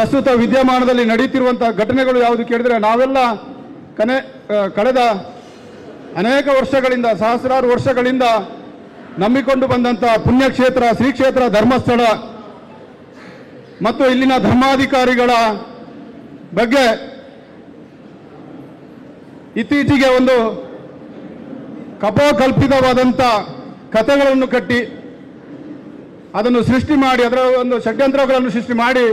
ಪ್ರಸ್ತುತ ವಿದ್ಯಮಾನದಲ್ಲಿ ನಡೀತಿರುವಂತಹ ಘಟನೆಗಳು ಯಾವುದು ಕೇಳಿದರೆ ನಾವೆಲ್ಲ ಕಳೆದ ಅನೇಕ ವರ್ಷಗಳಿಂದ ಸಹಸ್ರಾರು ವರ್ಷಗಳಿಂದ ನಂಬಿಕೊಂಡು ಬಂದಂತಹ ಪುಣ್ಯಕ್ಷೇತ್ರ ಶ್ರೀ ಕ್ಷೇತ್ರ ಧರ್ಮಸ್ಥಳ ಮತ್ತು ಇಲ್ಲಿನ ಧರ್ಮಾಧಿಕಾರಿಗಳ ಬಗ್ಗೆ ಇತ್ತೀಚೆಗೆ ಒಂದು ಕಪೋಕಲ್ಪಿತವಾದಂಥ ಕಥೆಗಳನ್ನು ಕಟ್ಟಿ ಅದನ್ನು ಸೃಷ್ಟಿ ಮಾಡಿ ಅದರ ಒಂದು ಷಡ್ಯಂತ್ರಗಳನ್ನು ಸೃಷ್ಟಿ ಮಾಡಿ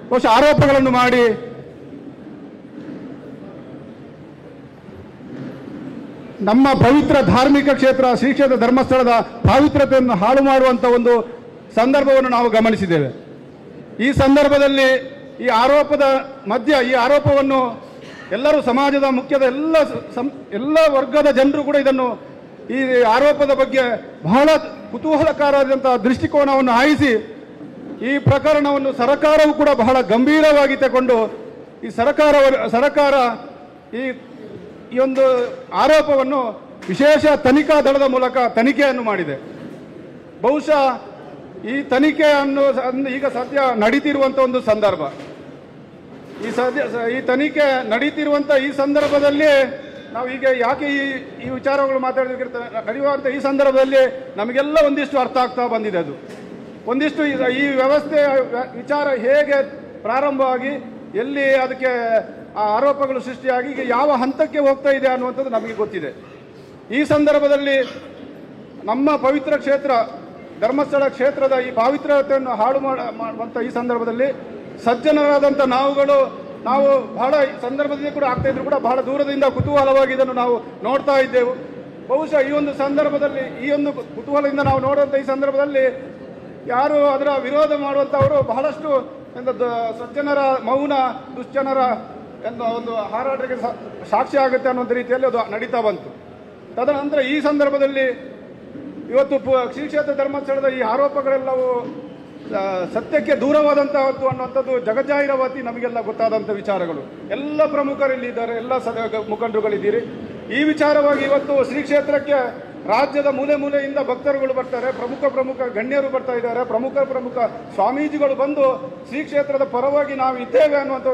ಬಹುಶಃ ಆರೋಪಗಳನ್ನು ಮಾಡಿ ನಮ್ಮ ಪವಿತ್ರ ಧಾರ್ಮಿಕ ಕ್ಷೇತ್ರ ಶ್ರೀ ಕ್ಷೇತ್ರ ಧರ್ಮಸ್ಥಳದ ಪಾವಿತ್ರತೆಯನ್ನು ಹಾಳು ಮಾಡುವಂಥ ಒಂದು ಸಂದರ್ಭವನ್ನು ನಾವು ಗಮನಿಸಿದ್ದೇವೆ. ಈ ಸಂದರ್ಭದಲ್ಲಿ ಈ ಆರೋಪದ ಮಧ್ಯ ಈ ಆರೋಪವನ್ನು ಎಲ್ಲರೂ ಸಮಾಜದ ಮುಖ್ಯದ ಎಲ್ಲ ವರ್ಗದ ಜನರು ಕೂಡ ಇದನ್ನು ಈ ಆರೋಪದ ಬಗ್ಗೆ ಬಹಳ ಕುತೂಹಲಕಾರವಾದಂತಹ ದೃಷ್ಟಿಕೋನವನ್ನು ಹಾಯಿಸಿ ಈ ಪ್ರಕರಣವನ್ನು ಸರ್ಕಾರವು ಕೂಡ ಬಹಳ ಗಂಭೀರವಾಗಿ ತಗೊಂಡು ಈ ಸರ್ಕಾರ ಈ ಒಂದು ಆರೋಪವನ್ನು ವಿಶೇಷ ತನಿಖಾ ದಳದ ಮೂಲಕ ತನಿಖೆಯನ್ನು ಮಾಡಿದೆ. ಬಹುಶಃ ಈ ತನಿಖೆಯನ್ನು ಈಗ ಸದ್ಯ ನಡೀತಿರುವಂಥ ಒಂದು ಸಂದರ್ಭ, ಈ ತನಿಖೆ ನಡೀತಿರುವಂಥ ಈ ಸಂದರ್ಭದಲ್ಲಿ ನಾವು ಈಗ ಯಾಕೆ ಈ ವಿಚಾರಗಳು ನಡೆಯುವಂಥ ಈ ಸಂದರ್ಭದಲ್ಲಿ ನಮಗೆಲ್ಲ ಒಂದಿಷ್ಟು ಅರ್ಥ ಆಗ್ತಾ ಬಂದಿದೆ. ಅದು ಒಂದಿಷ್ಟು ಈ ವ್ಯವಸ್ಥೆಯ ವಿಚಾರ ಹೇಗೆ ಪ್ರಾರಂಭವಾಗಿ ಎಲ್ಲಿ ಅದಕ್ಕೆ ಆ ಆರೋಪಗಳು ಸೃಷ್ಟಿಯಾಗಿ ಈಗ ಯಾವ ಹಂತಕ್ಕೆ ಹೋಗ್ತಾ ಇದೆ ಅನ್ನುವಂಥದ್ದು ನಮಗೆ ಗೊತ್ತಿದೆ. ಈ ಸಂದರ್ಭದಲ್ಲಿ ನಮ್ಮ ಪವಿತ್ರ ಕ್ಷೇತ್ರ ಧರ್ಮಸ್ಥಳ ಕ್ಷೇತ್ರದ ಈ ಪಾವಿತ್ರತೆಯನ್ನು ಹಾಳು ಮಾಡುವಂಥ ಈ ಸಂದರ್ಭದಲ್ಲಿ ಸಜ್ಜನರಾದಂಥ ನಾವು ಬಹಳ ಸಂದರ್ಭದಲ್ಲಿ ಕೂಡ ಆಗ್ತಾ ಇದ್ರು ಕೂಡ ಬಹಳ ದೂರದಿಂದ ಕುತೂಹಲವಾಗಿ ಇದನ್ನು ನಾವು ನೋಡ್ತಾ ಇದ್ದೆವು. ಬಹುಶಃ ಈ ಒಂದು ಸಂದರ್ಭದಲ್ಲಿ ಈ ಒಂದು ಕುತೂಹಲದಿಂದ ನಾವು ನೋಡುವಂಥ ಈ ಸಂದರ್ಭದಲ್ಲಿ ಯಾರು ಅದರ ವಿರೋಧ ಮಾಡುವಂಥವರು ಬಹಳಷ್ಟು ಸಜ್ಜನರ ಮೌನ ದುಶ್ಚನರ ಒಂದು ಹಾರಾಟಕ್ಕೆ ಸಾಕ್ಷಿ ಆಗುತ್ತೆ ಅನ್ನುವಂಥ ರೀತಿಯಲ್ಲಿ ಅದು ನಡೀತಾ ಬಂತು. ತದನಂತರ ಈ ಸಂದರ್ಭದಲ್ಲಿ ಇವತ್ತು ಶ್ರೀ ಕ್ಷೇತ್ರ ಧರ್ಮಸ್ಥಳದ ಈ ಆರೋಪಗಳೆಲ್ಲವೂ ಸತ್ಯಕ್ಕೆ ದೂರವಾದಂತಹದ್ದು ಅನ್ನುವಂಥದ್ದು ಜಗಜ್ಜಾಹಿರವಾತಿ ನಮಗೆಲ್ಲ ಗೊತ್ತಾದಂಥ ವಿಚಾರಗಳು. ಎಲ್ಲ ಪ್ರಮುಖರಲ್ಲಿ ಇದ್ದಾರೆ, ಎಲ್ಲ ಮುಖಂಡರುಗಳಿದ್ದೀರಿ. ಈ ವಿಚಾರವಾಗಿ ಇವತ್ತು ಶ್ರೀ ಕ್ಷೇತ್ರಕ್ಕೆ ರಾಜ್ಯದ ಮೂಲೆ ಮೂಲೆಯಿಂದ ಭಕ್ತರುಗಳು ಬರ್ತಾರೆ, ಪ್ರಮುಖ ಗಣ್ಯರು ಬರ್ತಾ ಇದ್ದಾರೆ, ಪ್ರಮುಖ ಸ್ವಾಮೀಜಿಗಳು ಬಂದು ಶ್ರೀ ಕ್ಷೇತ್ರದ ಪರವಾಗಿ ನಾವು ಇದ್ದೇವೆ ಅನ್ನುವಂಥ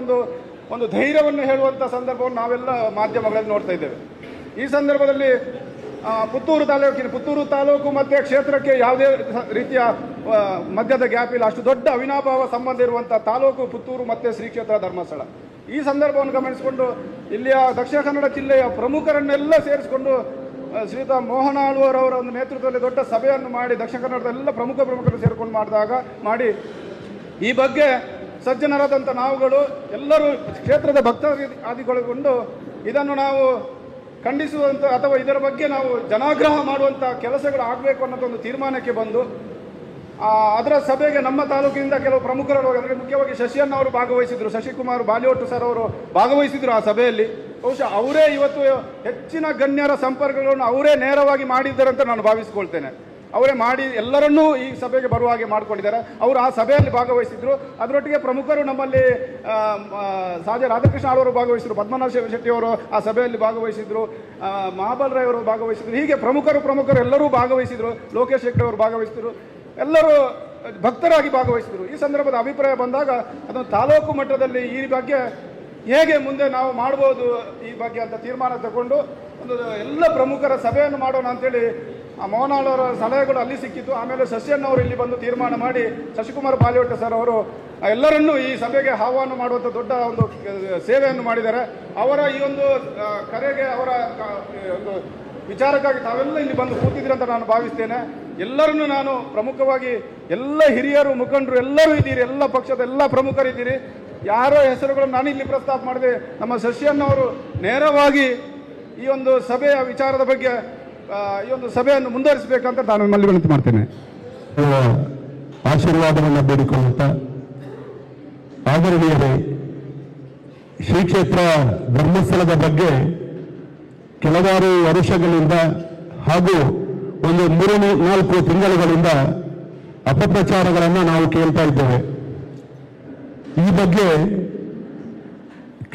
ಒಂದು ಧೈರ್ಯವನ್ನು ಹೇಳುವಂಥ ಸಂದರ್ಭವನ್ನು ನಾವೆಲ್ಲ ಮಾಧ್ಯಮಗಳಲ್ಲಿ ನೋಡ್ತಾ ಇದ್ದೇವೆ. ಈ ಸಂದರ್ಭದಲ್ಲಿ ಪುತ್ತೂರು ತಾಲೂಕು ಮತ್ತು ಕ್ಷೇತ್ರಕ್ಕೆ ಯಾವುದೇ ರೀತಿಯ ಮಧ್ಯದ ಗ್ಯಾಪ್ ಇಲ್ಲ, ಅಷ್ಟು ದೊಡ್ಡ ಅವಿನಾಭಾವ ಸಂಬಂಧ ಇರುವಂಥ ತಾಲೂಕು ಪುತ್ತೂರು ಮತ್ತು ಶ್ರೀ ಕ್ಷೇತ್ರ ಧರ್ಮಸ್ಥಳ. ಈ ಸಂದರ್ಭವನ್ನು ಗಮನಿಸಿಕೊಂಡು ಇಲ್ಲಿಯ ದಕ್ಷಿಣ ಕನ್ನಡ ಜಿಲ್ಲೆಯ ಪ್ರಮುಖರನ್ನೆಲ್ಲ ಸೇರಿಸಿಕೊಂಡು ಶ್ರೀಯುತ ಮೋಹನ ಆಳ್ವರವರ ಒಂದು ನೇತೃತ್ವದಲ್ಲಿ ದೊಡ್ಡ ಸಭೆಯನ್ನು ಮಾಡಿ ದಕ್ಷಿಣ ಕನ್ನಡದ ಎಲ್ಲ ಪ್ರಮುಖರು ಸೇರಿಕೊಂಡು ಮಾಡಿ ಈ ಬಗ್ಗೆ ಸಜ್ಜನರಾದಂಥ ನಾವುಗಳು ಎಲ್ಲರೂ ಕ್ಷೇತ್ರದ ಭಕ್ತಾದಿಗೊಳಗೊಂಡು ಇದನ್ನು ನಾವು ಖಂಡಿಸುವಂಥ ಅಥವಾ ಇದರ ಬಗ್ಗೆ ನಾವು ಜನಾಗ್ರಹ ಮಾಡುವಂಥ ಕೆಲಸಗಳು ಆಗಬೇಕು ಅನ್ನೋದು ಒಂದು ತೀರ್ಮಾನಕ್ಕೆ ಬಂದು ಅದರ ಸಭೆಗೆ ನಮ್ಮ ತಾಲೂಕಿನಿಂದ ಕೆಲವು ಪ್ರಮುಖರು ಅಂದರೆ ಮುಖ್ಯವಾಗಿ ಶಶಿಯನ್ನ ಅವರು ಭಾಗವಹಿಸಿದರು, ಶಶಿಕುಮಾರ್ ಬಾಲಿಯೋಟು ಸರ್ ಅವರು ಭಾಗವಹಿಸಿದರು ಆ ಸಭೆಯಲ್ಲಿ. ಬಹುಶಃ ಅವರೇ ಇವತ್ತು ಹೆಚ್ಚಿನ ಗಣ್ಯರ ಸಂಪರ್ಕಗಳನ್ನು ಅವರೇ ನೇರವಾಗಿ ಮಾಡಿದ್ದಾರೆ ಅಂತ ನಾನು ಭಾವಿಸಿಕೊಳ್ತೇನೆ. ಅವರೇ ಮಾಡಿ ಎಲ್ಲರನ್ನೂ ಈ ಸಭೆಗೆ ಬರುವ ಹಾಗೆ ಮಾಡಿಕೊಂಡಿದ್ದಾರೆ. ಅವರು ಆ ಸಭೆಯಲ್ಲಿ ಭಾಗವಹಿಸಿದ್ರು. ಅದರೊಟ್ಟಿಗೆ ಪ್ರಮುಖರು ನಮ್ಮಲ್ಲಿ ಸಾಜ ರಾಧಾಕೃಷ್ಣ ಅವರು ಭಾಗವಹಿಸಿದ್ರು, ಪದ್ಮನಾಭ ಶೆಟ್ಟಿ ಅವರು ಆ ಸಭೆಯಲ್ಲಿ ಭಾಗವಹಿಸಿದ್ರು, ಮಹಾಬಲ್ ರಾಯ್ ಅವರು ಭಾಗವಹಿಸಿದ್ರು. ಹೀಗೆ ಪ್ರಮುಖರು ಎಲ್ಲರೂ ಭಾಗವಹಿಸಿದ್ರು. ಲೋಕೇಶ್ ಶೆಟ್ಟಿ ಅವರು ಭಾಗವಹಿಸಿದ್ರು. ಎಲ್ಲರೂ ಭಕ್ತರಾಗಿ ಭಾಗವಹಿಸಿದ್ರು. ಈ ಸಂದರ್ಭದ ಅಭಿಪ್ರಾಯ ಬಂದಾಗ ಅದನ್ನು ತಾಲೂಕು ಮಟ್ಟದಲ್ಲಿ ಈ ಬಗ್ಗೆ ಹೇಗೆ ಮುಂದೆ ನಾವು ಮಾಡ್ಬೋದು ಈ ಬಗ್ಗೆ ಅಂತ ತೀರ್ಮಾನ ತಗೊಂಡು ಒಂದು ಎಲ್ಲ ಪ್ರಮುಖರ ಸಭೆಯನ್ನು ಮಾಡೋಣ ಅಂತೇಳಿ ಆ ಮೋಹನಾಳವರ ಸಲಹೆಗಳು ಅಲ್ಲಿ ಸಿಕ್ಕಿತ್ತು. ಆಮೇಲೆ ಶಶಿಯನ್ನವರು ಇಲ್ಲಿ ಬಂದು ತೀರ್ಮಾನ ಮಾಡಿ ಶಶಿಕುಮಾರ್ ಬಾಲಿಯೋಟ ಸರ್ ಅವರು ಎಲ್ಲರನ್ನೂ ಈ ಸಭೆಗೆ ಆಹ್ವಾನ ಮಾಡುವಂಥ ದೊಡ್ಡ ಒಂದು ಸೇವೆಯನ್ನು ಮಾಡಿದ್ದಾರೆ. ಅವರ ಈ ಒಂದು ಕರೆಗೆ ಅವರ ಒಂದು ವಿಚಾರಕ್ಕಾಗಿ ತಾವೆಲ್ಲ ಇಲ್ಲಿ ಬಂದು ಕೂತಿದ್ದೀರಿ ಅಂತ ನಾನು ಭಾವಿಸ್ತೇನೆ. ಎಲ್ಲರನ್ನೂ ನಾನು ಪ್ರಮುಖವಾಗಿ ಎಲ್ಲ ಹಿರಿಯರು ಮುಖಂಡರು ಎಲ್ಲರೂ ಇದ್ದೀರಿ, ಎಲ್ಲ ಪಕ್ಷದ ಎಲ್ಲ ಪ್ರಮುಖರಿದ್ದೀರಿ. ಯಾರೋ ಹೆಸರುಗಳನ್ನು ನಾನು ಇಲ್ಲಿ ಪ್ರಸ್ತಾಪ ಮಾಡಿದೆ. ನಮ್ಮ ಶಶಿಯನ್ನವರು ನೇರವಾಗಿ ಈ ಒಂದು ಸಭೆಯ ವಿಚಾರದ ಬಗ್ಗೆ ಈ ಒಂದು ಸಭೆಯನ್ನು ಮುಂದುವರಿಸಬೇಕಂತ ನಾನು ನಿಮ್ಮಲ್ಲಿ ವಿನಂತಿ ಮಾಡ್ತೇನೆ. ಆಶೀರ್ವಾದವನ್ನು ಬೇಡಿಕೊಳ್ಳುತ್ತಾ, ಆದರಣೀಯರೇ, ಶ್ರೀ ಕ್ಷೇತ್ರ ಧರ್ಮಸ್ಥಳದ ಬಗ್ಗೆ ಕೆಲವಾರು ವರ್ಷಗಳಿಂದ ಹಾಗೂ ಒಂದು 3-4 ತಿಂಗಳುಗಳಿಂದ ಅಪಪ್ರಚಾರಗಳನ್ನು ನಾವು ಕೇಳ್ತಾ ಇದ್ದೇವೆ. ಈ ಬಗ್ಗೆ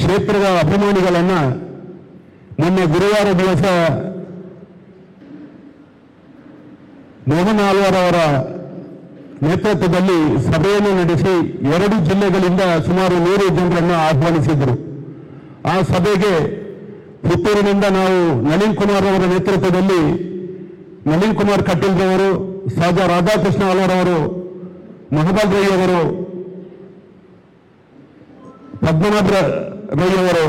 ಕ್ಷೇತ್ರದ ಅಭಿಮಾನಿಗಳನ್ನ ಮೊನ್ನೆ ಗುರುವಾರ ದಿವಸ ಮೋಹನ್ ಆಳ್ವಾರ್ ಅವರ ನೇತೃತ್ವದಲ್ಲಿ ಸಭೆಯನ್ನು ನಡೆಸಿ 2 ಜಿಲ್ಲೆಗಳಿಂದ ಸುಮಾರು 100 ಜನರನ್ನು ಆಹ್ವಾನಿಸಿದರು. ಆ ಸಭೆಗೆ ಪುತ್ತೂರಿನಿಂದ ನಾವು ನಳಿನ್ ಕುಮಾರ್ ಅವರ ನೇತೃತ್ವದಲ್ಲಿ ನಳಿನ್ ಕುಮಾರ್ ಕಟೀಲ್ ರವರು, ಸಾಜಾ ರಾಧಾಕೃಷ್ಣ ಅಲರವರು, ಮಹಬಾಬ್ ರೈ ಅವರು, ಪದ್ಮನಾಭ ರೈ ಅವರು,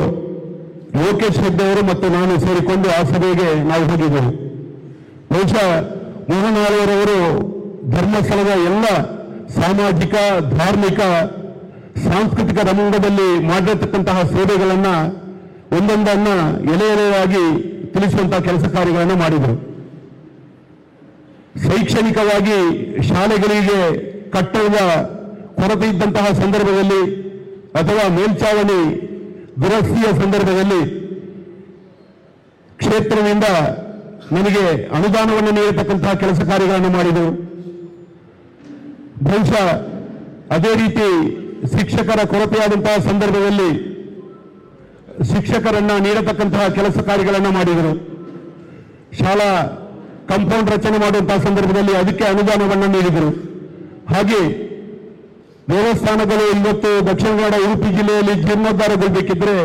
ಲೋಕೇಶ್ ಹೆಗ್ಡೆ ಅವರು ಮತ್ತು ನಾನು ಸೇರಿಕೊಂಡು ಆ ಸಭೆಗೆ ನಾವು ಹೋಗಿದ್ದೆವು. ಬಹುಶಃ ಮೋಹನ್ ಆಳ್ವರವರು ಧರ್ಮಸ್ಥಳದ ಎಲ್ಲ ಸಾಮಾಜಿಕ, ಧಾರ್ಮಿಕ, ಸಾಂಸ್ಕೃತಿಕ ರಂಗದಲ್ಲಿ ಮಾಡಿರತಕ್ಕಂತಹ ಸೇವೆಗಳನ್ನ ಒಂದೊಂದನ್ನ ಎಲೆ ಎಲೆಯಾಗಿ ತಿಳಿಸುವಂತಹ ಕೆಲಸ ಕಾರ್ಯಗಳನ್ನು ಮಾಡಿದರು. ಶೈಕ್ಷಣಿಕವಾಗಿ ಶಾಲೆಗಳಿಗೆ ಕಟ್ಟಡದ ಕೊರತೆ ಇದ್ದಂತಹ ಸಂದರ್ಭದಲ್ಲಿ ಅಥವಾ ಮೇಲ್ಚಾವಣಿ ದುರಸ್ತಿಯ ಸಂದರ್ಭದಲ್ಲಿ ಕ್ಷೇತ್ರದಿಂದ ನನಗೆ ಅನುದಾನವನ್ನು ನೀಡತಕ್ಕಂತಹ ಕೆಲಸ ಕಾರ್ಯಗಳನ್ನು ಮಾಡಿದರು. ಬಹುಶಃ ಅದೇ ರೀತಿ ಶಿಕ್ಷಕರ ಕೊರತೆಯಾದಂತಹ ಸಂದರ್ಭದಲ್ಲಿ ಶಿಕ್ಷಕರನ್ನ ನೀಡತಕ್ಕಂತಹ ಕೆಲಸ ಕಾರ್ಯಗಳನ್ನು ಮಾಡಿದರು. ಶಾಲಾ ಕಾಂಪೌಂಡ್ ರಚನೆ ಮಾಡುವಂತಹ ಸಂದರ್ಭದಲ್ಲಿ ಅದಕ್ಕೆ ಅನುದಾನವನ್ನು ನೀಡಿದರು. ಹಾಗೆ ದೇವಸ್ಥಾನಗಳು ಇವತ್ತು ದಕ್ಷಿಣ ಕನ್ನಡ, ಉಡುಪಿ ಜಿಲ್ಲೆಯಲ್ಲಿ ಜೀರ್ಣೋದ್ಧಾರಗೊಳ್ಳಬೇಕಿದ್ರೆ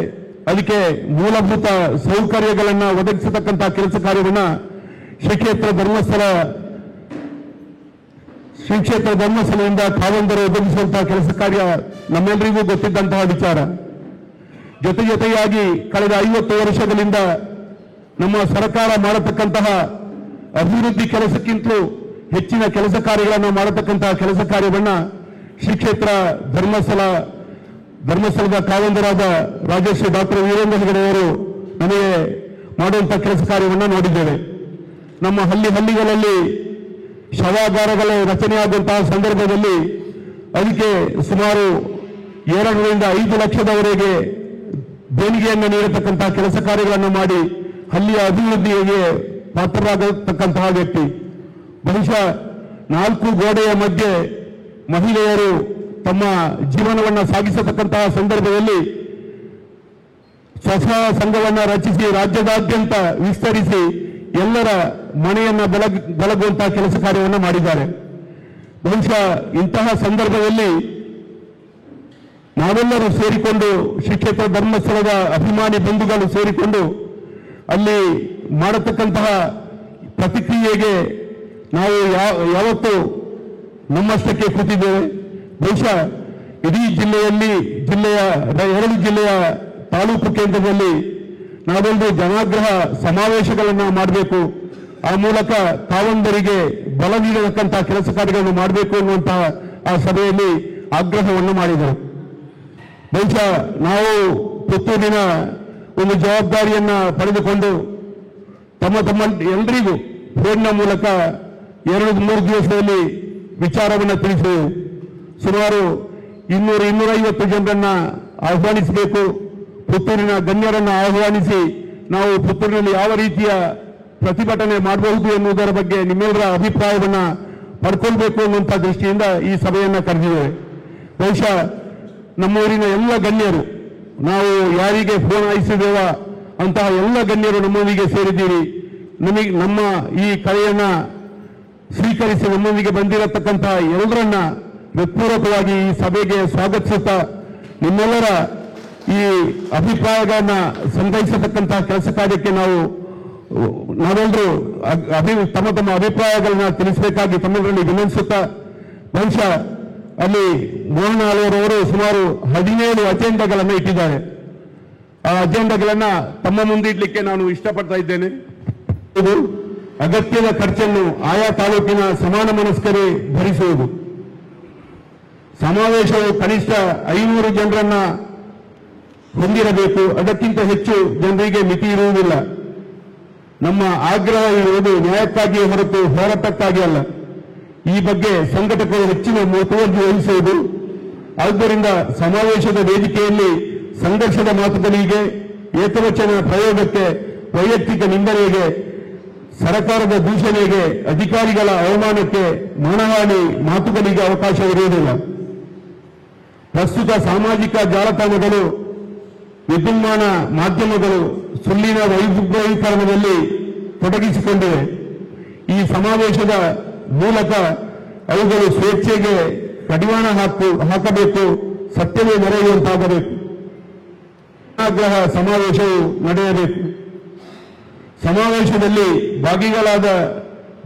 ಅದಕ್ಕೆ ಮೂಲಭೂತ ಸೌಕರ್ಯಗಳನ್ನು ಒದಗಿಸತಕ್ಕಂತಹ ಕೆಲಸ ಕಾರ್ಯವನ್ನು ಶ್ರೀ ಕ್ಷೇತ್ರ ಧರ್ಮಸ್ಥಳದಿಂದ ಕಾವಂದರು ಒದಗಿಸುವಂತಹ ಕೆಲಸ ಕಾರ್ಯ ನಮ್ಮೆಲ್ಲರಿಗೂ ಗೊತ್ತಿದ್ದಂತಹ ವಿಚಾರ. ಜೊತೆಯಾಗಿ ಕಳೆದ 50 ವರ್ಷಗಳಿಂದ ನಮ್ಮ ಸರ್ಕಾರ ಮಾಡತಕ್ಕಂತಹ ಅಭಿವೃದ್ಧಿ ಕೆಲಸಕ್ಕಿಂತಲೂ ಹೆಚ್ಚಿನ ಕೆಲಸ ಕಾರ್ಯಗಳನ್ನು ಮಾಡತಕ್ಕಂತಹ ಕೆಲಸ ಕಾರ್ಯವನ್ನ ಶ್ರೀ ಕ್ಷೇತ್ರ ಧರ್ಮಸ್ಥಳದ ಕಾವಂದರಾದ ರಾಜಶ್ರೀ ಡಾಕ್ಟರ್ ವೀರೇಂದ್ರ ಹೆಗಡೆ ಅವರು ನಮಗೆ ಮಾಡುವಂತಹ ಕೆಲಸ ಕಾರ್ಯವನ್ನು ನೋಡಿದ್ದೇವೆ. ನಮ್ಮ ಹಳ್ಳಿಗಳಲ್ಲಿ ಶವಾಗಾರಗಳು ರಚನೆಯಾಗುವಂತಹ ಸಂದರ್ಭದಲ್ಲಿ ಅದಕ್ಕೆ ಸುಮಾರು 2 ರಿಂದ 5 ಲಕ್ಷದವರೆಗೆ ದೇಣಿಗೆಯನ್ನು ನೀಡತಕ್ಕಂತಹ ಕೆಲಸ ಕಾರ್ಯಗಳನ್ನು ಮಾಡಿ ಹಳ್ಳಿಯ ಅಭಿವೃದ್ಧಿಗೆ ಪಾತ್ರರಾಗತಕ್ಕಂತಹ ವ್ಯಕ್ತಿ. ಬಹುಶಃ 4 ಗೋಡೆಯ ಮಧ್ಯೆ ಮಹಿಳೆಯರು ತಮ್ಮ ಜೀವನವನ್ನು ಸಾಗಿಸತಕ್ಕಂತಹ ಸಂದರ್ಭದಲ್ಲಿ ಸ್ವಸಹಾಯ ಸಂಘವನ್ನು ರಚಿಸಿ ರಾಜ್ಯದಾದ್ಯಂತ ವಿಸ್ತರಿಸಿ ಎಲ್ಲರ ಮನೆಯನ್ನ ಬೆಳಗುವಂತಹ ಕೆಲಸ ಕಾರ್ಯವನ್ನು ಮಾಡಿದ್ದಾರೆ. ಬಹುಶಃ ಇಂತಹ ಸಂದರ್ಭದಲ್ಲಿ ನಾವೆಲ್ಲರೂ ಸೇರಿಕೊಂಡು ಶ್ರೀ ಕ್ಷೇತ್ರ ಧರ್ಮಸ್ಥಳದ ಅಭಿಮಾನಿ ಬಂಧುಗಳು ಸೇರಿಕೊಂಡು ಅಲ್ಲಿ ಮಾಡತಕ್ಕಂತಹ ಪ್ರತಿಕ್ರಿಯೆಗೆ ನಾವು ಯಾವತ್ತೂ ನಮ್ಮಷ್ಟಕ್ಕೆ ಕೂತಿದ್ದೇವೆ. ಬಹುಶಃ ಇಡೀ ಜಿಲ್ಲೆಯ 2 ಜಿಲ್ಲೆಯ ತಾಲೂಕು ಕೇಂದ್ರದಲ್ಲಿ ನಾವೆಲ್ಲರೂ ಜನಾಗ್ರಹ ಸಮಾವೇಶಗಳನ್ನು ಮಾಡಬೇಕು, ಆ ಮೂಲಕ ಕಾವಂದರಿಗೆ ಬಲ ನೀಡತಕ್ಕಂತಹ ಕೆಲಸ ಕಾರ್ಯಗಳನ್ನು ಮಾಡಬೇಕು ಎನ್ನುವಂತಹ ಆ ಸಭೆಯಲ್ಲಿ ಆಗ್ರಹವನ್ನು ಮಾಡಿದರು. ಬಹುಶಃ ನಾವು ಪುತ್ತೂರಿನ ಒಂದು ಜವಾಬ್ದಾರಿಯನ್ನ ಪಡೆದುಕೊಂಡು ತಮ್ಮ ಎಲ್ಲರಿಗೂ ಫೋನ್ನ ಮೂಲಕ 2-3 ದಿವಸದಲ್ಲಿ ವಿಚಾರವನ್ನು ತಿಳಿಸಿ ಸುಮಾರು 200-250 ಜನರನ್ನ ಆಹ್ವಾನಿಸಬೇಕು. ಪುತ್ತೂರಿನ ಗಣ್ಯರನ್ನು ಆಹ್ವಾನಿಸಿ ನಾವು ಪುತ್ತೂರಿನಲ್ಲಿ ಯಾವ ರೀತಿಯ ಪ್ರತಿಭಟನೆ ಮಾಡಬಹುದು ಎನ್ನುವುದರ ಬಗ್ಗೆ ನಿಮ್ಮೆಲ್ಲರ ಅಭಿಪ್ರಾಯವನ್ನ ಪಡ್ಕೊಳ್ಬೇಕು ಅನ್ನುವಂಥ ದೃಷ್ಟಿಯಿಂದ ಈ ಸಭೆಯನ್ನ ಕರೆದಿದ್ದೇವೆ. ಬಹುಶಃ ನಮ್ಮೂರಿನ ಎಲ್ಲ ಗಣ್ಯರು, ನಾವು ಯಾರಿಗೆ ಫೋನ್ ಹಾಯಿಸಿದೇವ ಅಂತಹ ಎಲ್ಲ ಗಣ್ಯರು ನಮ್ಮೊಂದಿಗೆ ಸೇರಿದ್ದೀರಿ. ನಮ್ಮ ಈ ಕರೆಯನ್ನ ಸ್ವೀಕರಿಸಿ ನಮ್ಮೊಂದಿಗೆ ಬಂದಿರತಕ್ಕಂತಹ ಎಲ್ಲರನ್ನ ಹೃತ್ಪೂರ್ವಕವಾಗಿ ಈ ಸಭೆಗೆ ಸ್ವಾಗತಿಸುತ್ತಾ ನಿಮ್ಮೆಲ್ಲರ ಈ ಅಭಿಪ್ರಾಯಗಳನ್ನ ಸಂಗ್ರಹಿಸತಕ್ಕಂತಹ ಕೆಲಸ ಕಾರ್ಯಕ್ಕೆ ನಾವೆಲ್ಲರೂ ತಮ್ಮ ಅಭಿಪ್ರಾಯಗಳನ್ನ ತಿಳಿಸಬೇಕಾಗಿ ತಮ್ಮೆಲ್ಲರಲ್ಲಿ ವಿನಂತಿಸುತ್ತಾ, ಬಹುಶಃ ಅಲ್ಲಿ ಮೋಹನ್ ಆಳ್ವರವರು ಸುಮಾರು 17 ಅಜೆಂಡಾಗಳನ್ನು ಇಟ್ಟಿದ್ದಾರೆ. ಆ ಅಜೆಂಡಾಗಳನ್ನ ತಮ್ಮ ಮುಂದೆ ಇಡ್ಲಿಕ್ಕೆ ನಾನು ಇಷ್ಟಪಡ್ತಾ ಇದ್ದೇನೆ. ಇದು ಅಗತ್ಯದ ಖರ್ಚನ್ನು ಆಯಾ ತಾಲೂಕಿನ ಸಮಾನ ಮನಸ್ಕರೇ ಭರಿಸುವುದು. ಸಮಾವೇಶವು ಕನಿಷ್ಠ 500 ಜನರನ್ನ ಹೊಂದಿರಬೇಕು, ಅದಕ್ಕಿಂತ ಹೆಚ್ಚು ಜನರಿಗೆ ಮಿತಿ ಇರುವುದಿಲ್ಲ. ನಮ್ಮ ಆಗ್ರಹ ಇರುವುದು ನ್ಯಾಯಕ್ಕಾಗಿಯೇ ಹೊರತು ಹೋರಾಟಕ್ಕಾಗಿ ಅಲ್ಲ. ಈ ಬಗ್ಗೆ ಸಂಘಟಕರು ಹೆಚ್ಚಿನ ಮುತುವರ್ಜಿ ವಹಿಸುವುದು. ಆದ್ದರಿಂದ ಸಮಾವೇಶದ ವೇದಿಕೆಯಲ್ಲಿ ಸಂಘರ್ಷದ ಮಾತುಗಳಿಗೆ, ಏಕವಚನ ಪ್ರಯೋಗಕ್ಕೆ, ವೈಯಕ್ತಿಕ ನಿಂದನೆಗೆ, ಸರ್ಕಾರದ ದೂಷಣೆಗೆ, ಅಧಿಕಾರಿಗಳ ಅವಮಾನಕ್ಕೆ, ಮಾನಹಾನಿ ಮಾತುಗಳಿಗೆ ಅವಕಾಶವಿರುವುದಿಲ್ಲ. ಪ್ರಸ್ತುತ ಸಾಮಾಜಿಕ ಜಾಲತಾಣಗಳು, ವಿದ್ಯುನ್ಮಾನ ಮಾಧ್ಯಮಗಳು ಸುಳ್ಳಿನ ವೈಭವೀಕರಣದಲ್ಲಿ ತೊಡಗಿಸಿಕೊಂಡಿವೆ. ಈ ಸಮಾವೇಶದ ಮೂಲಕ ಅವುಗಳು ಸ್ವೇಚ್ಛೆಗೆ ಕಡಿವಾಣ ಹಾಕಬೇಕು, ಸತ್ಯವೇ ಮೆರೆಯುವಂತಾಗಬೇಕು. ಆಗ್ರಹ ಸಮಾವೇಶವು ನಡೆಯಬೇಕು. ಸಮಾವೇಶದಲ್ಲಿ ಭಾಗಿಗಳಾದ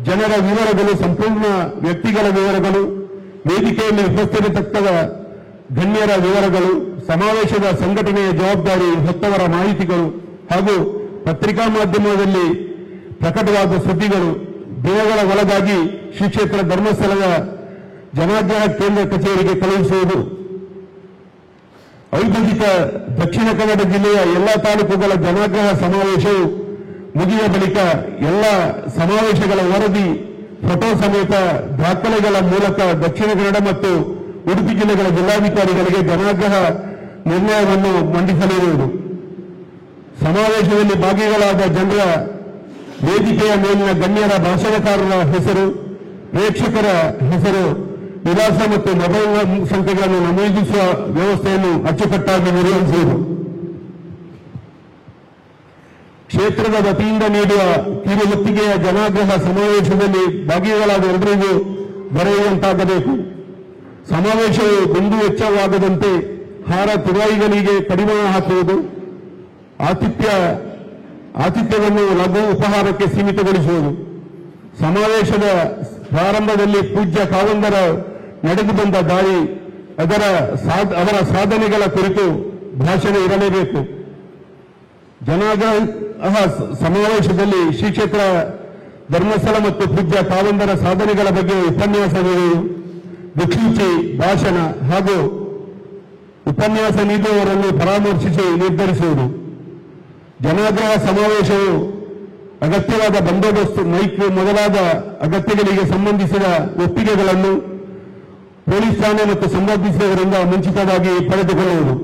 ಜನರ ವಿವರಗಳು, ಸಂಪೂರ್ಣ ವ್ಯಕ್ತಿಗಳ ವಿವರಗಳು, ವೇದಿಕೆಯಲ್ಲಿ ಉಪಸ್ಥಿತರಿದ್ದ ಗಣ್ಯರ ವಿವರಗಳು, ಸಮಾವೇಶದ ಸಂಘಟನೆಯ ಜವಾಬ್ದಾರಿ ಹೊತ್ತವರ ಮಾಹಿತಿಗಳು ಹಾಗೂ ಪತ್ರಿಕಾ ಮಾಧ್ಯಮದಲ್ಲಿ ಪ್ರಕಟವಾದ ಸುದ್ದಿಗಳು ದಿನಗಳ ಒಳಗಾಗಿ ಶ್ರೀ ಕ್ಷೇತ್ರ ಧರ್ಮಸ್ಥಳದ ಜನಾಗ್ರಹ ಕೇಂದ್ರ ಕಚೇರಿಗೆ ಕಳುಹಿಸುವುದು. ಅವಿಭಜಿತ ದಕ್ಷಿಣ ಕನ್ನಡ ಜಿಲ್ಲೆಯ ಎಲ್ಲ ತಾಲೂಕುಗಳ ಜನಾಗ್ರಹ ಸಮಾವೇಶವು ಮುಗಿದ ಬಳಿಕ ಎಲ್ಲ ಸಮಾವೇಶಗಳ ವರದಿ, ಫೋಟೋ ಸಮೇತ ದಾಖಲೆಗಳ ಮೂಲಕ ದಕ್ಷಿಣ ಕನ್ನಡ ಮತ್ತು ಉಡುಪಿ ಜಿಲ್ಲೆಗಳ ಜಿಲ್ಲಾಧಿಕಾರಿಗಳಿಗೆ ಜನಾಗ್ರಹ ನಿರ್ಣಯವನ್ನು ಮಂಡಿಸಲಿರುವುದು. ಸಮಾವೇಶದಲ್ಲಿ ಭಾಗಿಗಳಾದ ಜನರ ವೇದಿಕೆಯ ಮೇಲಿನ ಗಣ್ಯರ ಭಾಷಣಕಾರರ ಹೆಸರು, ಪ್ರೇಕ್ಷಕರ ಹೆಸರು, ವಿಳಾಸ ಮತ್ತು ಮೊಬೈಲ್ ಸಂಖ್ಯೆಗಳನ್ನು ನಮೂದಿಸುವ ವ್ಯವಸ್ಥೆಯನ್ನು ಅಚ್ಚುಕಟ್ಟಾಗಿ ನಿರ್ವಹಿಸುವುದು. ಕ್ಷೇತ್ರದ ವತಿಯಿಂದ ನೀಡುವ ಕಿರುಹೊತ್ತಿಗೆಯ ಜನಾಗ್ರಹ ಸಮಾವೇಶದಲ್ಲಿ ಭಾಗಿಗಳಾದ ಎಲ್ಲರಿಗೂ ಬರೆಯುವಂತಾಗಬೇಕು. ಸಮಾವೇಶವು ದುಂದು ವೆಚ್ಚವಾಗದಂತೆ ಹಾರ ತುರಾಯಿಗಳಿಗೆ ಕಡಿವಾಣ ಹಾಕುವುದು. ಆತಿಥ್ಯವನ್ನು ಲಘು ಉಪಹಾರಕ್ಕೆ ಸೀಮಿತಗೊಳಿಸುವುದು. ಸಮಾವೇಶದ ಪ್ರಾರಂಭದಲ್ಲಿ ಪೂಜ್ಯ ಕಾವಂದರ ನಡೆದು ಬಂದ ದಾರಿ, ಅವರ ಸಾಧನೆಗಳ ಕುರಿತು ಭಾಷಣ ಇರಲೇಬೇಕು. ಜನಾಗ್ರಹ ಸಮಾವೇಶದಲ್ಲಿ ಶ್ರೀ ಕ್ಷೇತ್ರ ಧರ್ಮಸ್ಥಳ ಮತ್ತು ಪೂಜ್ಯ ಕಾವಂದರ ಸಾಧನೆಗಳ ಬಗ್ಗೆ ಉಪನ್ಯಾಸ ನೀಡುವುದು, ದಿಕ್ಸೂಚಿ ಭಾಷಣ ಹಾಗೂ ಉಪನ್ಯಾಸ ನೀಡುವವರನ್ನು ಪರಾಮರ್ಶಿಸಿ ನಿರ್ಧರಿಸುವುದು. ಜನಾಗ್ರಹ ಸಮಾವೇಶವು ಅಗತ್ಯವಾದ ಬಂದೋಬಸ್ತ್, ಮೈಕ್ ಮೊದಲಾದ ಅಗತ್ಯಗಳಿಗೆ ಸಂಬಂಧಿಸಿದ ಒಪ್ಪಿಗೆಗಳನ್ನು ಪೊಲೀಸ್ ಠಾಣೆ ಮತ್ತು ಸಂಬಂಧಿಸಿದವರಿಂದ ಮುಂಚಿತವಾಗಿ ಪಡೆದುಕೊಳ್ಳುವುದು.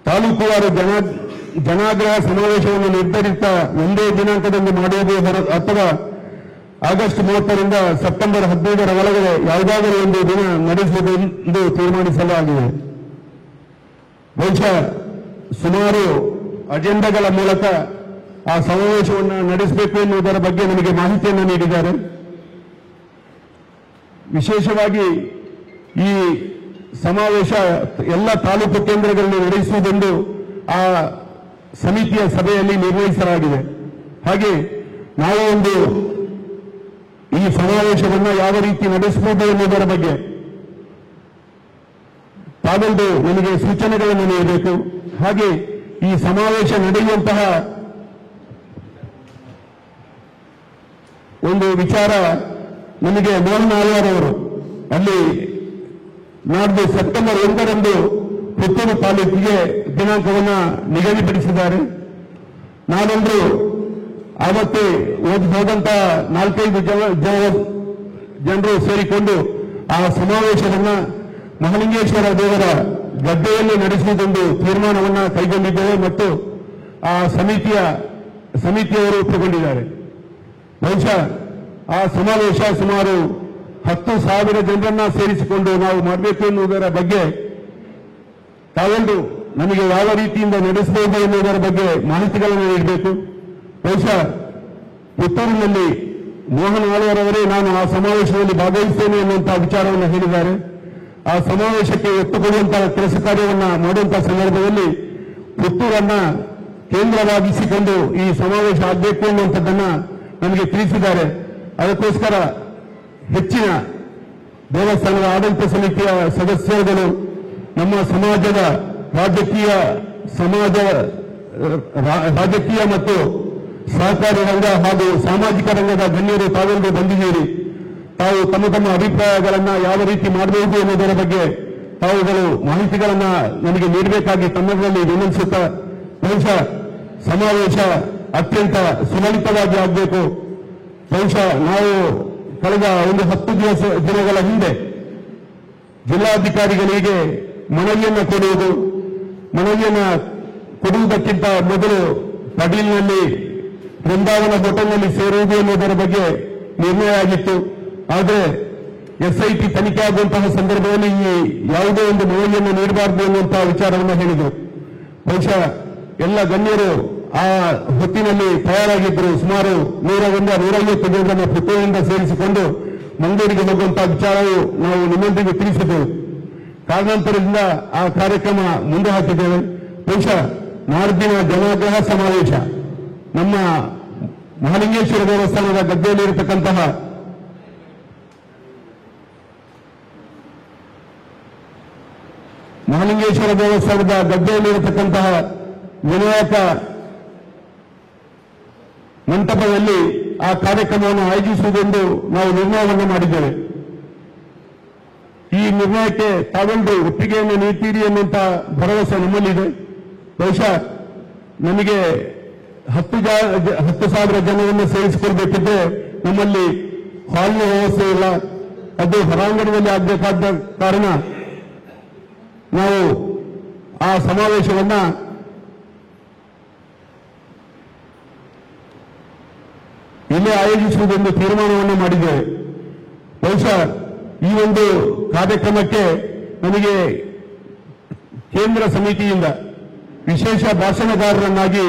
ತಾಲೂಕುವಾರು ಜನಾಗ್ರಹ ಸಮಾವೇಶವನ್ನು ನಿರ್ಧರಿತ ಒಂದೇ ದಿನಾಂಕದಂದು ಮಾಡುವುದು ಅಥವಾ ಆಗಸ್ಟ್ 30ರಿಂದ ಸೆಪ್ಟೆಂಬರ್ 15ರ ಒಳಗಡೆ ಯಾವುದಾದರೂ ಒಂದು ದಿನ ನಡೆಸುವುದೆಂದು ತೀರ್ಮಾನಿಸಲಾಗಿದೆ. ಬಹುಶಃ ಸುಮಾರು ಅಜೆಂಡಾಗಳ ಮೂಲಕ ಆ ಸಮಾವೇಶವನ್ನು ನಡೆಸಬೇಕು ಎನ್ನುವುದರ ಬಗ್ಗೆ ನಮಗೆ ಮಾಹಿತಿಯನ್ನು ನೀಡಿದ್ದಾರೆ. ವಿಶೇಷವಾಗಿ ಈ ಸಮಾವೇಶ ಎಲ್ಲ ತಾಲೂಕು ಕೇಂದ್ರಗಳಲ್ಲಿ ನಡೆಸುವುದೆಂದು ಆ ಸಮಿತಿಯ ಸಭೆಯಲ್ಲಿ ನಿರ್ಣಯಿಸಲಾಗಿದೆ. ಹಾಗೆ ನಾವು ಒಂದು ಈ ಸಮಾವೇಶವನ್ನು ಯಾವ ರೀತಿ ನಡೆಸಬಹುದು ಎನ್ನುವುದರ ಬಗ್ಗೆ ತಾವೆಂದು ನನಗೆ ಸೂಚನೆಗಳನ್ನು ನೀಡಬೇಕು. ಹಾಗೆ ಈ ಸಮಾವೇಶ ನಡೆಯುವಂತಹ ಒಂದು ವಿಚಾರ ನಮಗೆ ಮೋಹನ್ ಆಳ್ವಾರ್ ಅವರು ಅಲ್ಲಿ ನಾಡ್ದು ಸೆಪ್ಟೆಂಬರ್ 1ರಂದು ಪುತ್ತೂರು ತಾಲೂಕಿಗೆ ದಿನಾಂಕವನ್ನು ನಿಗದಿಪಡಿಸಿದ್ದಾರೆ. ನಾನೊಂದು ಆವತ್ತೇ ಹೋದಂತ 4-5 ಜನರು ಸೇರಿಕೊಂಡು ಆ ಸಮಾವೇಶವನ್ನು ಮಹಾಲಿಂಗೇಶ್ವರ ದೇವರ ಗದ್ದೆಯಲ್ಲಿ ನಡೆಸುವುದೆಂದು ತೀರ್ಮಾನವನ್ನು ಕೈಗೊಂಡಿದ್ದೇವೆ ಮತ್ತು ಆ ಸಮಿತಿಯವರು ಒಪ್ಪಿಕೊಂಡಿದ್ದಾರೆ. ಬಹುಶಃ ಆ ಸಮಾವೇಶ ಸುಮಾರು 10,000 ಜನರನ್ನ ಸೇರಿಸಿಕೊಂಡು ನಾವು ಮಾಡಬೇಕು ಎನ್ನುವುದರ ಬಗ್ಗೆ ತಾವೆಂದು ನಮಗೆ ಯಾವ ರೀತಿಯಿಂದ ನಡೆಸಬಹುದು ಎನ್ನುವುದರ ಬಗ್ಗೆ ಮಾಹಿತಿಗಳನ್ನು ನೀಡಬೇಕು. ಬಹುಶಃ ಪುತ್ತೂರಿನಲ್ಲಿ ಮೋಹನ್ ಆಳ್ವಾರ್ ಅವರೇ ನಾನು ಆ ಸಮಾವೇಶದಲ್ಲಿ ಭಾಗವಹಿಸುತ್ತೇನೆ ಎನ್ನುವಂತಹ ವಿಚಾರವನ್ನು ಹೇಳಿದ್ದಾರೆ. ಆ ಸಮಾವೇಶಕ್ಕೆ ಒತ್ತು ಕೊಡುವಂತಹ ಕೆಲಸ ಕಾರ್ಯವನ್ನು ಮಾಡುವಂತಹ ಸಂದರ್ಭದಲ್ಲಿ ಪುತ್ತೂರನ್ನ ಕೇಂದ್ರವಾಗಿಸಿಕೊಂಡು ಈ ಸಮಾವೇಶ ಆಗಬೇಕು ಎನ್ನುವಂಥದ್ದನ್ನ ನಮಗೆ ತಿಳಿಸಿದ್ದಾರೆ. ಅದಕ್ಕೋಸ್ಕರ ಹೆಚ್ಚಿನ ದೇವಸ್ಥಾನದ ಆಡಳಿತ ಸಮಿತಿಯ ಸದಸ್ಯರುಗಳು, ನಮ್ಮ ಸಮಾಜದ ರಾಜಕೀಯ ಮತ್ತು ಸಹಕಾರಿ ರಂಗ ಹಾಗೂ ಸಾಮಾಜಿಕ ರಂಗದ ಗಣ್ಯರು ತಾವೆಂದು ಬಂದಿದ್ದೀರಿ. ತಾವು ತಮ್ಮ ತಮ್ಮ ಅಭಿಪ್ರಾಯಗಳನ್ನು ಯಾವ ರೀತಿ ಮಾಡಬಹುದು ಎನ್ನುವುದರ ಬಗ್ಗೆ ತಾವುಗಳು ಮಾಹಿತಿಗಳನ್ನು ನನಗೆ ನೀಡಬೇಕಾಗಿ ತಮ್ಮಗಳಲ್ಲಿ ವಿನಂತಿಸುತ್ತಾ, ಬಹುಶಃ ಸಮಾವೇಶ ಅತ್ಯಂತ ಸುಲಲಿತವಾಗಿ ಆಗಬೇಕು. ಬಹುಶಃ ನಾವು ಕಳೆದ ಒಂದು 10 ದಿನಗಳ ಹಿಂದೆ ಜಿಲ್ಲಾಧಿಕಾರಿಗಳಿಗೆ ಮನವಿಯನ್ನು ಕೊಡುವುದಕ್ಕಿಂತ ಮೊದಲು ಪಡೀಲ್ನಲ್ಲಿ ಬೃಂದಾವನ ಹೋಟೆಲ್ನಲ್ಲಿ ಸೇರುವುದು ಎನ್ನುವುದರ ಬಗ್ಗೆ ನಿರ್ಣಯ ಆಗಿತ್ತು. ಆದರೆ SIT ತನಿಖೆ ಆಗುವಂತಹ ಸಂದರ್ಭದಲ್ಲಿ ಯಾವುದೇ ಒಂದು ಮನವಿಯನ್ನು ನೀಡಬಾರದು ಎನ್ನುವಂತಹ ವಿಚಾರವನ್ನು ಹೇಳಿದರು. ಬಹುಶಃ ಎಲ್ಲ ಗಣ್ಯರು ಆ ಹೊತ್ತಿನಲ್ಲಿ ತಯಾರಾಗಿದ್ದರು. ಸುಮಾರು 100-150 ಜನರನ್ನು ಪುತ್ತೂರಿನಿಂದ ಸೇರಿಸಿಕೊಂಡು ಮಂಗಳೂರಿಗೆ ಹೋಗುವಂತಹ ವಿಚಾರವು ನಾವು ನಿಮ್ಮೊಂದಿಗೆ ತಿಳಿಸಿದ್ದೆವು. ಕಾರಣಾಂತರದಿಂದ ಆ ಕಾರ್ಯಕ್ರಮ ಮುಂದೆ ಹಾಕಿದ್ದೇವೆ. ಬಹುಶಃ ನಾಡಿನ ಜನಾಗ್ರಹ ಸಮಾವೇಶ ನಮ್ಮ ಮಹಾಲಿಂಗೇಶ್ವರ ದೇವಸ್ಥಾನದ ಗದ್ದೆಯಲ್ಲಿರತಕ್ಕಂತಹ ಮಹಾಲಿಂಗೇಶ್ವರ ದೇವಸ್ಥಾನದ ಗದ್ದೆಯಲ್ಲಿರತಕ್ಕಂತಹ ವಿನಾಯಕ ಮಂಟಪದಲ್ಲಿ ಆ ಕಾರ್ಯಕ್ರಮವನ್ನು ಆಯೋಜಿಸುವುದೆಂದು ನಾವು ನಿರ್ಣಯವನ್ನು ಮಾಡಿದ್ದೇವೆ. ಈ ನಿರ್ಣಯಕ್ಕೆ ತಾವೆಲ್ಲರೂ ಒಪ್ಪಿಗೆಯನ್ನು ನೀಡ್ತೀರಿ ಎನ್ನುವಂತ ಭರವಸೆ ನಮ್ಮಲ್ಲಿದೆ. ಬಹುಶಃ ನಮಗೆ 10,000 ಜನರನ್ನು ಸೇರಿಸಿಕೊಳ್ಬೇಕಿದ್ರೆ ನಮ್ಮಲ್ಲಿ ಹಾಲ್ನ ವ್ಯವಸ್ಥೆ ಇಲ್ಲ. ಅದು ಹೊರಾಂಗಣದಲ್ಲಿ ಆಗಬೇಕಾದ ಕಾರಣ ನಾವು ಆ ಸಮಾವೇಶವನ್ನ ಇಲ್ಲೇ ಆಯೋಜಿಸುವುದೆಂದು ತೀರ್ಮಾನವನ್ನು ಮಾಡಿದ್ದೇವೆ. ಬಹುಶಃ ಈ ಒಂದು ಕಾರ್ಯಕ್ರಮಕ್ಕೆ ನನಗೆ ಕೇಂದ್ರ ಸಮಿತಿಯಿಂದ ವಿಶೇಷ ಭಾಷಣಗಾರರನ್ನಾಗಿ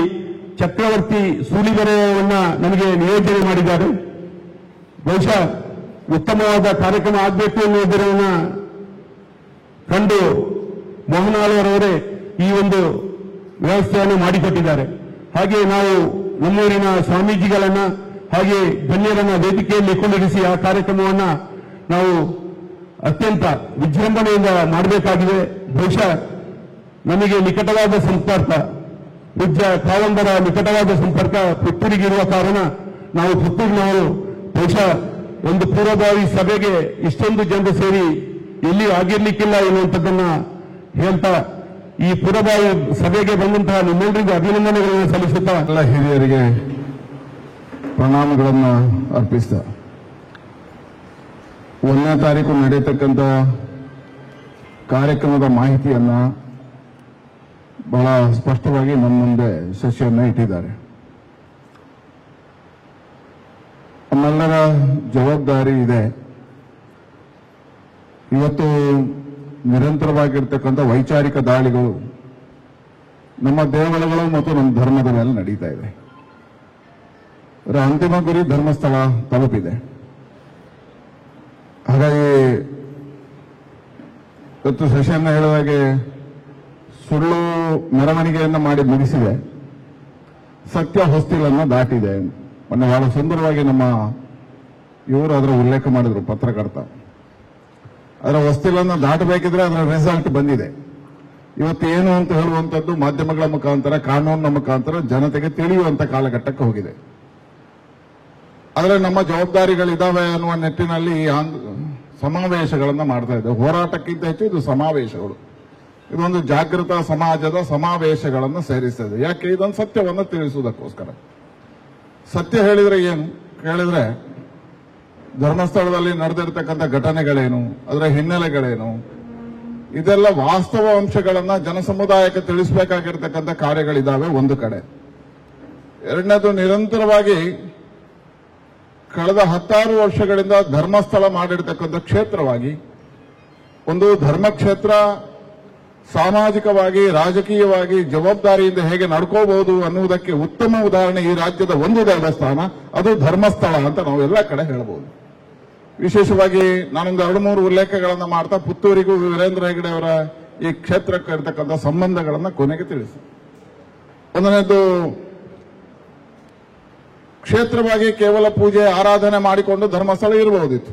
ಚಕ್ರವರ್ತಿ ಸೂಲಿಬೆರೆಯವನ್ನ ನನಗೆ ನಿಯೋಜನೆ ಮಾಡಿದ್ದಾರೆ. ಬಹುಶಃ ಉತ್ತಮವಾದ ಕಾರ್ಯಕ್ರಮ ಆಗಬೇಕು ಎನ್ನುವುದನ್ನ ಕಂಡು ಮೋಹನಾಳವರವರೇ ಈ ಒಂದು ವ್ಯವಸ್ಥೆಯನ್ನು ಮಾಡಿಕೊಟ್ಟಿದ್ದಾರೆ. ಹಾಗೆ ನಾವು ನಮ್ಮೂರಿನ ಸ್ವಾಮೀಜಿಗಳನ್ನ ಹಾಗೆ ಗಣ್ಯರನ್ನ ವೇದಿಕೆಯಲ್ಲಿ ಕೊಂಡಿರಿಸಿ ಆ ಕಾರ್ಯಕ್ರಮವನ್ನ ನಾವು ಅತ್ಯಂತ ವಿಜೃಂಭಣೆಯಿಂದ ಮಾಡಬೇಕಾಗಿದೆ. ಬಹುಶಃ ನಮಗೆ ನಿಕಟವಾದ ಸಂಪರ್ಕ ಪೂಜ್ಯ ಕಾವಂಬರ ನಿಕಟವಾದ ಸಂಪರ್ಕ ಪುತ್ತೂರಿಗಿರುವ ಕಾರಣ ನಾವು ಪುತ್ತೂರಿನವರು ಬಹುಶಃ ಒಂದು ಪೂರ್ವಭಾವಿ ಸಭೆಗೆ ಇಷ್ಟೊಂದು ಜನರು ಸೇರಿ ಎಲ್ಲಿಯೂ ಆಗಿರ್ಲಿಕ್ಕಿಲ್ಲ ಎನ್ನುವಂಥದ್ದನ್ನ ಹೇಳ್ತಾ ಈ ಪೂರ್ವಭಾವಿ ಸಭೆಗೆ ಬಂದಂತಹ ನಿಮ್ಮೆಲ್ಲರಿಗೂ ಅಭಿನಂದನೆಗಳನ್ನು ಸಲ್ಲಿಸುತ್ತಾ ಎಲ್ಲ ಹಿರಿಯರಿಗೆ ಪ್ರಣಾಮಗಳನ್ನು ಅರ್ಪಿಸ್ತಾ 1ನೇ ತಾರೀಕು ನಡೆಯತಕ್ಕಂಥ ಕಾರ್ಯಕ್ರಮದ ಮಾಹಿತಿಯನ್ನ ಬಹಳ ಸ್ಪಷ್ಟವಾಗಿ ನಮ್ಮ ಮುಂದೆ ಶಶಿಯನ್ನ ಇಟ್ಟಿದ್ದಾರೆ. ನಮ್ಮೆಲ್ಲರ ಜವಾಬ್ದಾರಿ ಇದೆ. ಇವತ್ತು ನಿರಂತರವಾಗಿರ್ತಕ್ಕಂಥ ವೈಚಾರಿಕ ದಾಳಿಗಳು ನಮ್ಮ ದೇವರುಗಳು ಮತ್ತು ನಮ್ಮ ಧರ್ಮದ ಮೇಲೆ ನಡೀತಾ ಇದೆ. ಅದರ ಅಂತಿಮ ಗುರಿ ಧರ್ಮಸ್ಥಳ ತಲುಪಿದೆ. ಹಾಗಾಗಿ ಇವತ್ತು ಶಶಿಯನ್ನ ಹೇಳಿದಾಗೆ ಸುಳ್ಳು ಮೆರವಣಿಗೆಯನ್ನು ಮಾಡಿ ಮುಗಿಸಿದೆ, ಸತ್ಯ ಹೊಸ್ತಿಲನ್ನು ದಾಟಿದೆ. ಮೊನ್ನೆ ಬಹಳ ಸುಂದರವಾಗಿ ನಮ್ಮ ಇವರು ಅದರ ಉಲ್ಲೇಖ ಮಾಡಿದ್ರು, ಪತ್ರಕರ್ತ. ಅದರ ಹೊಸ್ತಿಲನ್ನು ದಾಟಬೇಕಿದ್ರೆ ಅದರ ರಿಸಲ್ಟ್ ಬಂದಿದೆ. ಇವತ್ತು ಏನು ಅಂತ ಹೇಳುವಂಥದ್ದು ಮಾಧ್ಯಮಗಳ ಮುಖಾಂತರ, ಕಾನೂನಿನ ಮುಖಾಂತರ ಜನತೆಗೆ ತಿಳಿಯುವಂತ ಕಾಲಘಟ್ಟಕ್ಕೆ ಹೋಗಿದೆ. ಆದರೆ ನಮ್ಮ ಜವಾಬ್ದಾರಿಗಳಿದ್ದಾವೆ ಅನ್ನುವ ನಿಟ್ಟಿನಲ್ಲಿ ಈ ಸಮಾವೇಶಗಳನ್ನು ಮಾಡ್ತಾ ಇದ್ದೇವೆ. ಹೋರಾಟಕ್ಕಿಂತ ಹೆಚ್ಚು ಇದು ಸಮಾವೇಶಗಳು. ಇದೊಂದು ಜಾಗೃತ ಸಮಾಜದ ಸಮಾವೇಶಗಳನ್ನು ಸೇರಿಸ್ತದೆ. ಯಾಕೆ? ಇದೊಂದು ಸತ್ಯವನ್ನು ತಿಳಿಸುವುದಕ್ಕೋಸ್ಕರ. ಸತ್ಯ ಹೇಳಿದ್ರೆ ಏನು ಕೇಳಿದ್ರೆ, ಧರ್ಮಸ್ಥಳದಲ್ಲಿ ನಡೆದಿರ್ತಕ್ಕಂಥ ಘಟನೆಗಳೇನು, ಅದರ ಹಿನ್ನೆಲೆಗಳೇನು, ಇದೆಲ್ಲ ವಾಸ್ತವ ಅಂಶಗಳನ್ನ ಜನಸಮುದಾಯಕ್ಕೆ ತಿಳಿಸಬೇಕಾಗಿರ್ತಕ್ಕಂಥ ಕಾರ್ಯಗಳಿದ್ದಾವೆ ಒಂದು ಕಡೆ. ಎರಡನೇದು, ನಿರಂತರವಾಗಿ ಕಳೆದ 16 ವರ್ಷಗಳಿಂದ ಧರ್ಮಸ್ಥಳ ಮಾಡಿರ್ತಕ್ಕಂಥ ಕ್ಷೇತ್ರವಾಗಿ ಒಂದು ಧರ್ಮಕ್ಷೇತ್ರ ಸಾಮಾಜಿಕವಾಗಿ ರಾಜಕೀಯವಾಗಿ ಜವಾಬ್ದಾರಿಯಿಂದ ಹೇಗೆ ನಡ್ಕೋಬಹುದು ಅನ್ನುವುದಕ್ಕೆ ಉತ್ತಮ ಉದಾಹರಣೆ ಈ ರಾಜ್ಯದ ಒಂದು ದೇವಸ್ಥಾನ, ಅದು ಧರ್ಮಸ್ಥಳ ಅಂತ ನಾವು ಎಲ್ಲ ಕಡೆ ಹೇಳಬಹುದು. ವಿಶೇಷವಾಗಿ ನಾನೊಂದು 2-3 ಉಲ್ಲೇಖಗಳನ್ನು ಮಾಡ್ತಾ ಪುತ್ತೂರಿಗೂ ವೀರೇಂದ್ರ ಹೆಗಡೆ ಅವರ ಈ ಕ್ಷೇತ್ರಕ್ಕೆ ಇರತಕ್ಕಂಥ ಸಂಬಂಧಗಳನ್ನು ಕೊನೆಗೆ ತಿಳಿಸಿ. ಒಂದನೇದು, ಕ್ಷೇತ್ರವಾಗಿ ಕೇವಲ ಪೂಜೆ ಆರಾಧನೆ ಮಾಡಿಕೊಂಡು ಧರ್ಮಸ್ಥಳ ಇರಬಹುದಿತ್ತು.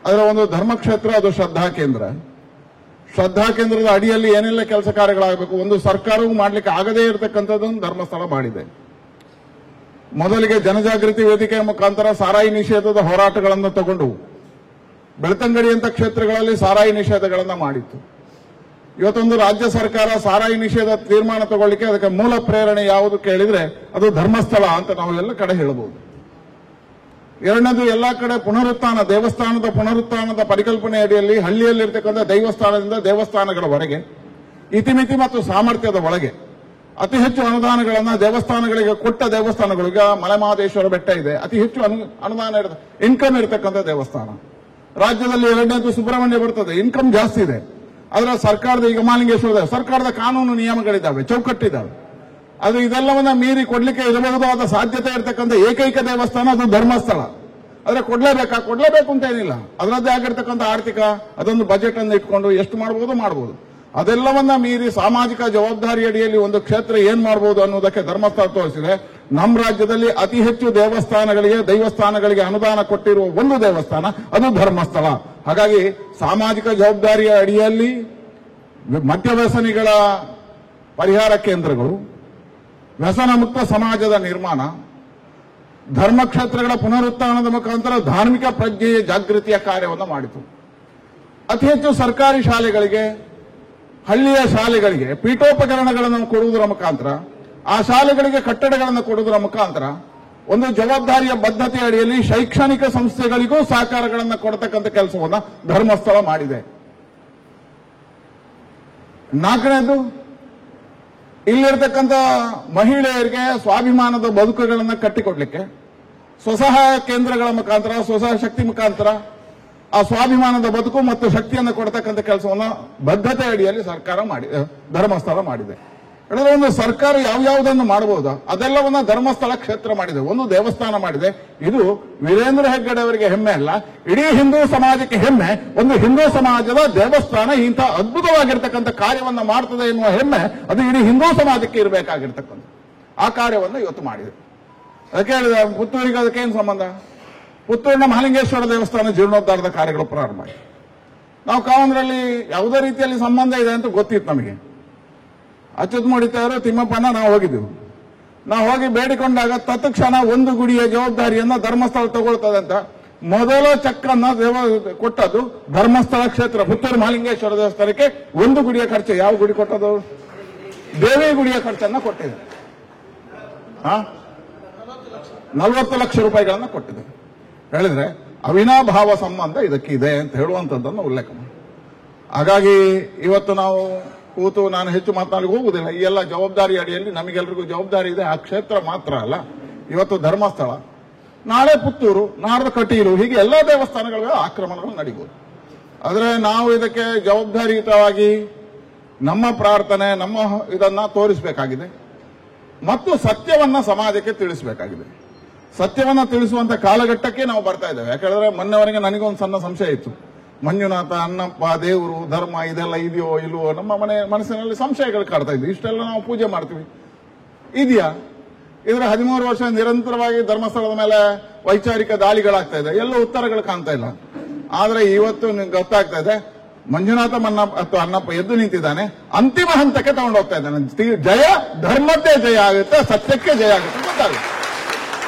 ಅದರ ಒಂದು ಧರ್ಮಕ್ಷೇತ್ರ, ಅದು ಶ್ರದ್ಧಾ ಕೇಂದ್ರ. ಶ್ರದ್ಧಾ ಕೇಂದ್ರದ ಅಡಿಯಲ್ಲಿ ಏನೆಲ್ಲ ಕೆಲಸ ಕಾರ್ಯಗಳಾಗಬೇಕು, ಒಂದು ಸರ್ಕಾರವೂ ಮಾಡಲಿಕ್ಕೆ ಆಗದೇ ಇರತಕ್ಕಂಥದ್ದನ್ನು ಧರ್ಮಸ್ಥಳ ಮಾಡಿದೆ. ಮೊದಲಿಗೆ ಜನಜಾಗೃತಿ ವೇದಿಕೆಯ ಮುಖಾಂತರ ಸಾರಾಯಿ ನಿಷೇಧದ ಹೋರಾಟಗಳನ್ನು ತಗೊಂಡು ಬೆಳ್ತಂಗಡಿಯಂತ ಕ್ಷೇತ್ರಗಳಲ್ಲಿ ಸಾರಾಯಿ ನಿಷೇಧಗಳನ್ನು ಮಾಡಿತ್ತು. ಇವತ್ತೊಂದು ರಾಜ್ಯ ಸರ್ಕಾರ ಸಾರಾಯಿ ನಿಷೇಧ ತೀರ್ಮಾನ ತಗೊಳ್ಳಿಕ್ಕೆ ಅದಕ್ಕೆ ಮೂಲ ಪ್ರೇರಣೆ ಯಾವುದು ಕೇಳಿದ್ರೆ ಅದು ಧರ್ಮಸ್ಥಳ ಅಂತ ನಾವು ಎಲ್ಲ ಕಡೆ ಹೇಳಬಹುದು. ಎರಡನೇದು, ಎಲ್ಲಾ ಕಡೆ ಪುನರುತ್ಥಾನ, ದೇವಸ್ಥಾನದ ಪುನರುತ್ಥಾನದ ಪರಿಕಲ್ಪನೆ ಅಡಿಯಲ್ಲಿ ಹಳ್ಳಿಯಲ್ಲಿರ್ತಕ್ಕಂಥ ದೇವಸ್ಥಾನದಿಂದ ದೇವಸ್ಥಾನಗಳವರೆಗೆ ಇತಿಮಿತಿ ಮತ್ತು ಸಾಮರ್ಥ್ಯದ ಒಳಗೆ ಅತಿ ಹೆಚ್ಚು ಅನುದಾನಗಳನ್ನ ದೇವಸ್ಥಾನಗಳಿಗೆ ಕೊಟ್ಟ ದೇವಸ್ಥಾನಗಳು. ಈಗ ಮಲೆಮಹದೇಶ್ವರ ಬೆಟ್ಟ ಇದೆ, ಅತಿ ಹೆಚ್ಚು ಅನುದಾನ ಇನ್ಕಮ್ ಇರತಕ್ಕಂಥ ದೇವಸ್ಥಾನ. ರಾಜ್ಯದಲ್ಲಿ ಎರಡನೇದು ಸುಬ್ರಹ್ಮಣ್ಯ ಬರ್ತದೆ, ಇನ್ಕಮ್ ಜಾಸ್ತಿ ಇದೆ. ಅದರ ಸರ್ಕಾರದ, ಈಗ ಮಹಾಲಿಂಗೇಶ್ವರದ ಸರ್ಕಾರದ ಕಾನೂನು ನಿಯಮಗಳಿದ್ದಾವೆ, ಚೌಕಟ್ಟಿದ್ದಾವೆ. ಅದು ಇದೆಲ್ಲವನ್ನ ಮೀರಿ ಕೊಡ್ಲಿಕ್ಕೆ ಇರಬಹುದಾದ ಸಾಧ್ಯತೆ ಇರತಕ್ಕಂಥ ಏಕೈಕ ದೇವಸ್ಥಾನ ಅದು ಧರ್ಮಸ್ಥಳ. ಆದ್ರೆ ಕೊಡ್ಲೇಬೇಕು ಅಂತ ಏನಿಲ್ಲ. ಅದರದ್ದೇ ಆಗಿರ್ತಕ್ಕಂಥ ಆರ್ಥಿಕ ಅದೊಂದು ಬಜೆಟ್ ಅನ್ನು ಇಟ್ಕೊಂಡು ಎಷ್ಟು ಮಾಡಬಹುದು. ಅದೆಲ್ಲವನ್ನ ಮೀರಿ ಸಾಮಾಜಿಕ ಜವಾಬ್ದಾರಿ ಅಡಿಯಲ್ಲಿ ಒಂದು ಕ್ಷೇತ್ರ ಏನ್ ಮಾಡಬಹುದು ಅನ್ನೋದಕ್ಕೆ ಧರ್ಮಸ್ಥಳ ತೋರಿಸಿದೆ. ನಮ್ಮ ರಾಜ್ಯದಲ್ಲಿ ಅತಿ ಹೆಚ್ಚು ದೈವಸ್ಥಾನಗಳಿಗೆ ಅನುದಾನ ಕೊಟ್ಟಿರುವ ಒಂದು ದೇವಸ್ಥಾನ ಅದು ಧರ್ಮಸ್ಥಳ. ಹಾಗಾಗಿ ಸಾಮಾಜಿಕ ಜವಾಬ್ದಾರಿಯ ಅಡಿಯಲ್ಲಿ ಮದ್ಯವ್ಯಸನಿಗಳ ಪರಿಹಾರ ಕೇಂದ್ರಗಳು, ವ್ಯಸನ ಮುಕ್ತ ಸಮಾಜದ ನಿರ್ಮಾಣ, ಧರ್ಮಕ್ಷೇತ್ರಗಳ ಪುನರುತ್ಥಾನದ ಮುಖಾಂತರ ಧಾರ್ಮಿಕ ಪ್ರಜ್ಞೆಯ ಜಾಗೃತಿಯ ಕಾರ್ಯವನ್ನು ಮಾಡಿತು. ಅತಿ ಹೆಚ್ಚು ಸರ್ಕಾರಿ ಶಾಲೆಗಳಿಗೆ, ಹಳ್ಳಿಯ ಶಾಲೆಗಳಿಗೆ ಪೀಠೋಪಕರಣಗಳನ್ನು ಕೊಡುವುದರ ಮುಖಾಂತರ, ಆ ಶಾಲೆಗಳಿಗೆ ಕಟ್ಟಡಗಳನ್ನು ಕೊಡುವುದರ ಮುಖಾಂತರ ಒಂದು ಜವಾಬ್ದಾರಿಯ ಬದ್ಧತೆ ಅಡಿಯಲ್ಲಿ ಶೈಕ್ಷಣಿಕ ಸಂಸ್ಥೆಗಳಿಗೂ ಸಹಕಾರಗಳನ್ನು ಕೊಡತಕ್ಕಂಥ ಕೆಲಸವನ್ನು ಧರ್ಮಸ್ಥಳ ಮಾಡಿದೆ. ನಾಲ್ಕನೇದು, ಇಲ್ಲಿರ್ತಕ್ಕಂಥ ಮಹಿಳೆಯರಿಗೆ ಸ್ವಾಭಿಮಾನದ ಬದುಕುಗಳನ್ನು ಕಟ್ಟಿಕೊಡ್ಲಿಕ್ಕೆ ಸ್ವಸಹಾಯ ಕೇಂದ್ರಗಳ ಮುಖಾಂತರ, ಸ್ವಸಹಾಯ ಶಕ್ತಿ ಮುಖಾಂತರ ಆ ಸ್ವಾಭಿಮಾನದ ಬದುಕು ಮತ್ತು ಶಕ್ತಿಯನ್ನು ಕೊಡ್ತಕ್ಕಂಥ ಕೆಲಸವನ್ನು ಬದ್ಧತೆ ಅಡಿಯಲ್ಲಿ ಧರ್ಮಸ್ಥಳ ಮಾಡಿದೆ. ಹೇಳಿದ್ರೆ ಒಂದು ಸರ್ಕಾರ ಯಾವ್ಯಾವುದನ್ನು ಮಾಡಬಹುದು ಅದೆಲ್ಲವನ್ನ ಧರ್ಮಸ್ಥಳ ಕ್ಷೇತ್ರ ಮಾಡಿದೆ, ಒಂದು ದೇವಸ್ಥಾನ ಮಾಡಿದೆ. ಇದು ವೀರೇಂದ್ರ ಹೆಗ್ಗಡೆ ಅವರಿಗೆ ಹೆಮ್ಮೆ ಅಲ್ಲ, ಇಡೀ ಹಿಂದೂ ಸಮಾಜಕ್ಕೆ ಹೆಮ್ಮೆ. ಒಂದು ಹಿಂದೂ ಸಮಾಜದ ದೇವಸ್ಥಾನ ಇಂಥ ಅದ್ಭುತವಾಗಿರ್ತಕ್ಕಂಥ ಕಾರ್ಯವನ್ನ ಮಾಡ್ತದೆ ಎನ್ನುವ ಹೆಮ್ಮೆ ಅದು ಇಡೀ ಹಿಂದೂ ಸಮಾಜಕ್ಕೆ ಇರಬೇಕಾಗಿರ್ತಕ್ಕಂಥ ಆ ಕಾರ್ಯವನ್ನು ಇವತ್ತು ಮಾಡಿದೆ. ಅದಕ್ಕೆ ಹೇಳಿದ ಪುತ್ತೂರಿಗೆ ಅದಕ್ಕೇನು ಸಂಬಂಧ? ಪುತ್ತೂರಿನ ಮಹಾಲಿಂಗೇಶ್ವರ ದೇವಸ್ಥಾನ ಜೀರ್ಣೋದ್ಧಾರದ ಕಾರ್ಯಗಳು ಪ್ರಾರಂಭ ಆಯಿತು. ನಾವು ಕಾವಂದ್ರಲ್ಲಿ ಯಾವುದೇ ರೀತಿಯಲ್ಲಿ ಸಂಬಂಧ ಇದೆ ಅಂತ ಗೊತ್ತಿತ್ತು ನಮಗೆ. ಅಚ್ಯುತ್ ಮೂಡಿತವರು, ತಿಮ್ಮಪ್ಪನ ನಾವು ಹೋಗಿದ್ದೆವು. ನಾವು ಹೋಗಿ ಬೇಡಿಕೊಂಡಾಗ ತತ್ಕ್ಷಣ ಒಂದು ಗುಡಿಯ ಜವಾಬ್ದಾರಿಯನ್ನ ಧರ್ಮಸ್ಥಳ ತಗೊಳ್ತದೆ ಅಂತ ಮೊದಲ ಚಕ್ಕನ್ನ ಕೊಟ್ಟದ್ದು ಧರ್ಮಸ್ಥಳ ಕ್ಷೇತ್ರ. ಪುತ್ತೂರು ಮಹಾಲಿಂಗೇಶ್ವರ ದೇವಸ್ಥಾನಕ್ಕೆ ಒಂದು ಗುಡಿಯ ಖರ್ಚು. ಯಾವ ಗುಡಿ ಕೊಟ್ಟದು? ದೇವಿ ಗುಡಿಯ ಖರ್ಚನ್ನ ಕೊಟ್ಟಿದೆ. 40 ಲಕ್ಷ ರೂಪಾಯಿಗಳನ್ನ ಕೊಟ್ಟಿದೆ. ಹೇಳಿದ್ರೆ ಅವಿನಾಭಾವ ಸಂಬಂಧ ಇದಕ್ಕಿದೆ ಅಂತ ಹೇಳುವಂಥದ್ದನ್ನು ಉಲ್ಲೇಖ ಮಾಡಿ. ಹಾಗಾಗಿ ಇವತ್ತು ನಾವು ಕೂತು ನಾನು ಹೆಚ್ಚು ಮಾತನಾಡಲಿಕ್ಕೆ ಹೋಗುವುದಿಲ್ಲ. ಈ ಎಲ್ಲ ಜವಾಬ್ದಾರಿ ಅಡಿಯಲ್ಲಿ ನಮಗೆಲ್ಲರಿಗೂ ಜವಾಬ್ದಾರಿ ಇದೆ. ಆ ಕ್ಷೇತ್ರ ಮಾತ್ರ ಅಲ್ಲ, ಇವತ್ತು ಧರ್ಮಸ್ಥಳ, ನಾಳೆ ಪುತ್ತೂರು, ನಾಡ್ದು ಕಟೀಲು, ಹೀಗೆ ಎಲ್ಲ ದೇವಸ್ಥಾನಗಳ ಆಕ್ರಮಣಗಳು ನಡೀಬಹುದು. ಆದರೆ ನಾವು ಇದಕ್ಕೆ ಜವಾಬ್ದಾರಿಯುತವಾಗಿ ನಮ್ಮ ಪ್ರಾರ್ಥನೆ, ನಮ್ಮ ಇದನ್ನ ತೋರಿಸಬೇಕಾಗಿದೆ ಮತ್ತು ಸತ್ಯವನ್ನ ಸಮಾಜಕ್ಕೆ ತಿಳಿಸಬೇಕಾಗಿದೆ. ಸತ್ಯವನ್ನ ತಿಳಿಸುವಂತ ಕಾಲಘಟ್ಟಕ್ಕೆ ನಾವು ಬರ್ತಾ ಇದ್ದೇವೆ. ಯಾಕಂದ್ರೆ ಮೊನ್ನೆವರೆಗೆ ನನಗೊಂದು ಸಣ್ಣ ಸಂಶಯ ಇತ್ತು. ಮಂಜುನಾಥ, ಅಣ್ಣಪ್ಪ, ದೇವರು, ಧರ್ಮ ಇದೆಲ್ಲ ಇದೆಯೋ ಇಲ್ವೋ, ನಮ್ಮ ಮನಸ್ಸಿನಲ್ಲಿ ಸಂಶಯಗಳು ಕಾಡ್ತಾ ಇದ್ವಿ. ಇಷ್ಟೆಲ್ಲ ನಾವು ಪೂಜೆ ಮಾಡ್ತೀವಿ, ಇದೆಯಾ? ಇದರ 13 ವರ್ಷ ನಿರಂತರವಾಗಿ ಧರ್ಮಸ್ಥಳದ ಮೇಲೆ ವೈಚಾರಿಕ ದಾಳಿಗಳಾಗ್ತಾ ಇದೆ, ಎಲ್ಲೂ ಉತ್ತರಗಳು ಕಾಣ್ತಾ ಇಲ್ಲ. ಆದ್ರೆ ಇವತ್ತು ನಿಮ್ಗೆ ಗೊತ್ತಾಗ್ತಾ ಇದೆ, ಮಂಜುನಾಥ ಅಥವಾ ಅಣ್ಣಪ್ಪ ಎದ್ದು ನಿಂತಿದ್ದಾನೆ, ಅಂತಿಮ ಹಂತಕ್ಕೆ ತಗೊಂಡು ಹೋಗ್ತಾ ಇದ್ದಾನೆ. ಜಯ ಧರ್ಮದ್ದೇ ಜಯ ಆಗುತ್ತೆ, ಸತ್ಯಕ್ಕೆ ಜಯ ಆಗುತ್ತೆ ಗೊತ್ತಾಗುತ್ತೆ.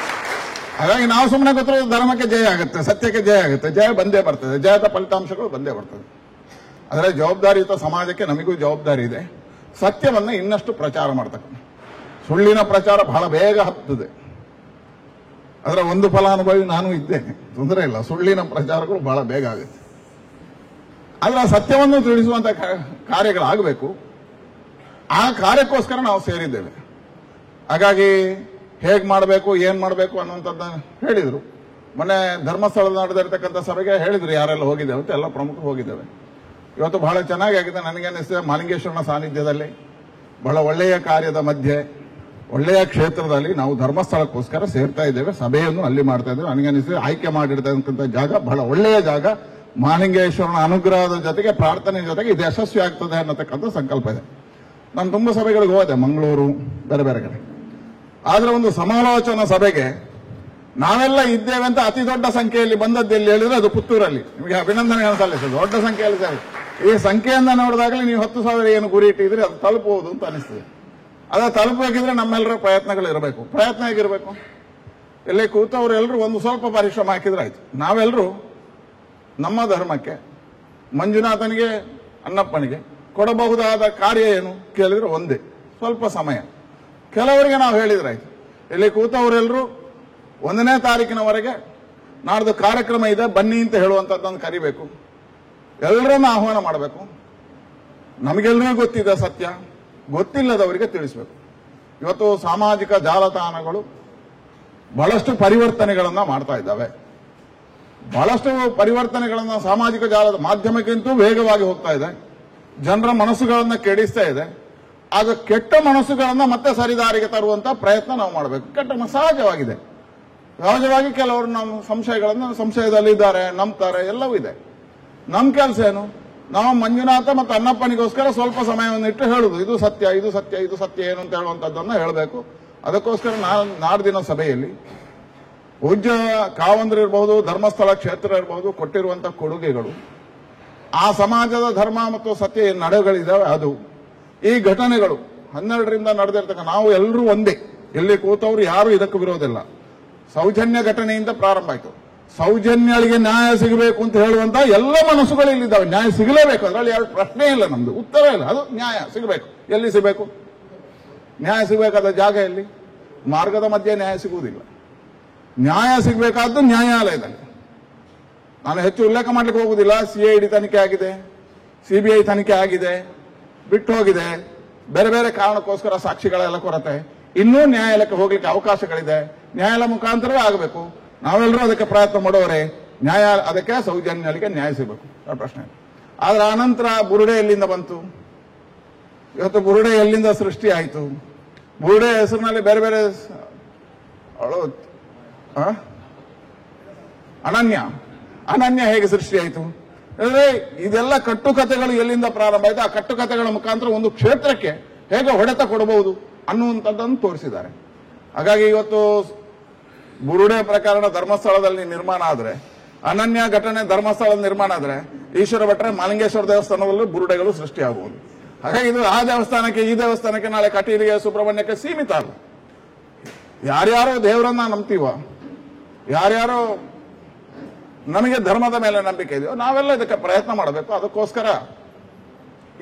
ಹಾಗಾಗಿ ನಾವು ಸುಮ್ಮನೆ ಗೊತ್ತಿರೋ ಧರ್ಮಕ್ಕೆ ಜಯ ಆಗುತ್ತೆ, ಸತ್ಯಕ್ಕೆ ಜಯ ಆಗುತ್ತೆ, ಜಯ ಬಂದೇ ಬರ್ತದೆ, ಜಯದ ಫಲಿತಾಂಶಗಳು ಬಂದೇ ಬರ್ತದೆ. ಆದರೆ ಜವಾಬ್ದಾರಿಯುತ ಸಮಾಜಕ್ಕೆ ನಮಗೂ ಜವಾಬ್ದಾರಿ ಇದೆ. ಸತ್ಯವನ್ನ ಇನ್ನಷ್ಟು ಪ್ರಚಾರ ಮಾಡ್ತಕ್ಕಂಥ, ಸುಳ್ಳಿನ ಪ್ರಚಾರ ಬಹಳ ಬೇಗ ಹತ್ತದೆ. ಅದರ ಒಂದು ಫಲಾನುಭವಿ ನಾನು ಇದ್ದೇನೆ, ತೊಂದರೆ ಇಲ್ಲ. ಸುಳ್ಳಿನ ಪ್ರಚಾರಗಳು ಬಹಳ ಬೇಗ ಆಗುತ್ತೆ. ಆದರೆ ಆ ಸತ್ಯವನ್ನು ತಿಳಿಸುವಂತ ಕಾರ್ಯಗಳಾಗಬೇಕು. ಆ ಕಾರ್ಯಕ್ಕೋಸ್ಕರ ನಾವು ಸೇರಿದ್ದೇವೆ. ಹಾಗಾಗಿ ಹೇಗೆ ಮಾಡಬೇಕು, ಏನ್ ಮಾಡಬೇಕು ಅನ್ನುವಂಥದ್ದನ್ನ ಹೇಳಿದ್ರು. ಮೊನ್ನೆ ಧರ್ಮಸ್ಥಳದ ನಡೆದಿರ್ತಕ್ಕಂಥ ಸಭೆಗೆ ಹೇಳಿದ್ರು ಯಾರೆಲ್ಲ ಹೋಗಿದ್ದೇವೆ ಅಂತ. ಎಲ್ಲ ಪ್ರಮುಖರು ಹೋಗಿದ್ದೇವೆ. ಇವತ್ತು ಬಹಳ ಚೆನ್ನಾಗಿ ಆಗಿದೆ. ನನಗೆ ಅನಿಸ್ತದೆ ಮಹಾಲಿಂಗೇಶ್ವರನ ಸಾನ್ನಿಧ್ಯದಲ್ಲಿ ಬಹಳ ಒಳ್ಳೆಯ ಕಾರ್ಯದ ಮಧ್ಯೆ, ಒಳ್ಳೆಯ ಕ್ಷೇತ್ರದಲ್ಲಿ ನಾವು ಧರ್ಮಸ್ಥಳಕ್ಕೋಸ್ಕರ ಸೇರ್ತಾ ಇದ್ದೇವೆ. ಸಭೆಯನ್ನು ಅಲ್ಲಿ ಮಾಡ್ತಾ ಇದ್ದೇವೆ. ನನಗೆ ಅನಿಸ್ತದೆ ಆಯ್ಕೆ ಮಾಡಿರ್ತಕ್ಕಂಥ ಜಾಗ ಬಹಳ ಒಳ್ಳೆಯ ಜಾಗ. ಮಹಾಲಿಂಗೇಶ್ವರನ ಅನುಗ್ರಹದ ಜೊತೆಗೆ ಪ್ರಾರ್ಥನೆ ಜೊತೆಗೆ ಇದು ಯಶಸ್ವಿ ಆಗ್ತದೆ ಅನ್ನತಕ್ಕಂಥ ಸಂಕಲ್ಪ ಇದೆ. ನಾನು ತುಂಬಾ ಸಭೆಗಳಿಗೆ ಹೋದೆ, ಮಂಗಳೂರು, ಬೇರೆ ಬೇರೆ ಕಡೆ. ಆದ್ರೆ ಒಂದು ಸಮಾಲೋಚನಾ ಸಭೆಗೆ ನಾವೆಲ್ಲ ಇದ್ದೇವೆ ಅಂತ ಅತಿ ದೊಡ್ಡ ಸಂಖ್ಯೆಯಲ್ಲಿ ಬಂದದ್ದು ಎಲ್ಲಿ ಹೇಳಿದ್ರೆ ಅದು ಪುತ್ತೂರಲ್ಲಿ. ನಿಮಗೆ ಅಭಿನಂದನೆಗಳನ್ನು ಸಲ್ಲಿಸ್ತದೆ. ದೊಡ್ಡ ಸಂಖ್ಯೆಯಲ್ಲಿ ಸರಿ. ಈ ಸಂಖ್ಯೆಯನ್ನ ನೋಡಿದಾಗಲೇ ನೀವು 10,000 ಏನು ಗುರಿ ಇಟ್ಟಿದ್ರೆ ಅದು ತಲುಪುವುದು ಅಂತ ಅನಿಸ್ತದೆ. ಅದ ತಲುಪಬೇಕಿದ್ರೆ ನಮ್ಮೆಲ್ಲರ ಪ್ರಯತ್ನಗಳು ಇರಬೇಕು. ಪ್ರಯತ್ನ ಹೇಗಿರಬೇಕು? ಇಲ್ಲಿ ಕೂತವರೆಲ್ಲರೂ ಒಂದು ಸ್ವಲ್ಪ ಪರಿಶ್ರಮ ಹಾಕಿದ್ರೆ ಆಯ್ತು. ನಾವೆಲ್ಲರೂ ನಮ್ಮ ಧರ್ಮಕ್ಕೆ, ಮಂಜುನಾಥನಿಗೆ, ಅಣ್ಣಪ್ಪನಿಗೆ ಕೊಡಬಹುದಾದ ಕಾರ್ಯ ಏನು ಕೇಳಿದ್ರೆ ಒಂದೇ, ಸ್ವಲ್ಪ ಸಮಯ. ಕೆಲವರಿಗೆ ನಾವು ಹೇಳಿದ್ರಾಯ್ತು. ಇಲ್ಲಿ ಕೂತವರೆಲ್ಲರೂ 1ನೇ ತಾರೀಕಿನವರೆಗೆ ನಾಡ್ದು ಕಾರ್ಯಕ್ರಮ ಇದೆ ಬನ್ನಿ ಅಂತ ಹೇಳುವಂಥದ್ದನ್ನು ಕರಿಬೇಕು. ಎಲ್ಲರನ್ನ ಆಹ್ವಾನ ಮಾಡಬೇಕು. ನಮಗೆಲ್ಲರಿಗೂ ಗೊತ್ತಿದೆ ಸತ್ಯ, ಗೊತ್ತಿಲ್ಲದವರಿಗೆ ತಿಳಿಸಬೇಕು. ಇವತ್ತು ಸಾಮಾಜಿಕ ಜಾಲತಾಣಗಳು ಬಹಳಷ್ಟು ಪರಿವರ್ತನೆಗಳನ್ನ ಮಾಡ್ತಾ ಇದ್ದಾವೆ. ಬಹಳಷ್ಟು ಪರಿವರ್ತನೆಗಳನ್ನ ಸಾಮಾಜಿಕ ಜಾಲದ ಮಾಧ್ಯಮಕ್ಕಿಂತೂ ವೇಗವಾಗಿ ಹೋಗ್ತಾ ಇದೆ. ಜನರ ಮನಸ್ಸುಗಳನ್ನ ಕೆಡಿಸ್ತಾ ಇದೆ. ಆಗ ಕೆಟ್ಟ ಮನಸ್ಸುಗಳನ್ನ ಮತ್ತೆ ಸರಿದಾರಿಗೆ ತರುವಂತ ಪ್ರಯತ್ನ ನಾವು ಮಾಡಬೇಕು. ಕೆಟ್ಟ ಸಹಜವಾಗಿದೆ. ಸಹಜವಾಗಿ ಕೆಲವರು ನಮ್ಮ ಸಂಶಯದಲ್ಲಿದ್ದಾರೆ, ನಂಬ್ತಾರೆ, ಎಲ್ಲವೂ ಇದೆ. ನಮ್ಮ ಕೆಲಸ ಏನು? ನಾವು ಮಂಜುನಾಥ ಮತ್ತು ಅನ್ನಪ್ಪನಿಗೋಸ್ಕರ ಸ್ವಲ್ಪ ಸಮಯವನ್ನು ಇಟ್ಟು ಹೇಳುದು, ಇದು ಸತ್ಯ, ಇದು ಸತ್ಯ, ಇದು ಸತ್ಯ ಏನು ಅಂತ ಹೇಳುವಂಥದ್ದನ್ನು ಹೇಳಬೇಕು. ಅದಕ್ಕೋಸ್ಕರ ನಾಡ್ದಿನ ಸಭೆಯಲ್ಲಿ ಪೂಜ್ಯ ಕಾವಂದ್ರ ಇರಬಹುದು, ಧರ್ಮಸ್ಥಳ ಕ್ಷೇತ್ರ ಇರಬಹುದು, ಕೊಟ್ಟಿರುವಂತಹ ಕೊಡುಗೆಗಳು, ಆ ಸಮಾಜದ ಧರ್ಮ ಮತ್ತು ಸತ್ಯ ನಡೆಗಳಿದ್ದಾವೆ, ಅದು ಈ ಘಟನೆಗಳು 12ರಿಂದ ನಡೆದಿರ್ತಕ್ಕ, ನಾವು ಎಲ್ಲರೂ ಒಂದೇ, ಇಲ್ಲಿ ಕೂತವ್ರು ಯಾರು ಇದಕ್ಕೆ ವಿರೋಧಿಲ್ಲ. ಸೌಜನ್ಯ ಘಟನೆಯಿಂದ ಪ್ರಾರಂಭ ಆಯಿತು. ಸೌಜನ್ಯಗಳಿಗೆ ನ್ಯಾಯ ಸಿಗಬೇಕು ಅಂತ ಹೇಳುವಂತ ಎಲ್ಲ ಮನಸ್ಸುಗಳು ಇಲ್ಲಿದ್ದಾವೆ. ನ್ಯಾಯ ಸಿಗಲೇಬೇಕು, ಅದರಲ್ಲಿ ಯಾರು ಪ್ರಶ್ನೆ ಇಲ್ಲ, ನಮ್ದು ಉತ್ತರ ಇಲ್ಲ. ಅದು ನ್ಯಾಯ ಸಿಗಬೇಕು. ಎಲ್ಲಿ ಸಿಗಬೇಕು? ನ್ಯಾಯ ಸಿಗಬೇಕಾದ ಜಾಗ ಎಲ್ಲಿ? ಮಾರ್ಗದ ಮಧ್ಯೆ ನ್ಯಾಯ ಸಿಗುವುದಿಲ್ಲ. ನ್ಯಾಯ ಸಿಗಬೇಕಾದ್ದು ನ್ಯಾಯಾಲಯದಲ್ಲಿ. ನಾನು ಹೆಚ್ಚು ಉಲ್ಲೇಖ ಮಾಡ್ಲಿಕ್ಕೆ ಹೋಗುದಿಲ್ಲ. CID ತನಿಖೆ ಆಗಿದೆ, CBI ತನಿಖೆ ಆಗಿದೆ, ಬಿಟ್ಟು ಹೋಗಿದೆ, ಬೇರೆ ಬೇರೆ ಕಾರಣಕ್ಕೋಸ್ಕರ ಸಾಕ್ಷಿಗಳೆಲ್ಲ ಕೊರತೆ. ಇನ್ನೂ ನ್ಯಾಯಾಲಯಕ್ಕೆ ಹೋಗ್ಲಿಕ್ಕೆ ಅವಕಾಶಗಳಿದೆ. ನ್ಯಾಯಾಲಯ ಮುಖಾಂತರವೇ ಆಗಬೇಕು. ನಾವೆಲ್ಲರೂ ಅದಕ್ಕೆ ಪ್ರಯತ್ನ ಮಾಡೋರೆ. ಅದಕ್ಕೆ ಸೌಜನ್ಯಗಳಿಗೆ ನ್ಯಾಯ ಸಿಗಬೇಕು, ಪ್ರಶ್ನೆ. ಆದ್ರೆ ಆನಂತರ ಬುರುಡೆ ಎಲ್ಲಿಂದ ಬಂತು? ಇವತ್ತು ಬುರುಡೆ ಎಲ್ಲಿಂದ ಸೃಷ್ಟಿ ಆಯಿತು? ಬುರುಡೆ ಹೆಸರಿನಲ್ಲಿ ಬೇರೆ ಬೇರೆ ಅನನ್ಯ ಹೇಗೆ ಸೃಷ್ಟಿ ಆಯಿತು? ಅಂದ್ರೆ ಇದೆಲ್ಲ ಕಟ್ಟುಕತೆಗಳು ಎಲ್ಲಿಂದ ಪ್ರಾರಂಭ ಆಯಿತು? ಆ ಕಟ್ಟುಕತೆಗಳ ಮುಖಾಂತರ ಒಂದು ಕ್ಷೇತ್ರಕ್ಕೆ ಹೇಗೆ ಹೊಡೆತ ಕೊಡಬಹುದು ಅನ್ನುವಂಥದ್ದನ್ನು ತೋರಿಸಿದ್ದಾರೆ. ಹಾಗಾಗಿ ಇವತ್ತು ಬುರುಡೆ ಪ್ರಕರಣ ಧರ್ಮಸ್ಥಳದಲ್ಲಿ ನಿರ್ಮಾಣ ಆದ್ರೆ, ಅನನ್ಯ ಘಟನೆ ಧರ್ಮಸ್ಥಳದ ನಿರ್ಮಾಣ ಆದ್ರೆ, ಈಶ್ವರ ಭಟ್ರೆ ಮಾಲಿಂಗೇಶ್ವರ ದೇವಸ್ಥಾನದಲ್ಲೂ ಬುರುಡೆಗಳು ಸೃಷ್ಟಿಯಾಗಬಹುದು. ಹಾಗಾಗಿ ಇದು ಆ ದೇವಸ್ಥಾನಕ್ಕೆ ಈ ದೇವಸ್ಥಾನಕ್ಕೆ ನಾಳೆ ಕಟೀಲಿಗೆ ಸುಬ್ರಹ್ಮಣ್ಯಕ್ಕೆ ಸೀಮಿತ ಅಲ್ಲ. ಯಾರ್ಯಾರೋ ದೇವರನ್ನ ನಂಬ್ತೀವ, ಯಾರ್ಯಾರೋ ನಮಗೆ ಧರ್ಮದ ಮೇಲೆ ನಂಬಿಕೆ ಇದೆಯೋ ನಾವೆಲ್ಲ ಇದಕ್ಕೆ ಪ್ರಯತ್ನ ಮಾಡಬೇಕು. ಅದಕ್ಕೋಸ್ಕರ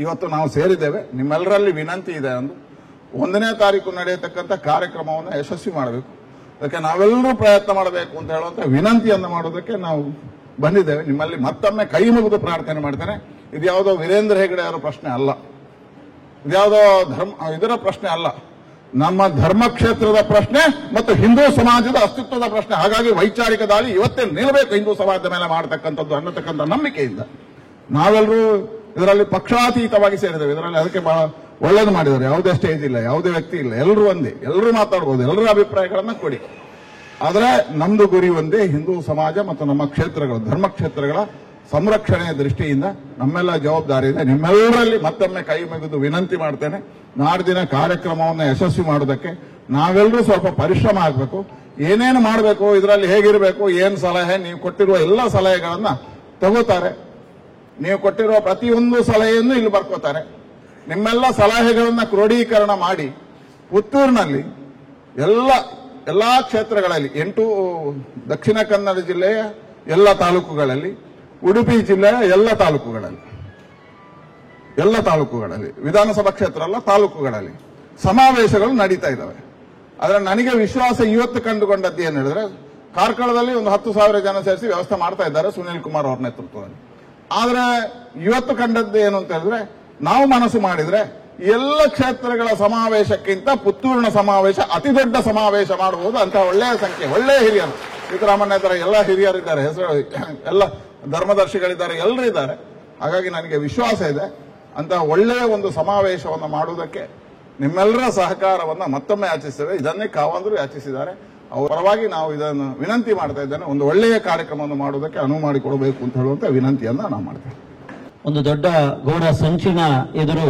ಇವತ್ತು ನಾವು ಸೇರಿದ್ದೇವೆ. ನಿಮ್ಮೆಲ್ಲರಲ್ಲಿ ವಿನಂತಿ ಇದೆ ಅಂದು 1ನೇ ತಾರೀಕು ನಡೆಯತಕ್ಕಂಥ ಕಾರ್ಯಕ್ರಮವನ್ನು ಯಶಸ್ವಿ ಮಾಡಬೇಕು. ಅದಕ್ಕೆ ನಾವೆಲ್ಲರೂ ಪ್ರಯತ್ನ ಮಾಡಬೇಕು ಅಂತ ಹೇಳುವಂತ ವಿನಂತಿಯನ್ನು ಮಾಡೋದಕ್ಕೆ ನಾವು ಬಂದಿದ್ದೇವೆ. ನಿಮ್ಮಲ್ಲಿ ಮತ್ತೊಮ್ಮೆ ಕೈ ಮುಗಿದು ಪ್ರಾರ್ಥನೆ ಮಾಡ್ತೇನೆ. ಇದ್ಯಾವುದೋ ವೀರೇಂದ್ರ ಹೆಗಡೆ ಅವರ ಪ್ರಶ್ನೆ ಅಲ್ಲ, ಇದ್ಯಾವುದೋ ಇದರ ಪ್ರಶ್ನೆ ಅಲ್ಲ, ನಮ್ಮ ಧರ್ಮಕ್ಷೇತ್ರದ ಪ್ರಶ್ನೆ ಮತ್ತು ಹಿಂದೂ ಸಮಾಜದ ಅಸ್ತಿತ್ವದ ಪ್ರಶ್ನೆ. ಹಾಗಾಗಿ ವೈಚಾರಿಕ ದಾಳಿ ಇವತ್ತೇ ನಿಲ್ಲಬೇಕು ಹಿಂದೂ ಸಮಾಜದ ಮೇಲೆ ಮಾಡತಕ್ಕಂಥದ್ದು ಅನ್ನತಕ್ಕಂಥ ನಂಬಿಕೆಯಿಂದ ನಾವೆಲ್ಲರೂ ಇದರಲ್ಲಿ ಪಕ್ಷಾತೀತವಾಗಿ ಸೇರಿದ್ದೇವೆ. ಇದರಲ್ಲಿ ಅದಕ್ಕೆ ಬಹಳ ಒಳ್ಳೇದು ಮಾಡಿದ್ದಾರೆ. ಯಾವುದೇ ಸ್ಟೇಜ್ ಇಲ್ಲ, ಯಾವುದೇ ವ್ಯಕ್ತಿ ಇಲ್ಲ, ಎಲ್ಲರೂ ಒಂದೇ, ಎಲ್ಲರೂ ಮಾತಾಡಬಹುದು, ಎಲ್ಲರ ಅಭಿಪ್ರಾಯಗಳನ್ನ ಕೊಡಿ. ಆದರೆ ನಮ್ದು ಗುರಿ ಒಂದೇ, ಹಿಂದೂ ಸಮಾಜ ಮತ್ತು ನಮ್ಮ ಕ್ಷೇತ್ರಗಳು, ಧರ್ಮಕ್ಷೇತ್ರಗಳ ಸಂರಕ್ಷಣೆಯ ದೃಷ್ಟಿಯಿಂದ ನಮ್ಮೆಲ್ಲ ಜವಾಬ್ದಾರಿ ಇದೆ. ನಿಮ್ಮೆಲ್ಲರಲ್ಲಿ ಮತ್ತೊಮ್ಮೆ ಕೈ ಮುಗಿದು ವಿನಂತಿ ಮಾಡ್ತೇನೆ, ನಾಡಿನ ಕಾರ್ಯಕ್ರಮವನ್ನು ಯಶಸ್ವಿ ಮಾಡೋದಕ್ಕೆ ನಾವೆಲ್ಲರೂ ಸ್ವಲ್ಪ ಪರಿಶ್ರಮ ಆಗಬೇಕು. ಏನೇನು ಮಾಡಬೇಕು, ಇದರಲ್ಲಿ ಹೇಗಿರಬೇಕು, ಏನು ಸಲಹೆ, ನೀವು ಕೊಟ್ಟಿರುವ ಎಲ್ಲ ಸಲಹೆಗಳನ್ನ ತಗೋತಾರೆ. ನೀವು ಕೊಟ್ಟಿರುವ ಪ್ರತಿಯೊಂದು ಸಲಹೆಯನ್ನು ಇಲ್ಲಿ ಬರ್ಕೋತಾರೆ. ನಿಮ್ಮೆಲ್ಲ ಸಲಹೆಗಳನ್ನ ಕ್ರೋಢೀಕರಣ ಮಾಡಿ ಪುತ್ತೂರಿನಲ್ಲಿ ಎಲ್ಲಾ ಕ್ಷೇತ್ರಗಳಲ್ಲಿ 8 ದಕ್ಷಿಣ ಕನ್ನಡ ಜಿಲ್ಲೆಯ ಎಲ್ಲ ತಾಲೂಕುಗಳಲ್ಲಿ, ಉಡುಪಿ ಜಿಲ್ಲೆಯ ಎಲ್ಲ ತಾಲೂಕುಗಳಲ್ಲಿ ವಿಧಾನಸಭಾ ಕ್ಷೇತ್ರ ಅಲ್ಲ, ತಾಲೂಕುಗಳಲ್ಲಿ ಸಮಾವೇಶಗಳು ನಡೀತಾ ಇದ್ದಾವೆ. ಆದ್ರೆ ನನಗೆ ವಿಶ್ವಾಸ ಇವತ್ತು ಕಂಡುಕೊಂಡದ್ದು ಏನು ಹೇಳಿದ್ರೆ, ಕಾರ್ಕಳದಲ್ಲಿ ಒಂದು 10,000 ಜನ ಸೇರಿಸಿ ವ್ಯವಸ್ಥೆ ಮಾಡ್ತಾ ಇದ್ದಾರೆ ಸುನೀಲ್ ಕುಮಾರ್ ಅವರ ನೇತೃತ್ವದಲ್ಲಿ. ಆದ್ರೆ ಇವತ್ತು ಕಂಡದ್ದು ಏನು ಅಂತ ಹೇಳಿದ್ರೆ, ನಾವು ಮನಸ್ಸು ಮಾಡಿದ್ರೆ ಎಲ್ಲ ಕ್ಷೇತ್ರಗಳ ಸಮಾವೇಶಕ್ಕಿಂತ ಪುತ್ತೂರಿನ ಸಮಾವೇಶ ಅತಿ ದೊಡ್ಡ ಸಮಾವೇಶ ಮಾಡಬಹುದು ಅಂತ ಒಳ್ಳೆಯ ಸಂಖ್ಯೆ, ಒಳ್ಳೆಯ ಹಿರಿಯರು, ಸಿದ್ದರಾಮಣ್ಯ ತರ ಎಲ್ಲ ಹಿರಿಯರಿದ್ದಾರೆ, ಹೆಸರು ಎಲ್ಲ ಧರ್ಮದರ್ಶಿಗಳಿದ್ದಾರೆ, ಎಲ್ಲರೂ ಇದ್ದಾರೆ. ಹಾಗಾಗಿ ನನಗೆ ವಿಶ್ವಾಸ ಇದೆ ಅಂತ ಒಳ್ಳೆಯ ಒಂದು ಸಮಾವೇಶವನ್ನು ಮಾಡುವುದಕ್ಕೆ ನಿಮ್ಮೆಲ್ಲರ ಸಹಕಾರವನ್ನು ಮತ್ತೊಮ್ಮೆ ಯಾಚಿಸ್ತೇವೆ. ಇದನ್ನೇ ಕಾವಂದ್ರು ಯಾಚಿಸಿದ್ದಾರೆ. ಅವರ ಪರವಾಗಿ ನಾವು ಇದನ್ನು ವಿನಂತಿ ಮಾಡ್ತಾ ಇದ್ದೇನೆ. ಒಂದು ಒಳ್ಳೆಯ ಕಾರ್ಯಕ್ರಮವನ್ನು ಮಾಡುವುದಕ್ಕೆ ಅನುವು ಮಾಡಿಕೊಡಬೇಕು ಅಂತ ಹೇಳುವಂತ ವಿನಂತಿಯನ್ನ ನಾವು ಮಾಡ್ತೇವೆ. ಒಂದು ದೊಡ್ಡ ಘೋರ ಸಂಚಿನ ಎದುರು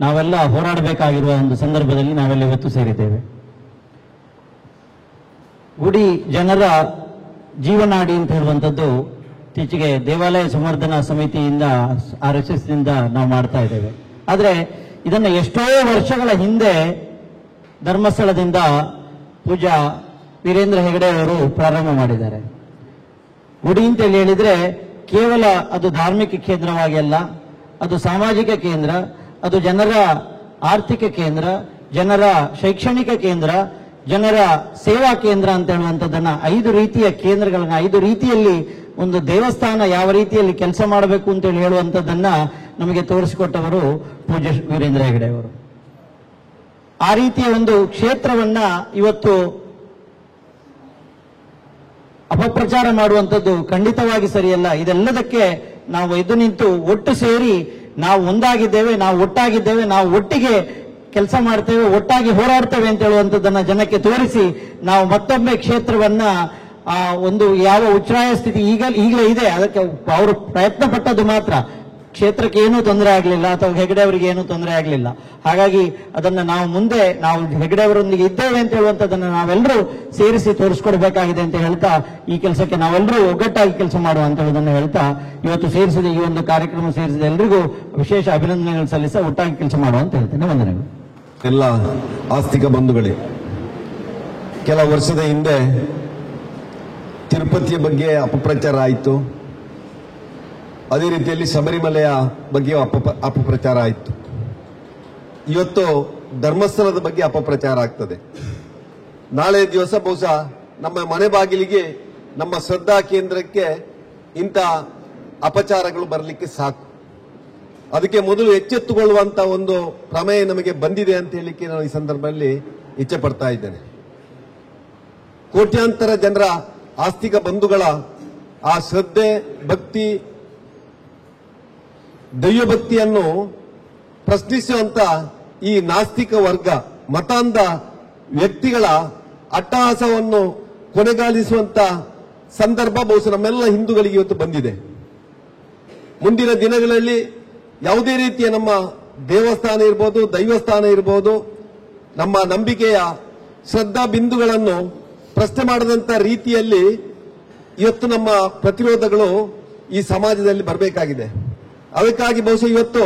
ನಾವೆಲ್ಲ ಹೋರಾಡಬೇಕಾಗಿರುವ ಒಂದು ಸಂದರ್ಭದಲ್ಲಿ ನಾವೆಲ್ಲ ಇವತ್ತು ಸೇರಿದ್ದೇವೆ. ಗುಡಿ ಜನರ ಜೀವನಾಡಿ ಅಂತ ಹೇಳುವಂಥದ್ದು ಇತ್ತೀಚೆಗೆ ದೇವಾಲಯ ಸಂವರ್ಧನಾ ಸಮಿತಿಯಿಂದ RSS ನಿಂದ ನಾವು ಮಾಡ್ತಾ ಇದ್ದೇವೆ. ಆದರೆ ಇದನ್ನು ಎಷ್ಟೋ ವರ್ಷಗಳ ಹಿಂದೆ ಧರ್ಮಸ್ಥಳದಿಂದ ಪೂಜಾ ವೀರೇಂದ್ರ ಹೆಗಡೆ ಅವರು ಪ್ರಾರಂಭ ಮಾಡಿದ್ದಾರೆ. ಗುಡಿ ಅಂತ ಹೇಳಿದ್ರೆ ಕೇವಲ ಅದು ಧಾರ್ಮಿಕ ಕೇಂದ್ರವಾಗಿ ಅಲ್ಲ, ಅದು ಸಾಮಾಜಿಕ ಕೇಂದ್ರ, ಅದು ಜನರ ಆರ್ಥಿಕ ಕೇಂದ್ರ, ಜನರ ಶೈಕ್ಷಣಿಕ ಕೇಂದ್ರ, ಜನರ ಸೇವಾ ಕೇಂದ್ರ ಅಂತ ಹೇಳುವಂಥದ್ದನ್ನ 5 ರೀತಿಯ ಕೇಂದ್ರಗಳನ್ನ 5 ರೀತಿಯಲ್ಲಿ ಒಂದು ದೇವಸ್ಥಾನ ಯಾವ ರೀತಿಯಲ್ಲಿ ಕೆಲಸ ಮಾಡಬೇಕು ಅಂತ ಹೇಳುವಂಥದ್ದನ್ನ ನಮಗೆ ತೋರಿಸಿಕೊಟ್ಟವರು ಪೂಜ್ಯ ವೀರೇಂದ್ರ ಹೆಗಡೆ ಅವರು. ಆ ರೀತಿಯ ಒಂದು ಕ್ಷೇತ್ರವನ್ನ ಇವತ್ತು ಅಪಪ್ರಚಾರ ಮಾಡುವಂಥದ್ದು ಖಂಡಿತವಾಗಿ ಸರಿಯಲ್ಲ. ಇದೆಲ್ಲದಕ್ಕೆ ನಾವು ಎದ್ದು ನಿಂತು ಒಟ್ಟು ಸೇರಿ ನಾವು ಒಂದಾಗಿದ್ದೇವೆ, ನಾವು ಒಟ್ಟಾಗಿದ್ದೇವೆ, ನಾವು ಒಟ್ಟಿಗೆ ಕೆಲಸ ಮಾಡ್ತೇವೆ, ಒಟ್ಟಾಗಿ ಹೋರಾಡ್ತೇವೆ ಅಂತ ಹೇಳುವಂಥದ್ದನ್ನ ಜನಕ್ಕೆ ತೋರಿಸಿ ನಾವು ಮತ್ತೊಮ್ಮೆ ಕ್ಷೇತ್ರವನ್ನ ಒಂದು ಯಾವ ಉಚ್ಛ್ರಾಯ ಸ್ಥಿತಿ ಈಗಲೇ ಇದೆ, ಅದಕ್ಕೆ ಅವರು ಪ್ರಯತ್ನ ಪಟ್ಟದ್ದು ಮಾತ್ರ. ಕ್ಷೇತ್ರಕ್ಕೆ ಏನೂ ತೊಂದರೆ ಆಗಲಿಲ್ಲ ಅಥವಾ ಹೆಗಡೆ ಅವರಿಗೆ ಏನೂ ತೊಂದರೆ ಆಗಲಿಲ್ಲ. ಹಾಗಾಗಿ ಅದನ್ನ ನಾವು ಹೆಗಡೆ ಅವರೊಂದಿಗೆ ಇದ್ದೇವೆ ಅಂತ ಹೇಳುವಂಥದ್ದನ್ನ ನಾವೆಲ್ಲರೂ ಸೇರಿಸಿ ತೋರಿಸ್ಕೊಡ್ಬೇಕಾಗಿದೆ ಅಂತ ಹೇಳ್ತಾ ಈ ಕೆಲಸಕ್ಕೆ ನಾವೆಲ್ಲರೂ ಒಗ್ಗಟ್ಟಾಗಿ ಕೆಲಸ ಮಾಡುವ ಅಂತ ಹೇಳೋದನ್ನು ಹೇಳ್ತಾ ಇವತ್ತು ಸೇರಿಸಿದ ಈ ಒಂದು ಕಾರ್ಯಕ್ರಮ ಸೇರಿಸಿದ ಎಲ್ಲರಿಗೂ ವಿಶೇಷ ಅಭಿನಂದನೆಗಳು ಸಲ್ಲಿಸ ಒಟ್ಟಾಗಿ ಕೆಲಸ ಮಾಡುವ ಅಂತ ಹೇಳ್ತೇನೆ. ವಂದನೆಗಳು. ಎಲ್ಲ ಆಸ್ತಿಕ ಬಂಧುಗಳೇ, ಕೆಲ ವರ್ಷದ ಹಿಂದೆ ತಿರುಪತಿಯ ಬಗ್ಗೆ ಅಪಪ್ರಚಾರ ಆಯಿತು. ಅದೇ ರೀತಿಯಲ್ಲಿ ಶಬರಿಮಲೆಯ ಬಗ್ಗೆ ಅಪಪ್ರಚಾರ ಆಯಿತು. ಇವತ್ತು ಧರ್ಮಸ್ಥಳದ ಬಗ್ಗೆ ಅಪಪ್ರಚಾರ ಆಗ್ತದೆ. ನಾಳೆ ದಿವಸ ಬಹುಶಃ ನಮ್ಮ ಮನೆ ಬಾಗಿಲಿಗೆ, ನಮ್ಮ ಶ್ರದ್ಧಾ ಕೇಂದ್ರಕ್ಕೆ ಇಂಥ ಅಪಚಾರಗಳು ಬರಲಿಕ್ಕೆ ಸಾಕು. ಅದಕ್ಕೆ ಮೊದಲು ಎಚ್ಚೆತ್ತುಕೊಳ್ಳುವಂತ ಒಂದು ಪ್ರಮೇಯ ನಮಗೆ ಬಂದಿದೆ ಅಂತ ಹೇಳಲಿಕ್ಕೆ ನಾನು ಈ ಸಂದರ್ಭದಲ್ಲಿ ಇಚ್ಛೆ ಪಡ್ತಾ ಇದ್ದೇನೆ. ಕೋಟ್ಯಾಂತರ ಜನರ ಆಸ್ತಿಕ ಬಂಧುಗಳ ಆ ಶ್ರದ್ಧೆ, ಭಕ್ತಿ, ದೈವಭಕ್ತಿಯನ್ನು ಪ್ರಶ್ನಿಸುವಂತ ಈ ನಾಸ್ತಿಕ ವರ್ಗ, ಮತಾಂಧ ವ್ಯಕ್ತಿಗಳ ಅಟ್ಟಹಾಸವನ್ನು ಕೊನೆಗಾಣಿಸುವಂತ ಸಂದರ್ಭ ಬಹುಶಃ ನಮ್ಮೆಲ್ಲ ಹಿಂದೂಗಳಿಗೆ ಇವತ್ತು ಬಂದಿದೆ. ಮುಂದಿನ ದಿನಗಳಲ್ಲಿ ಯಾವುದೇ ರೀತಿಯ ನಮ್ಮ ದೇವಸ್ಥಾನ ಇರ್ಬೋದು, ದೈವಸ್ಥಾನ ಇರ್ಬೋದು, ನಮ್ಮ ನಂಬಿಕೆಯ ಶ್ರದ್ಧಾ ಬಿಂದುಗಳನ್ನು ಪ್ರಶ್ನೆ ಮಾಡದಂತ ರೀತಿಯಲ್ಲಿ ಇವತ್ತು ನಮ್ಮ ಪ್ರತಿರೋಧಗಳು ಈ ಸಮಾಜದಲ್ಲಿ ಬರಬೇಕಾಗಿದೆ. ಅದಕ್ಕಾಗಿ ಬಹುಶಃ ಇವತ್ತು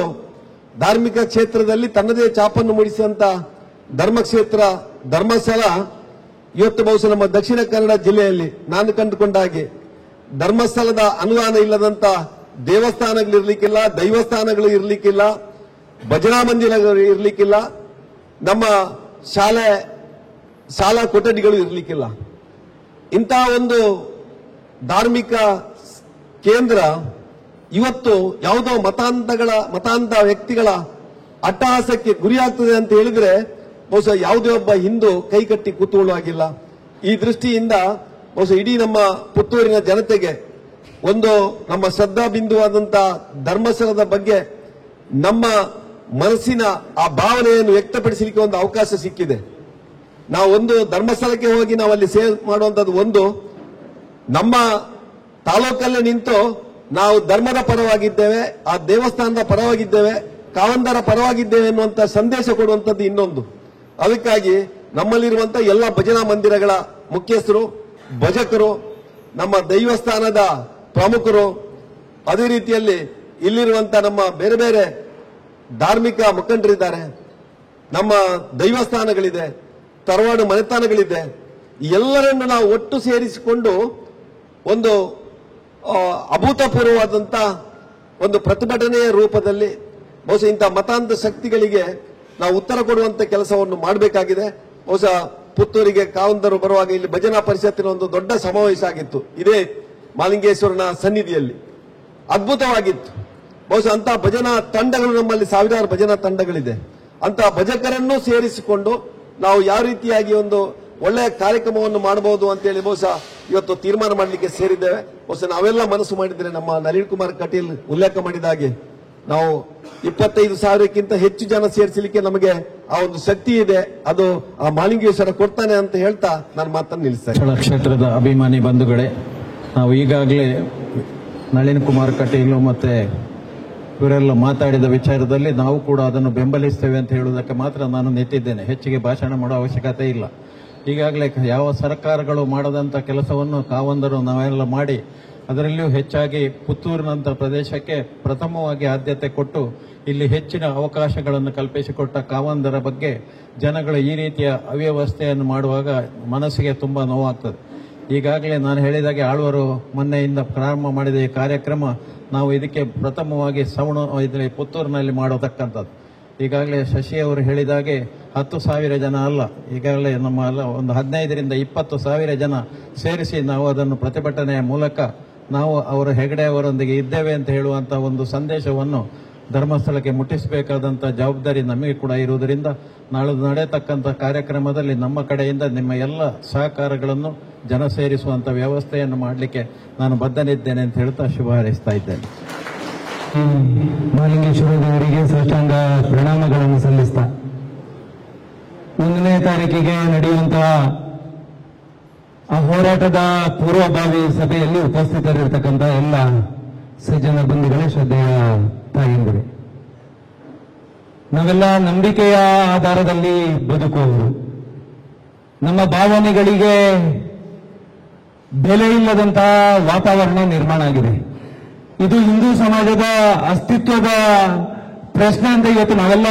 ಧಾರ್ಮಿಕ ಕ್ಷೇತ್ರದಲ್ಲಿ ತನ್ನದೇ ಛಾಪನ್ನು ಮೂಡಿಸುವಂತ ಧರ್ಮಕ್ಷೇತ್ರ ಧರ್ಮಸ್ಥಳ ಇವತ್ತು ಬಹುಶಃ ನಮ್ಮ ದಕ್ಷಿಣ ಕನ್ನಡ ಜಿಲ್ಲೆಯಲ್ಲಿ ನಾನು ಕಂಡುಕೊಂಡ ಹಾಗೆ ಧರ್ಮಸ್ಥಳದ ಅನುದಾನ ಇಲ್ಲದಂತ ದೇವಸ್ಥಾನಗಳಿರ್ಲಿಕ್ಕಿಲ್ಲ, ದೈವಸ್ಥಾನಗಳು ಇರ್ಲಿಕ್ಕಿಲ್ಲ, ಭಜನಾ ಮಂದಿರಗಳು ಇರ್ಲಿಕ್ಕಿಲ್ಲ, ನಮ್ಮ ಶಾಲಾ ಕೊಠಡಿಗಳು ಇರ್ಲಿಕ್ಕಿಲ್ಲ. ಇಂತಹ ಒಂದು ಧಾರ್ಮಿಕ ಕೇಂದ್ರ ಇವತ್ತು ಯಾವುದೋ ಮತಾಂಧ ವ್ಯಕ್ತಿಗಳ ಅಟ್ಟಹಾಸಕ್ಕೆ ಗುರಿಯಾಗ್ತದೆ ಅಂತ ಹೇಳಿದ್ರೆ ಬಹುಶಃ ಯಾವುದೇ ಒಬ್ಬ ಹಿಂದೂ ಕೈಕಟ್ಟಿ ಕೂತುಕೊಳ್ಳುವಾಗಿಲ್ಲ. ಈ ದೃಷ್ಟಿಯಿಂದ ಬಹುಶಃ ಇಡೀ ನಮ್ಮ ಪುತ್ತೂರಿನ ಜನತೆಗೆ ಒಂದು ನಮ್ಮ ಶ್ರದ್ಧಾ ಬಿಂದುವಾದಂತ ಧರ್ಮಸ್ಥಳದ ಬಗ್ಗೆ ನಮ್ಮ ಮನಸ್ಸಿನ ಆ ಭಾವನೆಯನ್ನು ವ್ಯಕ್ತಪಡಿಸಲಿಕ್ಕೆ ಒಂದು ಅವಕಾಶ ಸಿಕ್ಕಿದೆ. ನಾವು ಒಂದು ಧರ್ಮಸ್ಥಳಕ್ಕೆ ಹೋಗಿ ನಾವು ಅಲ್ಲಿ ಸೇವೆ ಮಾಡುವಂತದ್ದು ಒಂದು, ನಮ್ಮ ತಾಲೂಕಲ್ಲೇ ನಿಂತು ನಾವು ಧರ್ಮದ ಪರವಾಗಿದ್ದೇವೆ, ಆ ದೇವಸ್ಥಾನದ ಪರವಾಗಿದ್ದೇವೆ, ಕಾವಂದರ ಪರವಾಗಿದ್ದೇವೆ ಎನ್ನುವಂತ ಸಂದೇಶ ಕೊಡುವಂತದ್ದು ಇನ್ನೊಂದು. ಅದಕ್ಕಾಗಿ ನಮ್ಮಲ್ಲಿರುವಂತಹ ಎಲ್ಲ ಭಜನಾ ಮಂದಿರಗಳ ಮುಖ್ಯಸ್ಥರು, ಭಜಕರು, ನಮ್ಮ ದೈವಸ್ಥಾನದ ಪ್ರಮುಖರು, ಅದೇ ರೀತಿಯಲ್ಲಿ ಇಲ್ಲಿರುವಂತಹ ನಮ್ಮ ಬೇರೆ ಬೇರೆ ಧಾರ್ಮಿಕ ಮುಖಂಡರಿದ್ದಾರೆ, ನಮ್ಮ ದೈವಸ್ಥಾನಗಳಿದೆ, ತರವಾಡು ಮನೆತನಗಳಿದೆ, ಎಲ್ಲರನ್ನು ನಾವು ಒಟ್ಟು ಸೇರಿಸಿಕೊಂಡು ಒಂದು ಅಭೂತಪೂರ್ವವಾದಂತ ಒಂದು ಪ್ರತಿಭಟನೆಯ ರೂಪದಲ್ಲಿ ಬಹುಶಃ ಇಂತಹ ಮತಾಂಧ ಶಕ್ತಿಗಳಿಗೆ ನಾವು ಉತ್ತರ ಕೊಡುವಂತ ಕೆಲಸವನ್ನು ಮಾಡಬೇಕಾಗಿದೆ. ಬಹುಶಃ ಪುತ್ತೂರಿಗೆ ಕಾವಂದರು ಬರುವಾಗ ಇಲ್ಲಿ ಭಜನಾ ಪರಿಷತ್ತಿನ ಒಂದು ದೊಡ್ಡ ಸಮಾವೇಶ ಆಗಿತ್ತು, ಇದೇ ಮಾಲಿಂಗೇಶ್ವರನ ಸನ್ನಿಧಿಯಲ್ಲಿ, ಅದ್ಭುತವಾಗಿತ್ತು. ಬಹುಶಃ ಅಂತಹ ಭಜನಾ ತಂಡಗಳು ನಮ್ಮಲ್ಲಿ ಸಾವಿರಾರು ಭಜನಾ ತಂಡಗಳಿದೆ. ಅಂತಹ ಭಜಕರನ್ನು ಸೇರಿಸಿಕೊಂಡು ನಾವು ಯಾವ ರೀತಿಯಾಗಿ ಒಂದು ಒಳ್ಳೆಯ ಕಾರ್ಯಕ್ರಮವನ್ನು ಮಾಡಬಹುದು ಅಂತೇಳಿ ಬಹುಶಃ ಇವತ್ತು ತೀರ್ಮಾನ ಮಾಡಲಿಕ್ಕೆ ಸೇರಿದ್ದೇವೆ. ಬಹುಶಃ ನಾವೆಲ್ಲ ಮನಸ್ಸು ಮಾಡಿದ್ರೆ ನಮ್ಮ ನಳಿನ್ ಕುಮಾರ್ ಕಟೀಲ್ ಉಲ್ಲೇಖ ಮಾಡಿದ ಹಾಗೆ ನಾವು 25,000ಕ್ಕಿಂತ ಹೆಚ್ಚು ಜನ ಸೇರಿಸಲಿಕ್ಕೆ ನಮಗೆ ಆ ಒಂದು ಶಕ್ತಿ ಇದೆ, ಅದು ಆ ಮಾಲಿಂಗೇಶ್ವರ ಕೊಡ್ತಾನೆ ಅಂತ ಹೇಳ್ತಾ ನನ್ನ ಮಾತನ್ನು ನಿಲ್ಲಿಸ್ತೇನೆ. ಕ್ಷೇತ್ರದ ಅಭಿಮಾನಿ ಬಂಧುಗಳೇ, ನಾವು ಈಗಾಗಲೇ ನಳಿನ್ ಕುಮಾರ್ ಕಟೀಲ್ ಮತ್ತೆ ಇವರೆಲ್ಲ ಮಾತಾಡಿದ ವಿಚಾರದಲ್ಲಿ ನಾವು ಕೂಡ ಅದನ್ನು ಬೆಂಬಲಿಸ್ತೇವೆ ಅಂತ ಹೇಳುವುದಕ್ಕೆ ಮಾತ್ರ ನಾನು ನಿಂತಿದ್ದೇನೆ. ಹೆಚ್ಚಿಗೆ ಭಾಷಣ ಮಾಡೋ ಅವಶ್ಯಕತೆ ಇಲ್ಲ. ಈಗಾಗಲೇ ಯಾವ ಸರ್ಕಾರಗಳು ಮಾಡದಂತ ಕೆಲಸವನ್ನು ಕಾವಂದರು ನಾವೆಲ್ಲ ಮಾಡಿ, ಅದರಲ್ಲಿಯೂ ಹೆಚ್ಚಾಗಿ ಪುತ್ತೂರಿನಂತ ಪ್ರದೇಶಕ್ಕೆ ಪ್ರಥಮವಾಗಿ ಆದ್ಯತೆ ಕೊಟ್ಟು ಇಲ್ಲಿ ಹೆಚ್ಚಿನ ಅವಕಾಶಗಳನ್ನು ಕಲ್ಪಿಸಿಕೊಟ್ಟ ಕಾವಂದರ ಬಗ್ಗೆ ಜನಗಳು ಈ ರೀತಿಯ ಅವ್ಯವಸ್ಥೆಯನ್ನು ಮಾಡುವಾಗ ಮನಸ್ಸಿಗೆ ತುಂಬಾ ನೋವಾಗ್ತದೆ. ಈಗಾಗಲೇ ನಾನು ಹೇಳಿದಾಗೆ ಆಳ್ವರು ಮೊನ್ನೆಯಿಂದ ಪ್ರಾರಂಭ ಮಾಡಿದ ಈ ಕಾರ್ಯಕ್ರಮ ನಾವು ಇದಕ್ಕೆ ಪ್ರಥಮವಾಗಿ ಇದರಲ್ಲಿ ಪುತ್ತೂರಿನಲ್ಲಿ ಮಾಡತಕ್ಕಂಥದ್ದು. ಈಗಾಗಲೇ ಶಶಿ ಅವರು ಹೇಳಿದಾಗೆ 10,000 ಜನ ಅಲ್ಲ, ಈಗಾಗಲೇ ನಮ್ಮ ಒಂದು 15ರಿಂದ 20,000 ಜನ ಸೇರಿಸಿ ನಾವು ಅದನ್ನು ಪ್ರತಿಭಟನೆಯ ಮೂಲಕ ನಾವು ಅವರು ಹೆಗಡೆ ಅವರೊಂದಿಗೆ ಇದ್ದೇವೆ ಅಂತ ಹೇಳುವಂತಹ ಒಂದು ಸಂದೇಶವನ್ನು ಧರ್ಮಸ್ಥಳಕ್ಕೆ ಮುಟ್ಟಿಸಬೇಕಾದಂಥ ಜವಾಬ್ದಾರಿ ನಮಗೆ ಕೂಡ ಇರುವುದರಿಂದ ನಾಳೆ ನಡೆಯತಕ್ಕಂಥ ಕಾರ್ಯಕ್ರಮದಲ್ಲಿ ನಮ್ಮ ಕಡೆಯಿಂದ ನಿಮ್ಮ ಎಲ್ಲ ಸಹಕಾರಗಳನ್ನು ಜನ ಸೇರಿಸುವಂಥ ವ್ಯವಸ್ಥೆಯನ್ನು ಮಾಡಲಿಕ್ಕೆ ನಾನು ಬದ್ಧನಿದ್ದೇನೆ ಅಂತ ಹೇಳ್ತಾ ಶುಭ ಹಾರೈಸ್ತಾ ಇದ್ದೇನೆ. ಮಾಲಿಂಗೇಶ್ವರ ದೇವರಿಗೆ ಸಾಷ್ಟಾಂಗ ಪ್ರಣಾಮಗಳನ್ನು ಸಲ್ಲಿಸ್ತಾ 1ನೇ ತಾರೀಕಿಗೆ ನಡೆಯುವಂತಹ ಆ ಹೋರಾಟದ ಪೂರ್ವಭಾವಿ ಸಭೆಯಲ್ಲಿ ಉಪಸ್ಥಿತರಿರತಕ್ಕಂಥ ಎಲ್ಲ ಸಜ್ಜನ ಬಂಧುಗಳೇ, ಶ್ರದ್ಧೆಯ ತಾಯಂದಿರೇ, ನಾವೆಲ್ಲ ನಂಬಿಕೆಯ ಆಧಾರದಲ್ಲಿ ಬದುಕುವವರು. ನಮ್ಮ ಭಾವನೆಗಳಿಗೆ ಬೆಲೆ ಇಲ್ಲದಂತಹ ವಾತಾವರಣ ನಿರ್ಮಾಣ ಆಗಿದೆ. ಇದು ಹಿಂದೂ ಸಮಾಜದ ಅಸ್ತಿತ್ವದ ಪ್ರಶ್ನೆ ಅಂತ ಇವತ್ತು ನಾವೆಲ್ಲ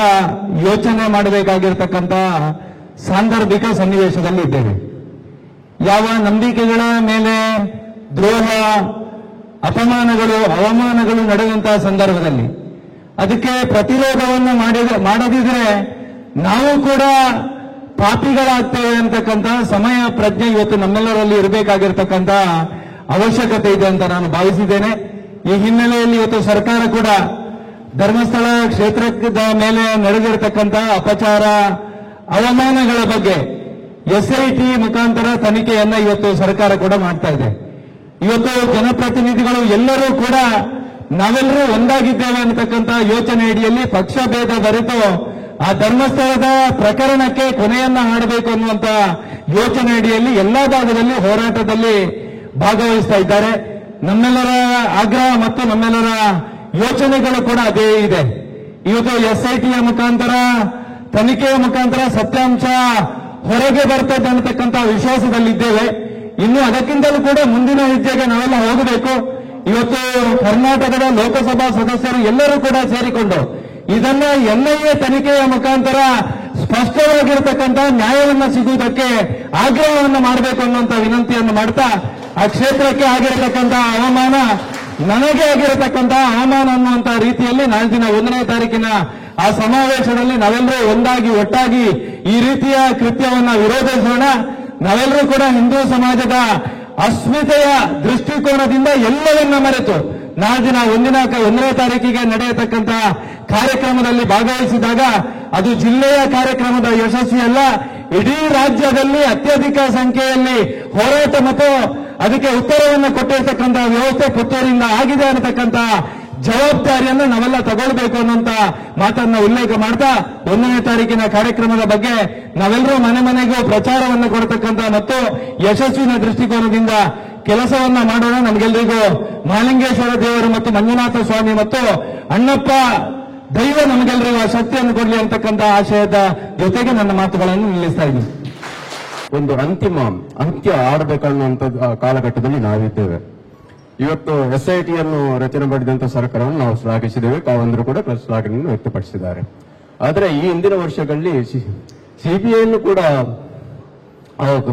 ಯೋಚನೆ ಮಾಡಬೇಕಾಗಿರ್ತಕ್ಕಂಥ ಸಾಂದರ್ಭಿಕ ಸನ್ನಿವೇಶದಲ್ಲಿ ಇದ್ದೇವೆ. ಯಾವ ನಂಬಿಕೆಗಳ ಮೇಲೆ ದ್ರೋಹ, ಅಪಮಾನಗಳು, ಅವಮಾನಗಳು ನಡೆಯುವಂತಹ ಸಂದರ್ಭದಲ್ಲಿ ಅದಕ್ಕೆ ಪ್ರತಿರೋಧವನ್ನು ಮಾಡದಿದ್ರೆ ನಾವು ಕೂಡ ಪಾಪಿಗಳಾಗ್ತೇವೆ ಅಂತಕ್ಕಂಥ ಸಮಯ ಪ್ರಜ್ಞೆ ಇವತ್ತು ನಮ್ಮೆಲ್ಲರಲ್ಲಿ ಇರಬೇಕಾಗಿರ್ತಕ್ಕಂಥ ಅವಶ್ಯಕತೆ ಇದೆ ಅಂತ ನಾನು ಭಾವಿಸಿದ್ದೇನೆ. ಈ ಹಿನ್ನೆಲೆಯಲ್ಲಿ ಇವತ್ತು ಸರ್ಕಾರ ಕೂಡ ಧರ್ಮಸ್ಥಳ ಕ್ಷೇತ್ರದ ಮೇಲೆ ನಡೆದಿರತಕ್ಕಂಥ ಅಪಚಾರ, ಅವಮಾನಗಳ ಬಗ್ಗೆ SIT ಮುಖಾಂತರ ತನಿಖೆಯನ್ನ ಇವತ್ತು ಸರ್ಕಾರ ಕೂಡ ಮಾಡ್ತಾ ಇದೆ. ಇವತ್ತು ಜನಪ್ರತಿನಿಧಿಗಳು ಎಲ್ಲರೂ ಕೂಡ ನಾವೆಲ್ಲರೂ ಒಂದಾಗಿದ್ದೇವೆ ಅನ್ನತಕ್ಕಂಥ ಯೋಚನೆ ಅಡಿಯಲ್ಲಿ ಪಕ್ಷ ಭೇದ ಬರೆದು ಆ ಧರ್ಮಸ್ಥಳದ ಪ್ರಕರಣಕ್ಕೆ ಕೊನೆಯನ್ನ ಹಾಡಬೇಕು ಅನ್ನುವಂತ ಯೋಚನೆ ಅಡಿಯಲ್ಲಿ ಎಲ್ಲಾ ಭಾಗದಲ್ಲಿ ಹೋರಾಟದಲ್ಲಿ ಭಾಗವಹಿಸ್ತಾ ಇದ್ದಾರೆ. ನಮ್ಮೆಲ್ಲರ ಆಗ್ರಹ ಮತ್ತು ನಮ್ಮೆಲ್ಲರ ಯೋಚನೆಗಳು ಕೂಡ ಅದೇ ಇದೆ. ಇವತ್ತು SITಯ ಮುಖಾಂತರ, ತನಿಖೆಯ ಮುಖಾಂತರ ಸತ್ಯಾಂಶ ಹೊರಗೆ ಬರ್ತದೆ ಅನ್ನತಕ್ಕಂಥ ವಿಶ್ವಾಸದಲ್ಲಿದ್ದೇವೆ. ಇನ್ನು ಅದಕ್ಕಿಂತಲೂ ಕೂಡ ಮುಂದಿನ ಹೆಜ್ಜೆಗೆ ನಾವೆಲ್ಲ ಹೋಗಬೇಕು. ಇವತ್ತು ಕರ್ನಾಟಕದ ಲೋಕಸಭಾ ಸದಸ್ಯರು ಎಲ್ಲರೂ ಕೂಡ ಸೇರಿಕೊಂಡು ಇದನ್ನ NIA ತನಿಖೆಯ ಮುಖಾಂತರ ಸ್ಪಷ್ಟವಾಗಿರತಕ್ಕಂಥ ನ್ಯಾಯವನ್ನ ಸಿಗುವುದಕ್ಕೆ ಆಗ್ರಹವನ್ನು ಮಾಡಬೇಕು ಅನ್ನುವಂಥ ವಿನಂತಿಯನ್ನು ಮಾಡ್ತಾ, ಆ ಕ್ಷೇತ್ರಕ್ಕೆ ಆಗಿರತಕ್ಕಂಥ ಅವಮಾನ, ನನಗೆ ಆಗಿರತಕ್ಕಂಥ ಅವಮಾನ ಅನ್ನುವಂಥ ರೀತಿಯಲ್ಲಿ ನಾಳೆ ದಿನ 1ನೇ ತಾರೀಕಿನ ಆ ಸಮಾವೇಶದಲ್ಲಿ ನಾವೆಲ್ಲರೂ ಒಂದಾಗಿ ಒಟ್ಟಾಗಿ ಈ ರೀತಿಯ ಕೃತ್ಯವನ್ನ ವಿರೋಧಿಸೋಣ. ನಾವೆಲ್ಲರೂ ಕೂಡ ಹಿಂದೂ ಸಮಾಜದ ಅಸ್ಮಿತೆಯ ದೃಷ್ಟಿಕೋನದಿಂದ ಎಲ್ಲವನ್ನ ಮರೆತು ನಾಳೆ ದಿನ 1ನೇ ತಾರೀಕಿಗೆ ನಡೆಯತಕ್ಕಂಥ ಕಾರ್ಯಕ್ರಮದಲ್ಲಿ ಭಾಗವಹಿಸಿದಾಗ ಅದು ಜಿಲ್ಲೆಯ ಕಾರ್ಯಕ್ರಮದ ಯಶಸ್ವಿ ಅಲ್ಲ, ಇಡೀ ರಾಜ್ಯದಲ್ಲಿ ಅತ್ಯಧಿಕ ಸಂಖ್ಯೆಯಲ್ಲಿ ಹೋರಾಟ ಮತ್ತು ಅದಕ್ಕೆ ಉತ್ತರವನ್ನು ಕೊಟ್ಟಿರತಕ್ಕಂಥ ವ್ಯವಸ್ಥೆ ಪುತ್ತೂರಿನಿಂದ ಆಗಿದೆ ಅನ್ನತಕ್ಕಂಥ ಜವಾಬ್ದಾರಿಯನ್ನು ನಾವೆಲ್ಲ ತಗೊಳ್ಬೇಕು ಅನ್ನುವಂತ ಮಾತನ್ನ ಉಲ್ಲೇಖ ಮಾಡ್ತಾ 1ನೇ ತಾರೀಕಿನ ಕಾರ್ಯಕ್ರಮದ ಬಗ್ಗೆ ನಾವೆಲ್ಲರೂ ಮನೆ ಮನೆಗೂ ಪ್ರಚಾರವನ್ನು ಕೊಡತಕ್ಕಂಥ ಮತ್ತು ಯಶಸ್ವಿನ ದೃಷ್ಟಿಕೋನದಿಂದ ಕೆಲಸವನ್ನ ಮಾಡೋಣ. ನಮಗೆಲ್ಲರಿಗೂ ಮಹಾಲಿಂಗೇಶ್ವರ ದೇವರು ಮತ್ತು ಮಂಜುನಾಥ ಸ್ವಾಮಿ ಮತ್ತು ಅಣ್ಣಪ್ಪ ದೈವ ನಮಗೆಲ್ಲರಿಗೂ ಆ ಶಕ್ತಿಯನ್ನು ಕೊಡಲಿ ಅಂತಕ್ಕಂಥ ಆಶಯದ ಜೊತೆಗೆ ನನ್ನ ಮಾತುಗಳನ್ನು ನಿಲ್ಲಿಸ್ತಾ ಇದ್ದೀನಿ. ಒಂದು ಅಂತ್ಯ ಆಡಬೇಕನ್ನುವಂಥ ಕಾಲಘಟ್ಟದಲ್ಲಿ ನಾವಿದ್ದೇವೆ. ಇವತ್ತು SITಯನ್ನು ರಚನೆ ಮಾಡಿದಂಥ ಸರ್ಕಾರವನ್ನು ನಾವು ಶ್ಲಾಘಿಸಿದ್ದೇವೆ. ತಾವಂದರು ಕೂಡ ಶ್ಲಾಘನೆಯನ್ನು ವ್ಯಕ್ತಪಡಿಸಿದ್ದಾರೆ. ಆದರೆ ಈ ಹಿಂದಿನ ವರ್ಷಗಳಲ್ಲಿ CBIಯನ್ನು ಕೂಡ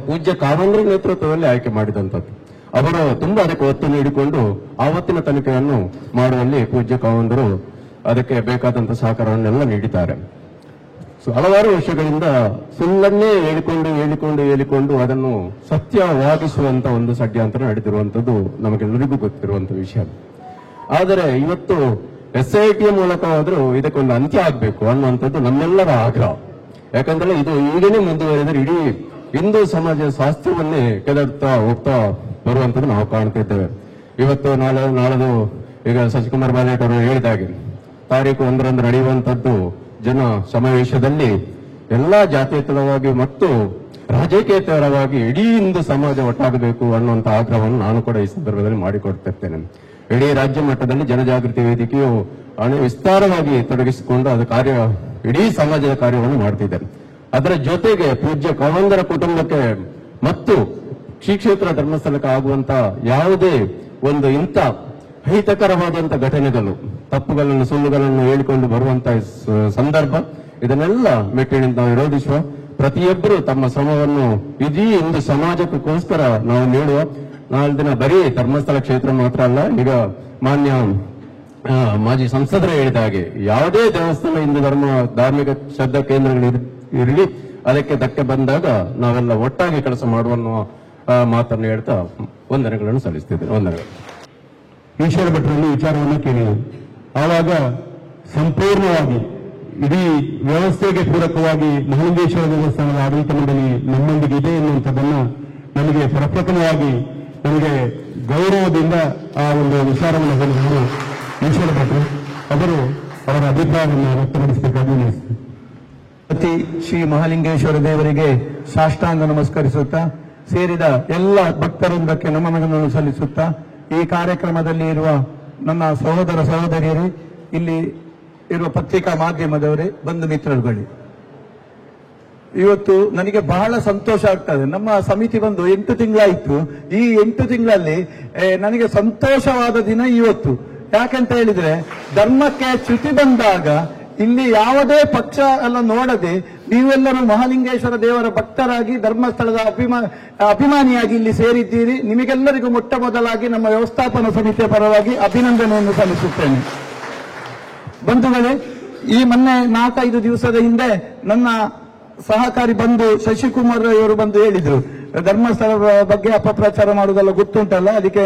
ಪೂಜ್ಯ ಕಾವಂದ್ರ ನೇತೃತ್ವದಲ್ಲಿ ಆಯ್ಕೆ ಮಾಡಿದಂಥದ್ದು. ಅವರು ತುಂಬಾ ಅದಕ್ಕೆ ಒತ್ತು ನೀಡಿಕೊಂಡು ಆವತ್ತಿನ ತನಿಖೆಯನ್ನು ಮಾಡುವಲ್ಲಿ ಪೂಜ್ಯ ಕಾವಂದರು ಅದಕ್ಕೆ ಬೇಕಾದಂಥ ಸಹಕಾರವನ್ನೆಲ್ಲ ನೀಡಿದ್ದಾರೆ. ಹಲವಾರು ವರ್ಷಗಳಿಂದ ಸುಳ್ಳನ್ನೇ ಹೇಳಿಕೊಂಡು ಅದನ್ನು ಸತ್ಯವಾಗಿಸುವಂತ ಒಂದು ಷಡ್ಯಂತ್ರ ನಡೆದಿರುವಂತದ್ದು ನಮಗೆಲ್ಲರಿಗೂ ಗೊತ್ತಿರುವಂತ ವಿಷಯ. ಆದರೆ ಇವತ್ತು SITಯ ಮೂಲಕವಾದರೂ ಇದಕ್ಕೊಂದು ಅಂತ್ಯ ಆಗಬೇಕು ಅನ್ನುವಂಥದ್ದು ನಮ್ಮೆಲ್ಲರ ಆಗ್ರಹ. ಯಾಕಂದ್ರೆ ಇದು ಈಗಲೇ ಮುಂದುವರೆದರೆ ಇಡೀ ಹಿಂದೂ ಸಮಾಜದ ಸ್ವಾಸ್ಥ್ಯವನ್ನೇ ಕೆದರ್ತಾ ಹೋಗ್ತಾ ಬರುವಂತದ್ದು ನಾವು ಕಾಣ್ತಿದ್ದೇವೆ. ಇವತ್ತು ನಾಳದು ಈಗ ಶಶಿಕುಮಾರ್ ಬಾಲೇಟ್ ಅವರು ಹೇಳಿದಾಗೆ ತಾರೀಕು 1ರಂದು ನಡೆಯುವಂತದ್ದು ಜನ ಸಮಾವೇಶದಲ್ಲಿ ಎಲ್ಲಾ ಜಾತ್ಯತೀತವಾಗಿ ಮತ್ತು ರಾಜಕೀಯೇತರವಾಗಿ ಇಡೀ ಹಿಂದೂ ಸಮಾಜ ಒಟ್ಟಾಗಬೇಕು ಅನ್ನುವಂಥ ಆಗ್ರಹವನ್ನು ನಾನು ಕೂಡ ಈ ಸಂದರ್ಭದಲ್ಲಿ ಮಾಡಿಕೊಡ್ತಿರ್ತೇನೆ. ಇಡೀ ರಾಜ್ಯ ಮಟ್ಟದಲ್ಲಿ ಜನಜಾಗೃತಿ ವೇದಿಕೆಯು ವಿಸ್ತಾರವಾಗಿ ತೊಡಗಿಸಿಕೊಂಡು ಅದು ಇಡೀ ಸಮಾಜದ ಕಾರ್ಯವನ್ನು ಮಾಡ್ತಿದ್ದಾರೆ. ಅದರ ಜೊತೆಗೆ ಪೂಜ್ಯ ಕಾವಂದರ ಕುಟುಂಬಕ್ಕೆ ಮತ್ತು ಶ್ರೀ ಕ್ಷೇತ್ರ ಧರ್ಮಸ್ಥಳಕ್ಕೆ ಆಗುವಂತ ಯಾವುದೇ ಒಂದು ಇಂಥ ಅಹಿತಕರವಾದಂತ ಘಟನೆಗಳು, ತಪ್ಪುಗಳನ್ನು, ಸುಳ್ಳುಗಳನ್ನು ಹೇಳಿಕೊಂಡು ಬರುವಂತಹ ಸಂದರ್ಭ, ಇದನ್ನೆಲ್ಲ ಮೆಟ್ಟಿನಿಂದ ನಾವು ವಿರೋಧಿಸುವ, ಪ್ರತಿಯೊಬ್ಬರು ತಮ್ಮ ಶ್ರಮವನ್ನು ಇಡೀ ಹಿಂದೂ ಸಮಾಜಕ್ಕೋಸ್ಕರ ನಾವು ನೀಡುವ. ನಾಳೆ ದಿನ ಬರೀ ಧರ್ಮಸ್ಥಳ ಕ್ಷೇತ್ರ ಮಾತ್ರ ಅಲ್ಲ, ಈಗ ಮಾನ್ಯ ಮಾಜಿ ಸಂಸದರು ಹೇಳಿದ ಹಾಗೆ ಯಾವುದೇ ದೇವಸ್ಥಾನ ಹಿಂದೂ ಧಾರ್ಮಿಕ ಶ್ರದ್ಧಾ ಕೇಂದ್ರಗಳು ಇರಲಿ, ಅದಕ್ಕೆ ಧಕ್ಕೆ ಬಂದಾಗ ನಾವೆಲ್ಲ ಒಟ್ಟಾಗಿ ಕೆಲಸ ಮಾಡುವ ಮಾತನ್ನು ಹೇಳ್ತಾ ವಂದನೆಗಳನ್ನು ಸಲ್ಲಿಸ್ತಿದ್ದೇನೆ. ವಂದನೆಗಳು. ಈಶ್ವರ ಭಟ್ರಲ್ಲಿ ವಿಚಾರವನ್ನು ಕೇಳಿದೆ. ಆವಾಗ ಸಂಪೂರ್ಣವಾಗಿ ಇಡೀ ವ್ಯವಸ್ಥೆಗೆ ಪೂರಕವಾಗಿ ಮಹಾಲಿಂಗೇಶ್ವರ ದೇವಸ್ಥಾನದ ಆಡಳಿತ ಮಂಡಳಿ ನಮ್ಮೊಂದಿಗೆ ಇದೆ ಎನ್ನುವಂಥದ್ದನ್ನು ನಮಗೆ ಪ್ರಪ್ರಥಮವಾಗಿ ನನಗೆ ಗೌರವದಿಂದ ಆ ಒಂದು ವಿಚಾರವನ್ನು ಹೇಳಿದರು ಈಶ್ವರ ಭಟ್ರು. ಅವರು ಅವರ ಅಭಿಪ್ರಾಯವನ್ನು ವ್ಯಕ್ತಪಡಿಸಬೇಕಾಗಿ ಪತಿ ಶ್ರೀ ಮಹಾಲಿಂಗೇಶ್ವರ ದೇವರಿಗೆ ಸಾಷ್ಟಾಂಗ ನಮಸ್ಕರಿಸುತ್ತಾ ಸೇರಿದ ಎಲ್ಲ ಭಕ್ತವೃಂದಕ್ಕೆ ನಮನಗಳನ್ನು ಸಲ್ಲಿಸುತ್ತಾ ಈ ಕಾರ್ಯಕ್ರಮದಲ್ಲಿ ಇರುವ ನನ್ನ ಸಹೋದರ ಸಹೋದರಿಯರೇ, ಇಲ್ಲಿ ಇರುವ ಪತ್ರಿಕಾ ಮಾಧ್ಯಮದವರೇ, ಬಂಧು ಮಿತ್ರರುಗಳೇ, ಇವತ್ತು ನನಗೆ ಬಹಳ ಸಂತೋಷ ಆಗ್ತದೆ. ನಮ್ಮ ಸಮಿತಿ ಬಂದು 8 ತಿಂಗಳಾಯಿತು. ಈ 8 ತಿಂಗಳಲ್ಲಿ ನನಗೆ ಸಂತೋಷವಾದ ದಿನ ಇವತ್ತು. ಯಾಕಂತ ಹೇಳಿದ್ರೆ, ಧರ್ಮಕ್ಕೆ ಚ್ಯುತಿ ಬಂದಾಗ ಇಲ್ಲಿ ಯಾವುದೇ ಪಕ್ಷ ಎಲ್ಲ ನೋಡದೆ ನೀವೆಲ್ಲರೂ ಮಹಾಲಿಂಗೇಶ್ವರ ದೇವರ ಭಕ್ತರಾಗಿ ಧರ್ಮಸ್ಥಳದ ಅಭಿಮಾನಿಯಾಗಿ ಇಲ್ಲಿ ಸೇರಿದ್ದೀರಿ. ನಿಮಗೆಲ್ಲರಿಗೂ ಮೊಟ್ಟ ಮೊದಲಾಗಿ ನಮ್ಮ ವ್ಯವಸ್ಥಾಪನಾ ಸಮಿತಿಯ ಪರವಾಗಿ ಅಭಿನಂದನೆಯನ್ನು ಸಲ್ಲಿಸುತ್ತೇನೆ. ಬಂಧುಗಳೇ, ಈ ಮೊನ್ನೆ 4-5 ದಿವಸದ ಹಿಂದೆ ನನ್ನ ಸಹಕಾರಿ ಬಂಧು ಶಶಿಕುಮಾರ್ ಅವರು ಬಂದು ಹೇಳಿದ್ರು, ಧರ್ಮಸ್ಥಳದ ಬಗ್ಗೆ ಅಪಪ್ರಚಾರ ಮಾಡುವುದೆಲ್ಲ ಗೊತ್ತುಂಟಲ್ಲ, ಅದಕ್ಕೆ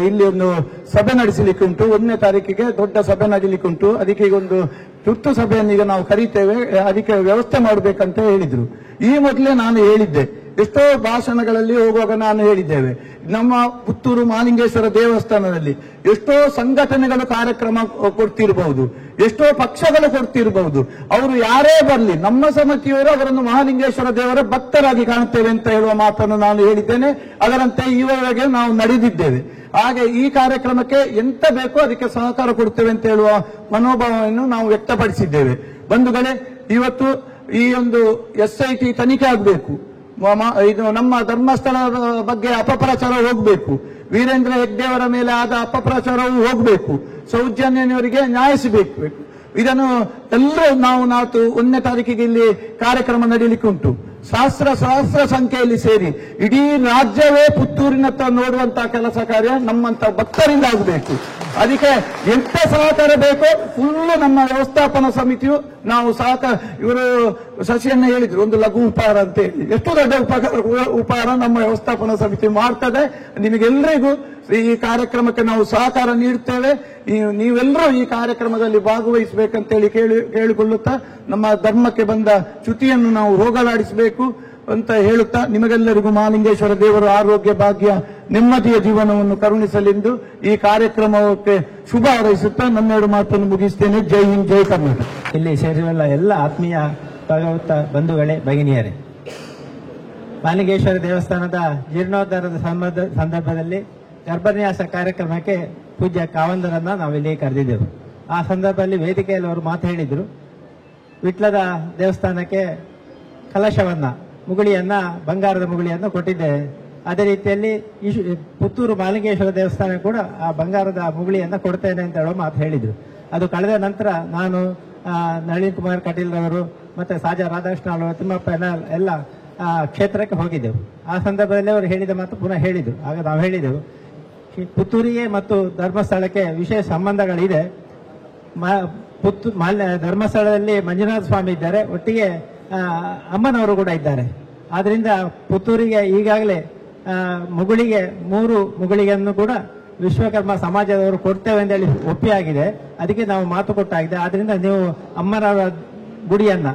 ಇಲ್ಲಿ ಒಂದು ಸಭೆ ನಡೆಸಲಿಕ್ಕೆ ಉಂಟು, 1ನೇ ತಾರೀಕಿಗೆ ದೊಡ್ಡ ಸಭೆ ನಡೀಲಿಕ್ಕೆ ಉಂಟು, ಅದಕ್ಕೆ ಈಗ ಒಂದು ತುರ್ತು ಸಭೆಯನ್ನು ಈಗ ನಾವು ಕರೀತೇವೆ, ಅದಕ್ಕೆ ವ್ಯವಸ್ಥೆ ಮಾಡಬೇಕಂತ ಹೇಳಿದ್ರು. ಈ ಮೊದಲೇ ನಾನು ಹೇಳಿದ್ದೆ, ಎಷ್ಟೋ ಭಾಷಣಗಳಲ್ಲಿ ಹೋಗುವಾಗ ನಾನು ಹೇಳಿದ್ದೇವೆ, ನಮ್ಮ ಪುತ್ತೂರು ಮಹಾಲಿಂಗೇಶ್ವರ ದೇವಸ್ಥಾನದಲ್ಲಿ ಎಷ್ಟೋ ಸಂಘಟನೆಗಳು ಕಾರ್ಯಕ್ರಮ ಕೊಡ್ತಿರಬಹುದು, ಎಷ್ಟೋ ಪಕ್ಷಗಳು ಕೊಡ್ತಿರಬಹುದು, ಅವರು ಯಾರೇ ಬರಲಿ ನಮ್ಮ ಸಮಿತಿಯವರು ಅವರನ್ನು ಮಹಾಲಿಂಗೇಶ್ವರ ದೇವರ ಭಕ್ತರಾಗಿ ಕಾಣುತ್ತೇವೆ ಅಂತ ಹೇಳುವ ಮಾತನ್ನು ನಾನು ಹೇಳಿದ್ದೇನೆ. ಅದರಂತೆ ಈವರೆಗೆ ನಾವು ನಡೆದಿದ್ದೇವೆ. ಹಾಗೆ ಈ ಕಾರ್ಯಕ್ರಮಕ್ಕೆ ಎಂತ ಬೇಕೋ ಅದಕ್ಕೆ ಸಹಕಾರ ಕೊಡ್ತೇವೆ ಅಂತ ಹೇಳುವ ಮನೋಭಾವವನ್ನು ನಾವು ವ್ಯಕ್ತಪಡಿಸಿದ್ದೇವೆ. ಬಂಧುಗಳೇ, ಇವತ್ತು ಈ ಒಂದು SIT ತನಿಖೆ ಆಗಬೇಕು, ಇದು ನಮ್ಮ ಧರ್ಮಸ್ಥಳದ ಬಗ್ಗೆ ಅಪಪ್ರಚಾರ ಹೋಗಬೇಕು, ವೀರೇಂದ್ರ ಹೆಗ್ಡೆಯವರ ಮೇಲೆ ಆದ ಅಪಪ್ರಚಾರವೂ ಹೋಗಬೇಕು, ಸೌಜನ್ಯನವರಿಗೆ ನ್ಯಾಯ ಸಿಗಬೇಕು. ಇದನ್ನು ಎಲ್ಲರೂ ನಾವು 1ನೇ ತಾರೀಕಿಗೆ ಇಲ್ಲಿ ಕಾರ್ಯಕ್ರಮ ನಡೀಲಿಕ್ಕೆ ಉಂಟು. ಸಹಸ್ರ ಸಂಖ್ಯೆಯಲ್ಲಿ ಸೇರಿ ಇಡೀ ರಾಜ್ಯವೇ ಪುತ್ತೂರಿನತ್ತ ನೋಡುವಂತಹ ಕೆಲಸ ಕಾರ್ಯ ನಮ್ಮಂತ ಭಕ್ತರಿಂದ ಆಗಬೇಕು. ಅದಕ್ಕೆ ಎಂತ ಸಹಕಾರ ಬೇಕೋ ಫುಲ್ಲು ನಮ್ಮ ವ್ಯವಸ್ಥಾಪನಾ ಸಮಿತಿಯು ನಾವು ಸಹಕಾರ. ಇವರು ಶಶಿಯನ್ನ ಹೇಳಿದ್ರು ಒಂದು ಲಘು ಉಪಹಾರ ಅಂತ ಹೇಳಿ, ಎಷ್ಟು ದೊಡ್ಡ ಉಪಹಾರ ನಮ್ಮ ವ್ಯವಸ್ಥಾಪನಾ ಸಮಿತಿ ಮಾಡ್ತದೆ. ನಿಮಗೆಲ್ಲರಿಗೂ ಈ ಕಾರ್ಯಕ್ರಮಕ್ಕೆ ನಾವು ಸಹಕಾರ ನೀಡುತ್ತೇವೆ. ನೀವೆಲ್ಲರೂ ಈ ಕಾರ್ಯಕ್ರಮದಲ್ಲಿ ಭಾಗವಹಿಸಬೇಕಂತೇಳಿ ಕೇಳಿಕೊಳ್ಳುತ್ತಾ ನಮ್ಮ ಧರ್ಮಕ್ಕೆ ಬಂದ ಚ್ಯುತಿಯನ್ನು ನಾವು ಹೋಗಲಾಡಿಸಬೇಕು ಅಂತ ಹೇಳುತ್ತಾ, ನಿಮಗೆಲ್ಲರಿಗೂ ಮಹಾಲಿಂಗೇಶ್ವರ ದೇವರು ಆರೋಗ್ಯ, ಭಾಗ್ಯ, ನೆಮ್ಮದಿಯ ಜೀವನವನ್ನು ಕರುಣಿಸಲೆಂದು ಈ ಕಾರ್ಯಕ್ರಮಕ್ಕೆ ಶುಭ ಹಾರೈಸುತ್ತಾ ನನ್ನೆರಡು ಮಾತನ್ನು ಮುಗಿಸ್ತೇನೆ. ಜೈ ಹಿಂದ್, ಜೈ ಕರ್ನಾಟಕ. ಇಲ್ಲಿ ಸೇರಿರುವ ಎಲ್ಲ ಆತ್ಮೀಯ ಭಗವತ ಬಂಧುಗಳೇ, ಭಗಿನಿಯರೇ, ಮಹಾಲಿಂಗೇಶ್ವರ ದೇವಸ್ಥಾನದ ಜೀರ್ಣೋದ್ಧಾರದ ಸಂದರ್ಭದಲ್ಲಿ ಗರ್ಭನ್ಯಾಸ ಕಾರ್ಯಕ್ರಮಕ್ಕೆ ಪೂಜ್ಯ ಕಾವಂದರನ್ನ ನಾವಿಲ್ಲಿ ಕರೆದಿದ್ದೆವು. ಆ ಸಂದರ್ಭದಲ್ಲಿ ವೇದಿಕೆಯಲ್ಲಿ ಅವರು ಮಾತು ಹೇಳಿದ್ರು, ವಿಟ್ಲದ ದೇವಸ್ಥಾನಕ್ಕೆ ಕಲಶವನ್ನ, ಮುಗುಳಿಯನ್ನ, ಬಂಗಾರದ ಮುಗುಳಿಯನ್ನು ಕೊಟ್ಟಿದ್ದೇವೆ. ಅದೇ ರೀತಿಯಲ್ಲಿ ಪುತ್ತೂರು ಮಹಾಲಿಂಗೇಶ್ವರ ದೇವಸ್ಥಾನ ಕೂಡ ಆ ಬಂಗಾರದ ಮುಗುಳಿಯನ್ನ ಕೊಡ್ತೇನೆ ಅಂತ ಹೇಳೋ ಮಾತು ಹೇಳಿದ್ರು. ಅದು ಕಳೆದ ನಂತರ ನಾನು ನಳಿನ್ ಕುಮಾರ್ ಕಟೀಲ್ ರವರು ಮತ್ತೆ ಸಾಜಾ ರಾಧಾಕೃಷ್ಣ ಅವರು, ತಿಮ್ಮಪ್ಪ ಎಲ್ಲ ಕ್ಷೇತ್ರಕ್ಕೆ ಹೋಗಿದ್ದೆವು. ಆ ಸಂದರ್ಭದಲ್ಲಿ ಅವರು ಹೇಳಿದ ಮಾತು ಪುನಃ ಹೇಳಿದ್ರು. ಆಗ ನಾವು ಹೇಳಿದೆವು, ಪುತ್ತೂರಿಗೆ ಮತ್ತು ಧರ್ಮಸ್ಥಳಕ್ಕೆ ವಿಶೇಷ ಸಂಬಂಧಗಳಿದೆ. ಧರ್ಮಸ್ಥಳದಲ್ಲಿ ಮಂಜುನಾಥ ಸ್ವಾಮಿ ಇದ್ದಾರೆ, ಒಟ್ಟಿಗೆ ಅಮ್ಮನವರು ಕೂಡ ಇದ್ದಾರೆ. ಆದ್ರಿಂದ ಪುತ್ತೂರಿಗೆ ಈಗಾಗಲೇ ಮುಗುಳಿಗೆ 3 ಮುಗುಳಿಗೆಯನ್ನು ಕೂಡ ವಿಶ್ವಕರ್ಮ ಸಮಾಜದವರು ಕೊಡ್ತೇವೆ ಅಂತ ಹೇಳಿ ಒಪ್ಪಿಯಾಗಿದೆ. ಅದಕ್ಕೆ ನಾವು ಮಾತು ಕೊಟ್ಟಾಗಿದೆ. ಆದ್ರಿಂದ ನೀವು ಅಮ್ಮನವರ ಗುಡಿಯನ್ನ,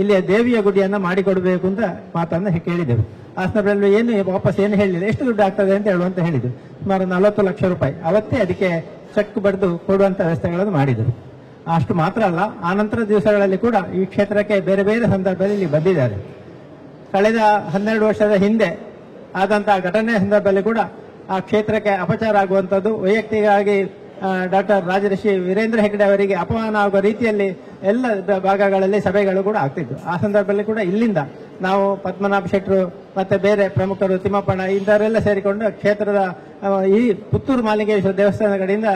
ಇಲ್ಲಿ ದೇವಿಯ ಗುಡಿಯನ್ನ ಮಾಡಿಕೊಡ್ಬೇಕು ಅಂತ ಮಾತನ್ನು ಕೇಳಿದೆವು. ಆ ಸಂದರ್ಭದಲ್ಲಿ ಏನು ವಾಪಸ್ ಏನು ಹೇಳಿಲ್ಲ, ಎಷ್ಟು ದುಡ್ಡು ಆಗ್ತದೆ ಅಂತ ಹೇಳುವಂತ ಹೇಳಿದ್ರು. ಸುಮಾರು 40 ಲಕ್ಷ ರೂಪಾಯಿ ಅವತ್ತೇ ಅದಕ್ಕೆ ಚೆಕ್ ಬರೆದು ಕೊಡುವಂತ ವ್ಯವಸ್ಥೆಗಳನ್ನು ಮಾಡಿದರು. ಅಷ್ಟು ಮಾತ್ರ ಅಲ್ಲ, ಆ ನಂತರ ದಿವಸಗಳಲ್ಲಿ ಕೂಡ ಈ ಕ್ಷೇತ್ರಕ್ಕೆ ಬೇರೆ ಬೇರೆ ಸಂದರ್ಭದಲ್ಲಿ ಇಲ್ಲಿ ಬಂದಿದ್ದಾರೆ. ಕಳೆದ 12 ವರ್ಷದ ಹಿಂದೆ ಆದಂತಹ ಘಟನೆ ಸಂದರ್ಭದಲ್ಲಿ ಕೂಡ ಆ ಕ್ಷೇತ್ರಕ್ಕೆ ಅಪಚಾರ ಆಗುವಂಥದ್ದು, ವೈಯಕ್ತಿಕವಾಗಿ ಡಾಕ್ಟರ್ ರಾಜರ್ಷಿ ವೀರೇಂದ್ರ ಹೆಗ್ಡೆ ಅವರಿಗೆ ಅಪಮಾನ ಆಗುವ ರೀತಿಯಲ್ಲಿ ಎಲ್ಲ ಭಾಗಗಳಲ್ಲಿ ಸಭೆಗಳು ಕೂಡ ಆಗ್ತಿತ್ತು. ಆ ಸಂದರ್ಭದಲ್ಲಿ ಕೂಡ ಇಲ್ಲಿಂದ ನಾವು ಪದ್ಮನಾಭ ಶೆಟ್ಟರು ಮತ್ತೆ ಬೇರೆ ಪ್ರಮುಖರು, ತಿಮ್ಮಪ್ಪಣ್ಣ ಇಂಥವರೆಲ್ಲ ಸೇರಿಕೊಂಡು ಕ್ಷೇತ್ರದ ಈ ಪುತ್ತೂರು ಮಹಾಲಿಂಗೇಶ್ವರ ದೇವಸ್ಥಾನದ ಕಡೆಯಿಂದ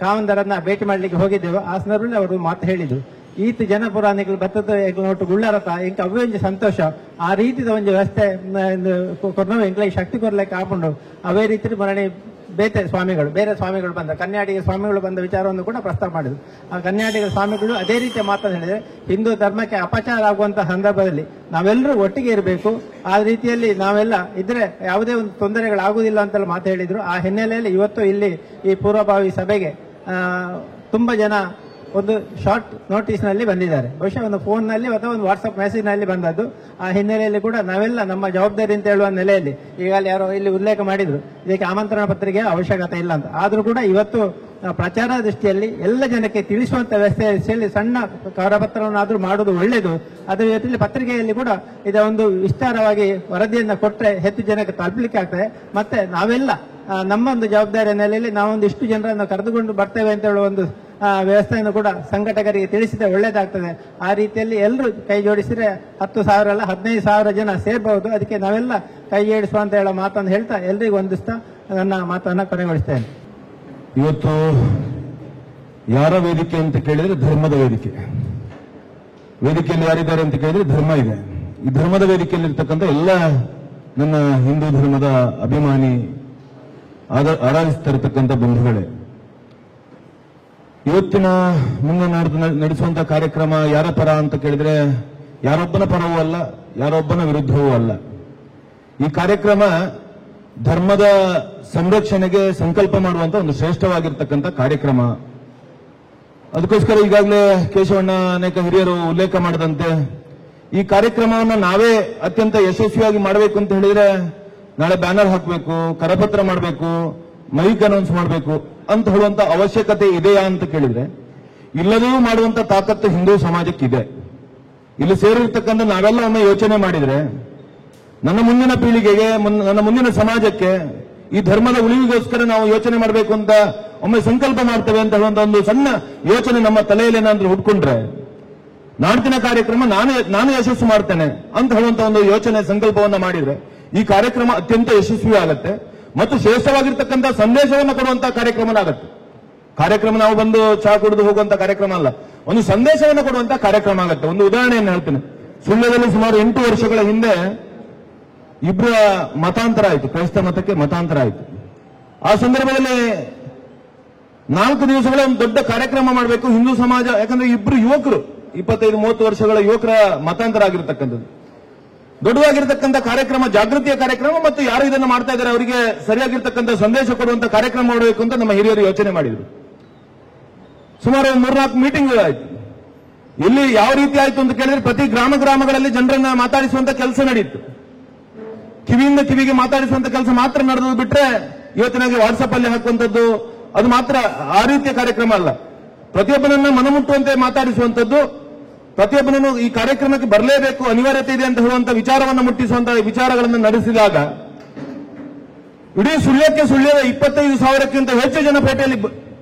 ಕಾವಂದರನ್ನ ಭೇಟಿ ಮಾಡಲಿಕ್ಕೆ ಹೋಗಿದ್ದೆವು. ಆ ಸಂದರ್ಭದಲ್ಲಿ ಅವರು ಮಾತು ಹೇಳಿದ್ರು, ಈತ ಜನಪುರಾಣಿಗಳು ಬತ್ತದ ನೋಟು ಗುಳ್ಳರತ ಇಂಕ ಅವೇ ಸಂತೋಷ ಆ ರೀತಿದ ಒಂದು ವ್ಯವಸ್ಥೆ ಕೊರ್ನವು ಎಂಕ್ಲೈ ಶಕ್ತಿ ಕೊರ್ಲಿಕ್ಕೆ ಹಾಕೊಂಡು ಅವೇ ರೀತಿ ಮರಣಿ ಬೇರೆ ಸ್ವಾಮಿಗಳು ಬಂದ ಕನ್ಯಾಡಿಗ ಸ್ವಾಮಿಗಳು ಬಂದ ವಿಚಾರವನ್ನು ಕೂಡ ಪ್ರಸ್ತಾವ ಮಾಡಿದ್ರು. ಆ ಕನ್ಯಾಡಿಗ ಸ್ವಾಮಿಗಳು ಅದೇ ರೀತಿಯ ಮಾತನ್ನು ಹೇಳಿದ್ರೆ, ಹಿಂದೂ ಧರ್ಮಕ್ಕೆ ಅಪಚಾರ ಆಗುವಂತಹ ಸಂದರ್ಭದಲ್ಲಿ ನಾವೆಲ್ಲರೂ ಒಟ್ಟಿಗೆ ಇರಬೇಕು, ಆ ರೀತಿಯಲ್ಲಿ ನಾವೆಲ್ಲ ಇದ್ರೆ ಯಾವುದೇ ಒಂದು ತೊಂದರೆಗಳಾಗುವುದಿಲ್ಲ ಅಂತೆಲ್ಲ ಮಾತು ಹೇಳಿದ್ರು. ಆ ಹಿನ್ನೆಲೆಯಲ್ಲಿ ಇವತ್ತು ಇಲ್ಲಿ ಈ ಪೂರ್ವಭಾವಿ ಸಭೆಗೆ ತುಂಬಾ ಜನ ಒಂದು ಶಾರ್ಟ್ ನೋಟಿಸ್ ನಲ್ಲಿ ಬಂದಿದ್ದಾರೆ. ಬಹುಶಃ ಒಂದು ಫೋನ್ ನಲ್ಲಿ ಅಥವಾ ಒಂದು ವಾಟ್ಸ್ಆಪ್ ಮೆಸೇಜ್ ನಲ್ಲಿ ಬಂದದ್ದು. ಆ ಹಿನ್ನೆಲೆಯಲ್ಲಿ ಕೂಡ ನಾವೆಲ್ಲ ನಮ್ಮ ಜವಾಬ್ದಾರಿ ಅಂತ ಹೇಳುವ ನೆಲೆಯಲ್ಲಿ ಈಗಾಗಲೇ ಯಾರೋ ಇಲ್ಲಿ ಉಲ್ಲೇಖ ಮಾಡಿದ್ರು, ಇದಕ್ಕೆ ಆಮಂತ್ರಣ ಪತ್ರಿಕೆಯ ಅವಶ್ಯಕತೆ ಇಲ್ಲ ಅಂತ. ಆದ್ರೂ ಕೂಡ ಇವತ್ತು ಪ್ರಚಾರ ದೃಷ್ಟಿಯಲ್ಲಿ ಎಲ್ಲ ಜನಕ್ಕೆ ತಿಳಿಸುವಂತ ವ್ಯವಸ್ಥೆಯಲ್ಲಿ ಸಣ್ಣ ಕರಪತ್ರವನ್ನಾದರೂ ಮಾಡುವುದು ಒಳ್ಳೆಯದು. ಅದರ ಜೊತೆಯಲ್ಲಿ ಪತ್ರಿಕೆಯಲ್ಲಿ ಕೂಡ ಇದರ ಒಂದು ವಿಸ್ತಾರವಾಗಿ ವರದಿಯನ್ನು ಕೊಟ್ಟರೆ ಹೆಚ್ಚು ಜನಕ್ಕೆ ತಲುಪಲಿಕ್ಕೆ ಆಗ್ತದೆ. ಮತ್ತೆ ನಾವೆಲ್ಲ ನಮ್ಮ ಒಂದು ಜವಾಬ್ದಾರಿಯ ನೆಲೆಯಲ್ಲಿ ನಾವೊಂದು ಇಷ್ಟು ಜನರನ್ನು ಕರೆದುಕೊಂಡು ಬರ್ತೇವೆ ಅಂತ ಹೇಳುವ ಒಂದು ವ್ಯವಸ್ಥೆಯನ್ನು ಕೂಡ ಸಂಘಟಕರಿಗೆ ತಿಳಿಸಿದ್ರೆ ಒಳ್ಳೇದಾಗ್ತದೆ. ಆ ರೀತಿಯಲ್ಲಿ ಎಲ್ಲರೂ ಕೈ ಜೋಡಿಸಿದ್ರೆ 10,000 ಅಲ್ಲ 15,000 ಜನ ಸೇರಬಹುದು. ಅದಕ್ಕೆ ನಾವೆಲ್ಲ ಕೈ ಜೋಡಿಸುವ ಅಂತ ಹೇಳೋ ಮಾತನ್ನು ಹೇಳ್ತಾ ಎಲ್ರಿಗೂ ವಂದಿಸ್ತಾ ನನ್ನ ಮಾತನ್ನು ಕೊನೆಗೊಳಿಸ್ತೇನೆ. ಇವತ್ತು ಯಾರ ವೇದಿಕೆ ಅಂತ ಕೇಳಿದ್ರೆ ಧರ್ಮದ ವೇದಿಕೆ. ವೇದಿಕೆಯಲ್ಲಿ ಯಾರಿದ್ದಾರೆ ಅಂತ ಕೇಳಿದ್ರೆ ಧರ್ಮ ಇದೆ. ಈ ಧರ್ಮದ ವೇದಿಕೆಯಲ್ಲಿರ್ತಕ್ಕಂಥ ಎಲ್ಲ ನನ್ನ ಹಿಂದೂ ಧರ್ಮದ ಅಭಿಮಾನಿ ಆರಾಧಿಸ್ತಿರತಕ್ಕಂಥ ಬಂಧುಗಳೇ, ಇವತ್ತಿನ ಮುಂದೆ ನಡೆಸುವಂತ ಕಾರ್ಯಕ್ರಮ ಯಾರ ಪರ ಅಂತ ಕೇಳಿದ್ರೆ ಯಾರೊಬ್ಬನ ಪರವೂ ಅಲ್ಲ, ಯಾರೊಬ್ಬನ ವಿರುದ್ಧವೂ ಅಲ್ಲ. ಈ ಕಾರ್ಯಕ್ರಮ ಧರ್ಮದ ಸಂರಕ್ಷಣೆಗೆ ಸಂಕಲ್ಪ ಮಾಡುವಂತ ಒಂದು ಶ್ರೇಷ್ಠವಾಗಿರ್ತಕ್ಕಂಥ ಕಾರ್ಯಕ್ರಮ. ಅದಕ್ಕೋಸ್ಕರ ಈಗಾಗಲೇ ಕೇಶವಣ್ಣ ಅನೇಕ ಹಿರಿಯರು ಉಲ್ಲೇಖ ಮಾಡಿದಂತೆ ಈ ಕಾರ್ಯಕ್ರಮವನ್ನು ನಾವೇ ಅತ್ಯಂತ ಯಶಸ್ವಿಯಾಗಿ ಮಾಡಬೇಕು ಅಂತ ಹೇಳಿದ್ರೆ ನಾಳೆ ಬ್ಯಾನರ್ ಹಾಕಬೇಕು, ಕರಪತ್ರ ಮಾಡಬೇಕು, ಮೈಕ್ ಅನೌನ್ಸ್ ಮಾಡಬೇಕು ಅಂತ ಹೇಳುವಂತ ಅವಶ್ಯಕತೆ ಇದೆಯಾ ಅಂತ ಕೇಳಿದ್ರೆ ಇಲ್ಲದೂ ಮಾಡುವಂತ ತಾಕತ್ತು ಹಿಂದೂ ಸಮಾಜಕ್ಕಿದೆ. ಇಲ್ಲಿ ಸೇರಿರ್ತಕ್ಕಂಥ ನಾವೆಲ್ಲ ಒಮ್ಮೆ ಯೋಚನೆ ಮಾಡಿದ್ರೆ ನನ್ನ ಮುಂದಿನ ಪೀಳಿಗೆಗೆ, ನನ್ನ ಮುಂದಿನ ಸಮಾಜಕ್ಕೆ ಈ ಧರ್ಮದ ಉಳಿವಿಗೋಸ್ಕರ ನಾವು ಯೋಚನೆ ಮಾಡಬೇಕು ಅಂತ ಒಮ್ಮೆ ಸಂಕಲ್ಪ ಮಾಡ್ತೇವೆ ಅಂತ ಹೇಳುವಂತ ಒಂದು ಸಣ್ಣ ಯೋಚನೆ ನಮ್ಮ ತಲೆಯಲ್ಲಿ ಏನಾದ್ರೂ ಹುಡ್ಕೊಂಡ್ರೆ ನಾಡ್ತಿನ ಕಾರ್ಯಕ್ರಮ ನಾನು ಯಶಸ್ಸು ಮಾಡ್ತೇನೆ ಅಂತ ಹೇಳುವಂತ ಒಂದು ಯೋಚನೆ ಸಂಕಲ್ಪವನ್ನ ಮಾಡಿದ್ರೆ ಈ ಕಾರ್ಯಕ್ರಮ ಅತ್ಯಂತ ಯಶಸ್ವಿ ಆಗತ್ತೆ ಮತ್ತು ಶ್ರೇಷ್ಠವಾಗಿರ್ತಕ್ಕಂಥ ಸಂದೇಶವನ್ನು ಕೊಡುವಂತ ಕಾರ್ಯಕ್ರಮನಾಗತ್ತೆ. ಕಾರ್ಯಕ್ರಮ ನಾವು ಬಂದು ಚಹಾ ಕುಡಿದು ಹೋಗುವಂತ ಕಾರ್ಯಕ್ರಮ ಅಲ್ಲ, ಒಂದು ಸಂದೇಶವನ್ನು ಕೊಡುವಂತ ಕಾರ್ಯಕ್ರಮ ಆಗತ್ತೆ. ಒಂದು ಉದಾಹರಣೆಯನ್ನು ಹೇಳ್ತೇನೆ. ಸುಳ್ಯದಲ್ಲಿ ಸುಮಾರು 8 ವರ್ಷಗಳ ಹಿಂದೆ ಇಬ್ಬರ ಮತಾಂತರ ಆಯಿತು, ಕ್ರೈಸ್ತ ಮತಕ್ಕೆ ಮತಾಂತರ ಆಯಿತು. ಆ ಸಂದರ್ಭದಲ್ಲಿ 4 ದಿವಸಗಳ ಒಂದು ದೊಡ್ಡ ಕಾರ್ಯಕ್ರಮ ಮಾಡಬೇಕು ಹಿಂದೂ ಸಮಾಜ. ಯಾಕಂದ್ರೆ ಇಬ್ರು ಯುವಕರು 25-30 ವರ್ಷಗಳ ಯುವಕರ ಮತಾಂತರ ಆಗಿರ್ತಕ್ಕಂಥದ್ದು ದೊಡ್ಡದಾಗಿರ್ತಕ್ಕಂಥ ಕಾರ್ಯಕ್ರಮ, ಜಾಗೃತಿಯ ಕಾರ್ಯಕ್ರಮ ಮತ್ತು ಯಾರು ಇದನ್ನು ಮಾಡ್ತಾ ಇದ್ದಾರೆ ಅವರಿಗೆ ಸರಿಯಾಗಿರ್ತಕ್ಕಂಥ ಸಂದೇಶ ಕೊಡುವಂತ ಕಾರ್ಯಕ್ರಮ ಮಾಡಬೇಕು ಅಂತ ನಮ್ಮ ಹಿರಿಯರು ಯೋಚನೆ ಮಾಡಿದ್ರು. ಸುಮಾರು 3-4 ಮೀಟಿಂಗ್ಗಳಾಯ್ತು. ಇಲ್ಲಿ ಯಾವ ರೀತಿ ಆಯ್ತು ಅಂತ ಕೇಳಿದ್ರೆ ಪ್ರತಿ ಗ್ರಾಮಗಳಲ್ಲಿ ಜನರನ್ನ ಮಾತಾಡಿಸುವಂತ ಕೆಲಸ ನಡೆಯಿತು. ಕಿವಿಯಿಂದ ಕಿವಿಗೆ ಮಾತಾಡಿಸುವಂತ ಕೆಲಸ ಮಾತ್ರ ನಡೆದು ಬಿಟ್ರೆ ಇವತ್ತಿನಾಗೆ ವಾಟ್ಸಪ್ ಅಲ್ಲಿ ಹಾಕುವಂಥದ್ದು ಅದು ಮಾತ್ರ ಆ ರೀತಿಯ ಕಾರ್ಯಕ್ರಮ ಅಲ್ಲ. ಪ್ರತಿಯೊಬ್ಬನನ್ನ ಮನಮುಟ್ಟುವಂತೆ ಮಾತಾಡಿಸುವಂಥದ್ದು, ಪ್ರತಿಯೊಬ್ಬನನ್ನು ಈ ಕಾರ್ಯಕ್ರಮಕ್ಕೆ ಬರಲೇಬೇಕು ಅನಿವಾರ್ಯತೆ ಇದೆ ಅಂತ ಹೇಳುವಂತ ವಿಚಾರವನ್ನು ಮುಟ್ಟಿಸುವಂತಹ ವಿಚಾರಗಳನ್ನು ನಡೆಸಿದಾಗ ಇಡೀ ಸುಳ್ಯಕ್ಕೆ ಸುಳ್ಯದ 25,000ಕ್ಕಿಂತ ಹೆಚ್ಚು ಜನ ಪೇಟೆಯಲ್ಲಿ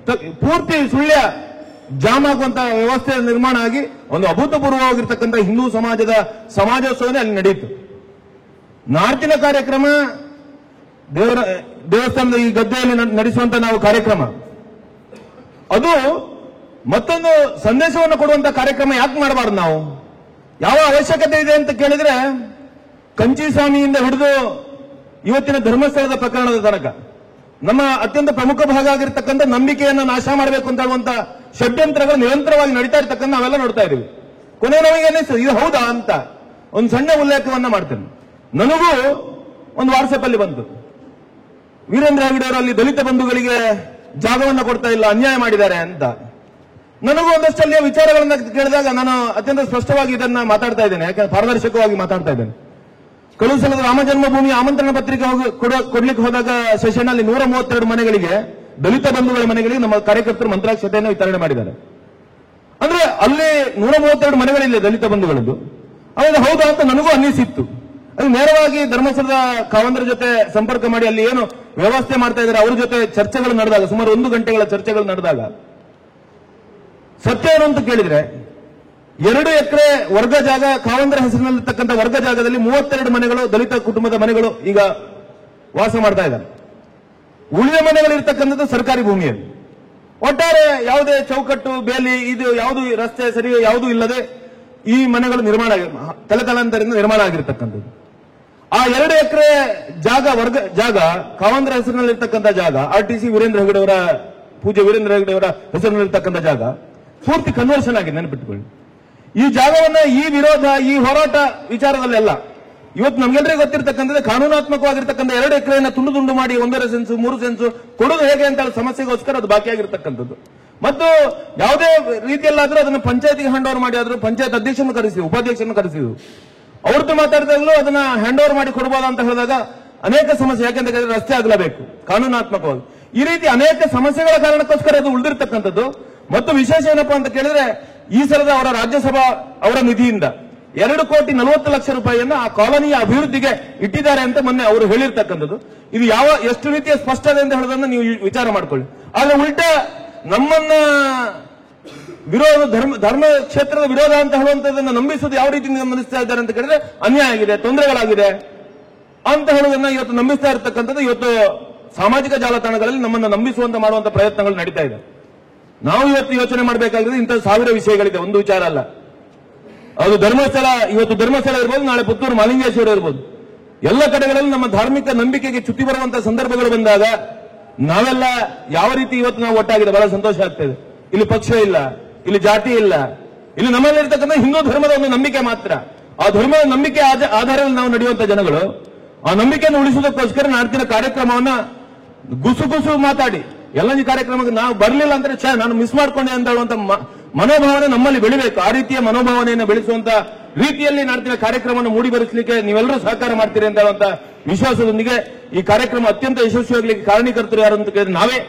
ಪೂರ್ತಿ ಸುಳ್ಯ ಜಾಮ್ ಆಗುವಂತಹ ವ್ಯವಸ್ಥೆ ನಿರ್ಮಾಣ ಆಗಿ ಒಂದು ಅಭೂತಪೂರ್ವವಾಗಿರ್ತಕ್ಕಂಥ ಹಿಂದೂ ಸಮಾಜದ ಸಮಾಜೋತ್ಸವನೇ ಅಲ್ಲಿ ನಡೆಯಿತು. ನಾರ್ತಿನ ಕಾರ್ಯಕ್ರಮ ದೇವಸ್ಥಾನದ ಈ ಗದ್ದೆಯಲ್ಲಿ ನಡೆಸುವಂತ ನಾವು ಕಾರ್ಯಕ್ರಮ ಅದು ಮತ್ತೊಂದು ಸಂದೇಶವನ್ನು ಕೊಡುವಂತ ಕಾರ್ಯಕ್ರಮ ಯಾಕೆ ಮಾಡಬಾರ್ದು? ನಾವು ಯಾವ ಅವಶ್ಯಕತೆ ಇದೆ ಅಂತ ಕೇಳಿದ್ರೆ ಕಂಚಿ ಸ್ವಾಮಿಯಿಂದ ಹಿಡಿದು ಇವತ್ತಿನ ಧರ್ಮಸ್ಥಳದ ಪ್ರಕರಣದ ತನಕ ನಮ್ಮ ಅತ್ಯಂತ ಪ್ರಮುಖ ಭಾಗ ಆಗಿರ್ತಕ್ಕಂಥ ನಂಬಿಕೆಯನ್ನು ನಾಶ ಮಾಡಬೇಕು ಅಂತ ಹೇಳುವಂತ ಷಡ್ಯಂತ್ರಗಳು ನಿರಂತರವಾಗಿ ನಡೀತಾ ಇರ್ತಕ್ಕಂಥ ನಾವೆಲ್ಲ ನೋಡ್ತಾ ಇದೀವಿ. ಕೊನೆ ನಮಗೆ ಇದು ಹೌದಾ ಅಂತ ಒಂದು ಸಣ್ಣ ಉಲ್ಲೇಖವನ್ನ ಮಾಡ್ತೇನೆ. ನನಗೂ ಒಂದು ವಾಟ್ಸಪ್ ಅಲ್ಲಿ ಬಂತು, ವೀರೇಂದ್ರ ಹೆಗಡೆ ಅವರು ಅಲ್ಲಿ ದಲಿತ ಬಂಧುಗಳಿಗೆ ಜಾಗವನ್ನ ಕೊಡ್ತಾ ಇಲ್ಲ, ಅನ್ಯಾಯ ಮಾಡಿದ್ದಾರೆ ಅಂತ. ನನಗೂ ಒಂದಷ್ಟು ಅಲ್ಲಿಯ ವಿಚಾರಗಳನ್ನ ಕೇಳಿದಾಗ ನಾನು ಅತ್ಯಂತ ಸ್ಪಷ್ಟವಾಗಿ ಇದನ್ನ ಮಾತಾಡ್ತಾ ಇದ್ದೇನೆ, ಯಾಕಂದ್ರೆ ಪಾರದರ್ಶಕವಾಗಿ ಮಾತಾಡ್ತಾ ಇದ್ದೇನೆ. ಕಳೆದ ಸಲದ ರಾಮ ಜನ್ಮಭೂಮಿ ಆಮಂತ್ರಣ ಪತ್ರಿಕೆ ಕೊಡ್ಲಿಕ್ಕೆ ಹೋದಾಗ ಸೆಷನ್ ಅಲ್ಲಿ 132 ಮನೆಗಳಿಗೆ, ದಲಿತ ಬಂಧುಗಳ ಮನೆಗಳಿಗೆ ನಮ್ಮ ಕಾರ್ಯಕರ್ತರು ಮಂತ್ರಾಕ್ಷತೆಯನ್ನು ವಿತರಣೆ ಮಾಡಿದ್ದಾರೆ. ಅಂದ್ರೆ ಅಲ್ಲಿ 132 ಮನೆಗಳಿಲ್ಲ ದಲಿತ ಬಂಧುಗಳದ್ದು. ಅವಾಗ ಹೌದಾ ಅಂತ ನನಗೂ ಅನ್ನಿಸಿತ್ತು. ಅದು ನೇರವಾಗಿ ಧರ್ಮಸ್ಥಳದ ಕಾವಂದರ ಜೊತೆ ಸಂಪರ್ಕ ಮಾಡಿ ಅಲ್ಲಿ ಏನು ವ್ಯವಸ್ಥೆ ಮಾಡ್ತಾ ಇದ್ದಾರೆ ಅವ್ರ ಜೊತೆ ಚರ್ಚೆಗಳು ನಡೆದಾಗ, ಸುಮಾರು 1 ಗಂಟೆಗಳ ಚರ್ಚೆಗಳು ನಡೆದಾಗ ಸತ್ಯ ಏನು ಅಂತ ಕೇಳಿದ್ರೆ 2 ಎಕರೆ ವರ್ಗ ಜಾಗ ಕಾವಂದರ ಹೆಸರಿನಲ್ಲಿರ್ತಕ್ಕಂಥ ವರ್ಗ ಜಾಗದಲ್ಲಿ 32 ಮನೆಗಳು ದಲಿತ ಕುಟುಂಬದ ಮನೆಗಳು ಈಗ ವಾಸ ಮಾಡ್ತಾ ಇದ್ದಾರೆ. ಉಳಿದ ಮನೆಗಳಿರ್ತಕ್ಕಂಥದ್ದು ಸರ್ಕಾರಿ ಭೂಮಿಯಲ್ಲಿ. ಒಟ್ಟಾರೆ ಯಾವುದೇ ಚೌಕಟ್ಟು ಬೇಲಿ ಇದು ಯಾವುದು ರಸ್ತೆ ಸರಿ ಯಾವುದೂ ಇಲ್ಲದೆ ಈ ಮನೆಗಳು ನಿರ್ಮಾಣ ತಲೆತಲಾಂತರದಿಂದ ನಿರ್ಮಾಣ ಆಗಿರ್ತಕ್ಕಂಥದ್ದು. ಆ 2 ಎಕರೆ ಜಾಗ ವರ್ಗ ಜಾಗ ಕಾವಂದರ ಹೆಸರಿನಲ್ಲಿರ್ತಕ್ಕಂಥ ಜಾಗ RTC ವೀರೇಂದ್ರ ಹೆಗಡೆ ಅವರ ಪೂಜ್ಯ ವೀರೇಂದ್ರ ಹೆಗಡೆ ಅವರ ಹೆಸರಿನಲ್ಲಿರ್ತಕ್ಕಂಥ ಜಾಗ ಪೂರ್ತಿ ಕನ್ವರ್ಷನ್ ಆಗಿದೆ, ನೆನಪಿಟ್ಟುಕೊಳ್ಳಿ. ಈ ಜಾಗವನ್ನ ಈ ವಿರೋಧ ಈ ಹೋರಾಟ ವಿಚಾರದಲ್ಲೆಲ್ಲ ಇವತ್ತು ನಮ್ಗೆಲ್ಲರಿಗೂ ಗೊತ್ತಿರ್ತಕ್ಕಂಥದ್ದು ಕಾನೂನಾತ್ಮಕವಾಗಿರ್ತಕ್ಕಂಥ 2 ಎಕರೆಯನ್ನು ತುಂಡು ತುಂಡು ಮಾಡಿ 1.5 ಸೆನ್ಸು 3 ಸೆನ್ಸು ಕೊಡೋದು ಹೇಗೆ ಅಂತ ಸಮಸ್ಯೆಗೋಸ್ಕರ ಅದು ಬಾಕಿಯಾಗಿರ್ತಕ್ಕಂಥದ್ದು. ಮತ್ತು ಯಾವುದೇ ರೀತಿಯಲ್ಲಾದ್ರೂ ಅದನ್ನು ಪಂಚಾಯತಿಗೆ ಹ್ಯಾಂಡ್ ಓವರ್ ಮಾಡಿ ಆದ್ರೂ ಪಂಚಾಯತ್ ಅಧ್ಯಕ್ಷರನ್ನು ಕರೆಸಿದ್ರು, ಉಪಾಧ್ಯಕ್ಷರನ್ನು ಕರೆಸಿದ್ರು. ಅವ್ರದ್ದು ಮಾತಾಡಿದಾಗಲೂ ಅದನ್ನ ಹ್ಯಾಂಡ್ ಓವರ್ ಮಾಡಿ ಕೊಡಬಹುದು ಅಂತ ಹೇಳಿದಾಗ ಅನೇಕ ಸಮಸ್ಯೆ, ಯಾಕೆಂದ್ರೆ ರಸ್ತೆ ಆಗಲೇಬೇಕು ಕಾನೂನಾತ್ಮಕವಾಗಿ. ಈ ರೀತಿ ಅನೇಕ ಸಮಸ್ಯೆಗಳ ಕಾರಣಕ್ಕೋಸ್ಕರ ಅದು ಉಳಿದಿರ್ತಕ್ಕಂಥದ್ದು. ಮತ್ತು ವಿಶೇಷ ಏನಪ್ಪಾ ಅಂತ ಕೇಳಿದ್ರೆ, ಈ ಸಲದ ಅವರ ರಾಜ್ಯಸಭಾ ಅವರ ನಿಧಿಯಿಂದ 2,40,00,000 ರೂಪಾಯಿಯನ್ನ ಆ ಕಾಲೋನಿಯ ಅಭಿವೃದ್ಧಿಗೆ ಇಟ್ಟಿದ್ದಾರೆ ಅಂತ ಮೊನ್ನೆ ಅವರು ಹೇಳಿರ್ತಕ್ಕಂಥದ್ದು. ಇದು ಎಷ್ಟು ರೀತಿಯ ಸ್ಪಷ್ಟತೆ ಅಂತ ಹೇಳೋದನ್ನ ನೀವು ವಿಚಾರ ಮಾಡ್ಕೊಳ್ಳಿ. ಆದ್ರೆ ಉಲ್ಟಾ ನಮ್ಮನ್ನ ವಿರೋಧ ಧರ್ಮ ಕ್ಷೇತ್ರದ ವಿರೋಧ ಅಂತ ಹೇಳುವಂತದನ್ನ ನಂಬಿಸುವುದು ಯಾವ ರೀತಿ ಗಮನಿಸ್ತಾ ಇದ್ದಾರೆ ಅಂತ ಕೇಳಿದ್ರೆ, ಅನ್ಯಾಯ ಆಗಿದೆ, ತೊಂದರೆಗಳಾಗಿದೆ ಅಂತ ಹೇಳೋದನ್ನ ಇವತ್ತು ನಂಬಿಸ್ತಾ ಇರತಕ್ಕಂಥದ್ದು. ಇವತ್ತು ಸಾಮಾಜಿಕ ಜಾಲತಾಣಗಳಲ್ಲಿ ನಮ್ಮನ್ನ ನಂಬಿಸುವಂತ ಮಾಡುವಂತ ಪ್ರಯತ್ನಗಳು ನಡೀತಾ ಇದೆ. ನಾವು ಇವತ್ತು ಯೋಚನೆ ಮಾಡಬೇಕಾಗಿದೆ, ಇಂಥ 1000 ವಿಷಯಗಳಿದೆ, ಒಂದು ವಿಚಾರ ಅಲ್ಲ. ಅದು ಧರ್ಮಸ್ಥಳ, ಇವತ್ತು ಧರ್ಮಸ್ಥಳ ಇರ್ಬೋದು, ನಾಳೆ ಪುತ್ತೂರು ಮಹಾಲಿಂಗೇಶ್ವರ ಇರ್ಬೋದು. ಎಲ್ಲ ಕಡೆಗಳಲ್ಲಿ ನಮ್ಮ ಧಾರ್ಮಿಕ ನಂಬಿಕೆಗೆ ಚ್ಯುತಿ ಬರುವಂತಹ ಸಂದರ್ಭಗಳು ಬಂದಾಗ ನಾವೆಲ್ಲ ಯಾವ ರೀತಿ ಇವತ್ತು ನಾವು ಒಟ್ಟಾಗಿದೆ, ಬಹಳ ಸಂತೋಷ ಆಗ್ತದೆ. ಇಲ್ಲಿ ಪಕ್ಷ ಇಲ್ಲ, ಇಲ್ಲಿ ಜಾತಿ ಇಲ್ಲ, ಇಲ್ಲಿ ನಮ್ಮಲ್ಲಿರ್ತಕ್ಕಂಥ ಹಿಂದೂ ಧರ್ಮದ ಒಂದು ನಂಬಿಕೆ ಮಾತ್ರ. ಆ ಧರ್ಮದ ನಂಬಿಕೆ ಆಧಾರದಲ್ಲಿ ನಾವು ನಡೆಯುವಂತ ಜನಗಳು ಆ ನಂಬಿಕೆಯನ್ನು ಉಳಿಸುವುದಕ್ಕೋಸ್ಕರ ನಾಡ್ತಿನ ಕಾರ್ಯಕ್ರಮವನ್ನ ಗುಸು ಮಾತಾಡಿ ಎಲ್ಲ ಕಾರ್ಯಕ್ರಮಕ್ಕೆ ನಾವು ಬರಲಿಲ್ಲ ಅಂದ್ರೆ ನಾನು ಮಿಸ್ ಮಾಡ್ಕೊಂಡೆ ಅಂತ ಹೇಳುವಂತ ಮನೋಭಾವನೆ ನಮ್ಮಲ್ಲಿ ಬೆಳಿಬೇಕು. ಆ ರೀತಿಯ ಮನೋಭಾವನೆಯನ್ನು ಬೆಳೆಸುವಂತ ರೀತಿಯಲ್ಲಿ ನಾಡ್ತಿನ ಕಾರ್ಯಕ್ರಮವನ್ನು ಮೂಡಿಬರಿಸಲಿಕ್ಕೆ ನೀವೆಲ್ಲರೂ ಸಹಕಾರ ಮಾಡ್ತೀರಿ ಅಂತ ಹೇಳುವಂತ ವಿಶ್ವಾಸದೊಂದಿಗೆ ಈ ಕಾರ್ಯಕ್ರಮ ಅತ್ಯಂತ ಯಶಸ್ವಿಯಾಗಲಿಕ್ಕೆ ಕಾರಣೀಕರ್ತರು ಯಾರು ಅಂತ ಕೇಳಿದ್ರೆ ನಾವೇ.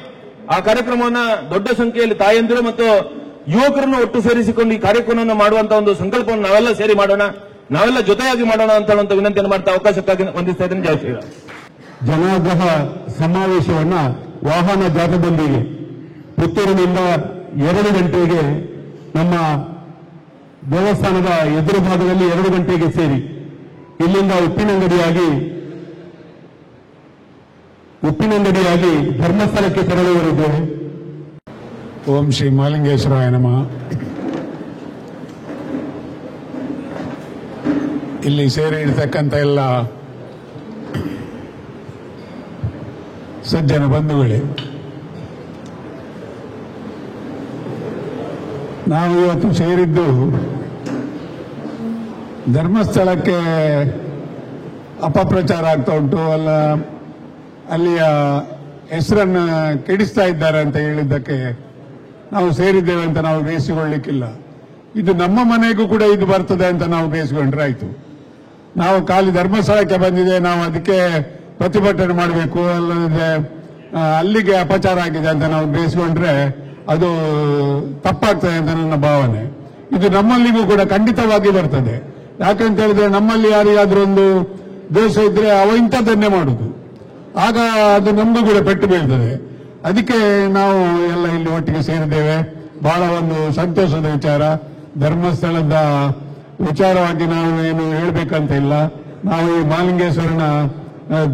ಆ ಕಾರ್ಯಕ್ರಮವನ್ನ ದೊಡ್ಡ ಸಂಖ್ಯೆಯಲ್ಲಿ ತಾಯಂದಿರು ಮತ್ತು ಯುವಕರನ್ನು ಒಟ್ಟು ಸೇರಿಸಿಕೊಂಡು ಈ ಕಾರ್ಯಕ್ರಮವನ್ನು ಮಾಡುವಂತಹ ಒಂದು ಸಂಕಲ್ಪವನ್ನು ನಾವೆಲ್ಲ ಸೇರಿ ಮಾಡೋಣ, ನಾವೆಲ್ಲ ಜೊತೆಯಾಗಿ ಮಾಡೋಣ ಅಂತ ಹೇಳುವಂತ ವಿನಂತಿಯನ್ನು ಮಾಡ್ತಾ ಅವಕಾಶಕ್ಕಾಗಿ ವಂದಿಸ್ತಾ ಇದ್ದೇನೆ. ಜೈ ಶ್ರೀರಾಮ್. ಜನಾಗ್ರಹ ಸಮಾವೇಶವನ್ನ ವಾಹನ ಜಾಥಾದೊಂದಿಗೆ ಪುತ್ತೂರಿನಿಂದ 2 ಗಂಟೆಗೆ ನಮ್ಮ ದೇವಸ್ಥಾನದ ಎದುರು ಭಾಗದಲ್ಲಿ 2 ಗಂಟೆಗೆ ಸೇರಿ ಇಲ್ಲಿಂದ ಉಪ್ಪಿನಂಗಡಿಯಾಗಿ ಧರ್ಮಸ್ಥಳಕ್ಕೆ ತೆರಳುವರಿದ್ದೇವೆ. ಓಂ ಶ್ರೀ ಮಹಾಲಿಂಗೇಶ್ವರಾಯ ನಮಃ. ಇಲ್ಲಿ ಸೇರಿರ್ತಕ್ಕಂಥ ಎಲ್ಲ ಸಜ್ಜನ ಬಂಧುಗಳೇ, ನಾವು ಇವತ್ತು ಸೇರಿದ್ದು ಧರ್ಮಸ್ಥಳಕ್ಕೆ ಅಪಪ್ರಚಾರ ಆಗ್ತಾ ಉಂಟು, ಅಲ್ಲಿಯ ಹೆಸರನ್ನು ಕೆಡಿಸ್ತಾ ಇದ್ದಾರೆ ಅಂತ ಹೇಳಿದ್ದಕ್ಕೆ ನಾವು ಸೇರಿದ್ದೇವೆ ಅಂತ ನಾವು ಗ್ರಹಿಸಿಕೊಳ್ಳಿಕ್ಕಿಲ್ಲ. ಇದು ನಮ್ಮ ಮನೆಗೂ ಕೂಡ ಇದು ಬರ್ತದೆ ಅಂತ ನಾವು ಗ್ರಹಿಸಿಕೊಂಡ್ರೆ ಆಯ್ತು. ನಾವು ಖಾಲಿ ಧರ್ಮಸ್ಥಳಕ್ಕೆ ಬಂದಿದೆ, ನಾವು ಅದಕ್ಕೆ ಪ್ರತಿಭಟನೆ ಮಾಡಬೇಕು, ಅಲ್ಲದೆ ಅಲ್ಲಿಗೆ ಅಪಚಾರ ಆಗಿದೆ ಅಂತ ನಾವು ಗ್ರಹಿಸಿಕೊಂಡ್ರೆ ಅದು ತಪ್ಪಾಗ್ತದೆ ಅಂತ ನನ್ನ ಭಾವನೆ. ಇದು ನಮ್ಮಲ್ಲಿಗೂ ಕೂಡ ಖಂಡಿತವಾಗಿ ಬರ್ತದೆ. ಯಾಕಂತ ಹೇಳಿದ್ರೆ ನಮ್ಮಲ್ಲಿ ಯಾರಿಗಾದ್ರೂ ಒಂದು ದೋಷ ಇದ್ರೆ ಅವ ಇಂಥದ್ದನ್ನೇ ಮಾಡುದು, ಆಗ ಅದು ನಮಗೂ ಕೂಡ ಪೆಟ್ಟು ಬೀಳ್ತದೆ. ಅದಕ್ಕೆ ನಾವು ಎಲ್ಲ ಇಲ್ಲಿ ಒಟ್ಟಿಗೆ ಸೇರಿದ್ದೇವೆ. ಬಹಳ ಒಂದು ಸಂತೋಷದ ವಿಚಾರ. ಧರ್ಮಸ್ಥಳದ ವಿಚಾರವಾಗಿ ನಾವು ಏನು ಹೇಳ್ಬೇಕಂತ ಇಲ್ಲ. ನಾವು ಈ ಮಹಾಲಿಂಗೇಶ್ವರನ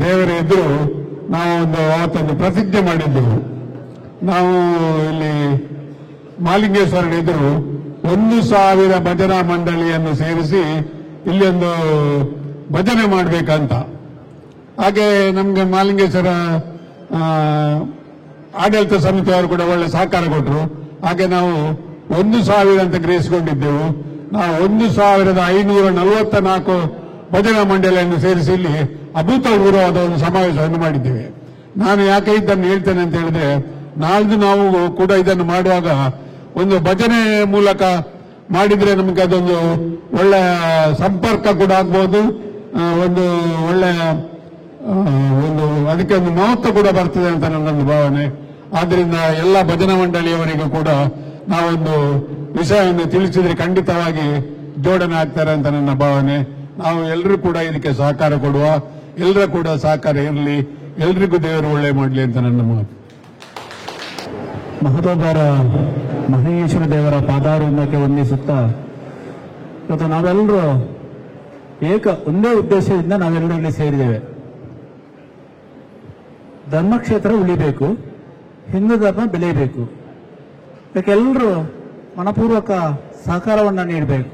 ದೇವರ ಎದುರು ನಾವು ಅವತ್ತೊಂದು ಪ್ರತಿಜ್ಞೆ ಮಾಡಿದ್ದೆವು. ನಾವು ಇಲ್ಲಿ ಮಹಾಲಿಂಗೇಶ್ವರನ ಎದುರು 1,000 ಭಜನಾ ಮಂಡಳಿಯನ್ನು ಸೇರಿಸಿ ಇಲ್ಲಿ ಒಂದು ಭಜನೆ ಮಾಡಬೇಕಂತ. ಹಾಗೆ ನಮ್ಗೆ ಮಹಾಲಿಂಗೇಶ್ವರ ಆಡಳಿತ ಸಮಿತಿಯವರು ಕೂಡ ಒಳ್ಳೆ ಸಹಕಾರ ಕೊಟ್ಟರು. ಹಾಗೆ ನಾವು 1,000 ಅಂತ ಗ್ರಹಿಸಿಕೊಂಡಿದ್ದೆವು. ನಾವು 1,544 ಭಜನಾ ಮಂಡಳಿಯನ್ನು ಸೇರಿಸಿ ಇಲ್ಲಿ ಅಭೂತಪೂರ್ವವಾದ ಒಂದು ಸಮಾವೇಶವನ್ನು ಮಾಡಿದ್ದೇವೆ. ನಾನು ಯಾಕೆ ಇದನ್ನು ಹೇಳ್ತೇನೆ ಅಂತ ಹೇಳಿದ್ರೆ, ನಾಳ್ದು ನಾವು ಕೂಡ ಇದನ್ನು ಮಾಡುವಾಗ ಒಂದು ಭಜನೆ ಮೂಲಕ ಮಾಡಿದ್ರೆ ನಮಗೆ ಅದೊಂದು ಒಳ್ಳೆಯ ಸಂಪರ್ಕ ಕೂಡ ಆಗ್ಬೋದು, ಒಂದು ಒಳ್ಳೆಯ ಅದಕ್ಕೆ ಒಂದು ಮಹತ್ವ ಕೂಡ ಬರ್ತದೆ ಅಂತ ನನ್ನೊಂದು ಭಾವನೆ. ಆದ್ರಿಂದ ಎಲ್ಲ ಭಜನಾ ಮಂಡಳಿಯವರಿಗೂ ಕೂಡ ನಾವೊಂದು ವಿಷಯವನ್ನು ತಿಳಿಸಿದ್ರೆ ಖಂಡಿತವಾಗಿ ಜೋಡಣೆ ಆಗ್ತಾರೆ ಅಂತ ನನ್ನ ಭಾವನೆ. ನಾವು ಎಲ್ಲರೂ ಕೂಡ ಇದಕ್ಕೆ ಸಹಕಾರ ಕೊಡುವ, ಎಲ್ಲರ ಕೂಡ ಸಹಕಾರ ಇರಲಿ, ಎಲ್ರಿಗೂ ದೇವರು ಒಳ್ಳೆ ಮಾಡಲಿ ಅಂತ ನನ್ನ ಮಾತು. ಮಹದೋಬರ ಮಹೇಶ್ವರ ದೇವರ ಪಾದಾರವಿಂದಕ್ಕೆ ವಂದಿಸುತ್ತಾ ಇವತ್ತು ನಾವೆಲ್ಲರೂ ಒಂದೇ ಉದ್ದೇಶದಿಂದ ನಾವೆಲ್ಲರೂ ಇಲ್ಲಿ ಸೇರಿದ್ದೇವೆ. ಧರ್ಮಕ್ಷೇತ್ರ ಉಳಿಬೇಕು, ಹಿಂದೂ ಧರ್ಮ ಬೆಳೆಯಬೇಕು. ಇದಕ್ಕೆಲ್ಲರೂ ಮನಪೂರ್ವಕ ಸಹಕಾರವನ್ನು ನೀಡಬೇಕು.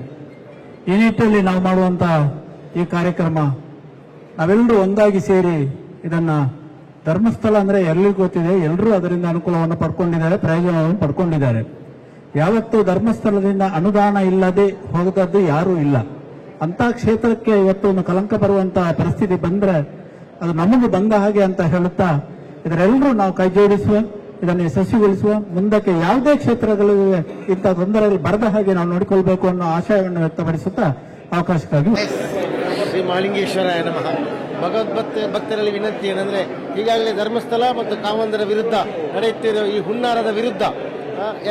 ಈ ನಿಟ್ಟಿನಲ್ಲಿ ನಾವು ಮಾಡುವಂತ ಈ ಕಾರ್ಯಕ್ರಮ ನಾವೆಲ್ಲರೂ ಒಂದಾಗಿ ಸೇರಿ ಇದನ್ನ ಧರ್ಮಸ್ಥಳ ಅಂದ್ರೆ ಎಲ್ಲರಿಗೂ ಗೊತ್ತಿದೆ, ಎಲ್ಲರೂ ಅದರಿಂದ ಅನುಕೂಲವನ್ನು ಪಡ್ಕೊಂಡಿದ್ದಾರೆ, ಪ್ರಯೋಜನವನ್ನು ಪಡ್ಕೊಂಡಿದ್ದಾರೆ. ಯಾವತ್ತೂ ಧರ್ಮಸ್ಥಳದಿಂದ ಅನುದಾನ ಇಲ್ಲದೆ ಹೋಗದದ್ದು ಯಾರೂ ಇಲ್ಲ. ಅಂತ ಕ್ಷೇತ್ರಕ್ಕೆ ಇವತ್ತು ಒಂದು ಕಲಂಕ ಬರುವಂತಹ ಪರಿಸ್ಥಿತಿ ಬಂದ್ರೆ ಅದು ನಮಗೆ ಬಂದ ಹಾಗೆ ಅಂತ ಹೇಳುತ್ತಾ ಇದರೆಲ್ಲರೂ ನಾವು ಕೈ ಜೋಡಿಸುವ, ಇದನ್ನು ಯಶಸ್ವಿಗೊಳಿಸುವ, ಮುಂದಕ್ಕೆ ಯಾವುದೇ ಕ್ಷೇತ್ರಗಳಿಗೆ ಇಂಥ ತೊಂದರೆಗಳು ಬರದ ಹಾಗೆ ನಾವು ನೋಡಿಕೊಳ್ಬೇಕು ಅನ್ನೋ ಆಶಯವನ್ನು ವ್ಯಕ್ತಪಡಿಸುತ್ತಾ ಅವಕಾಶಕ್ಕಾಗಿ ಶ್ರೀ ಮಹಾಲಿಂಗೇಶ್ವರಾಯ ನಮಃ. ಭಕ್ತರಲ್ಲಿ ವಿನಂತಿ ಏನಂದ್ರೆ ಈಗಾಗಲೇ ಧರ್ಮಸ್ಥಳ ಮತ್ತು ಕಾಮಂದಿರ ವಿರುದ್ಧ ನಡೆಯುತ್ತಿರುವ ಈ ಹುನ್ನಾರದ ವಿರುದ್ಧ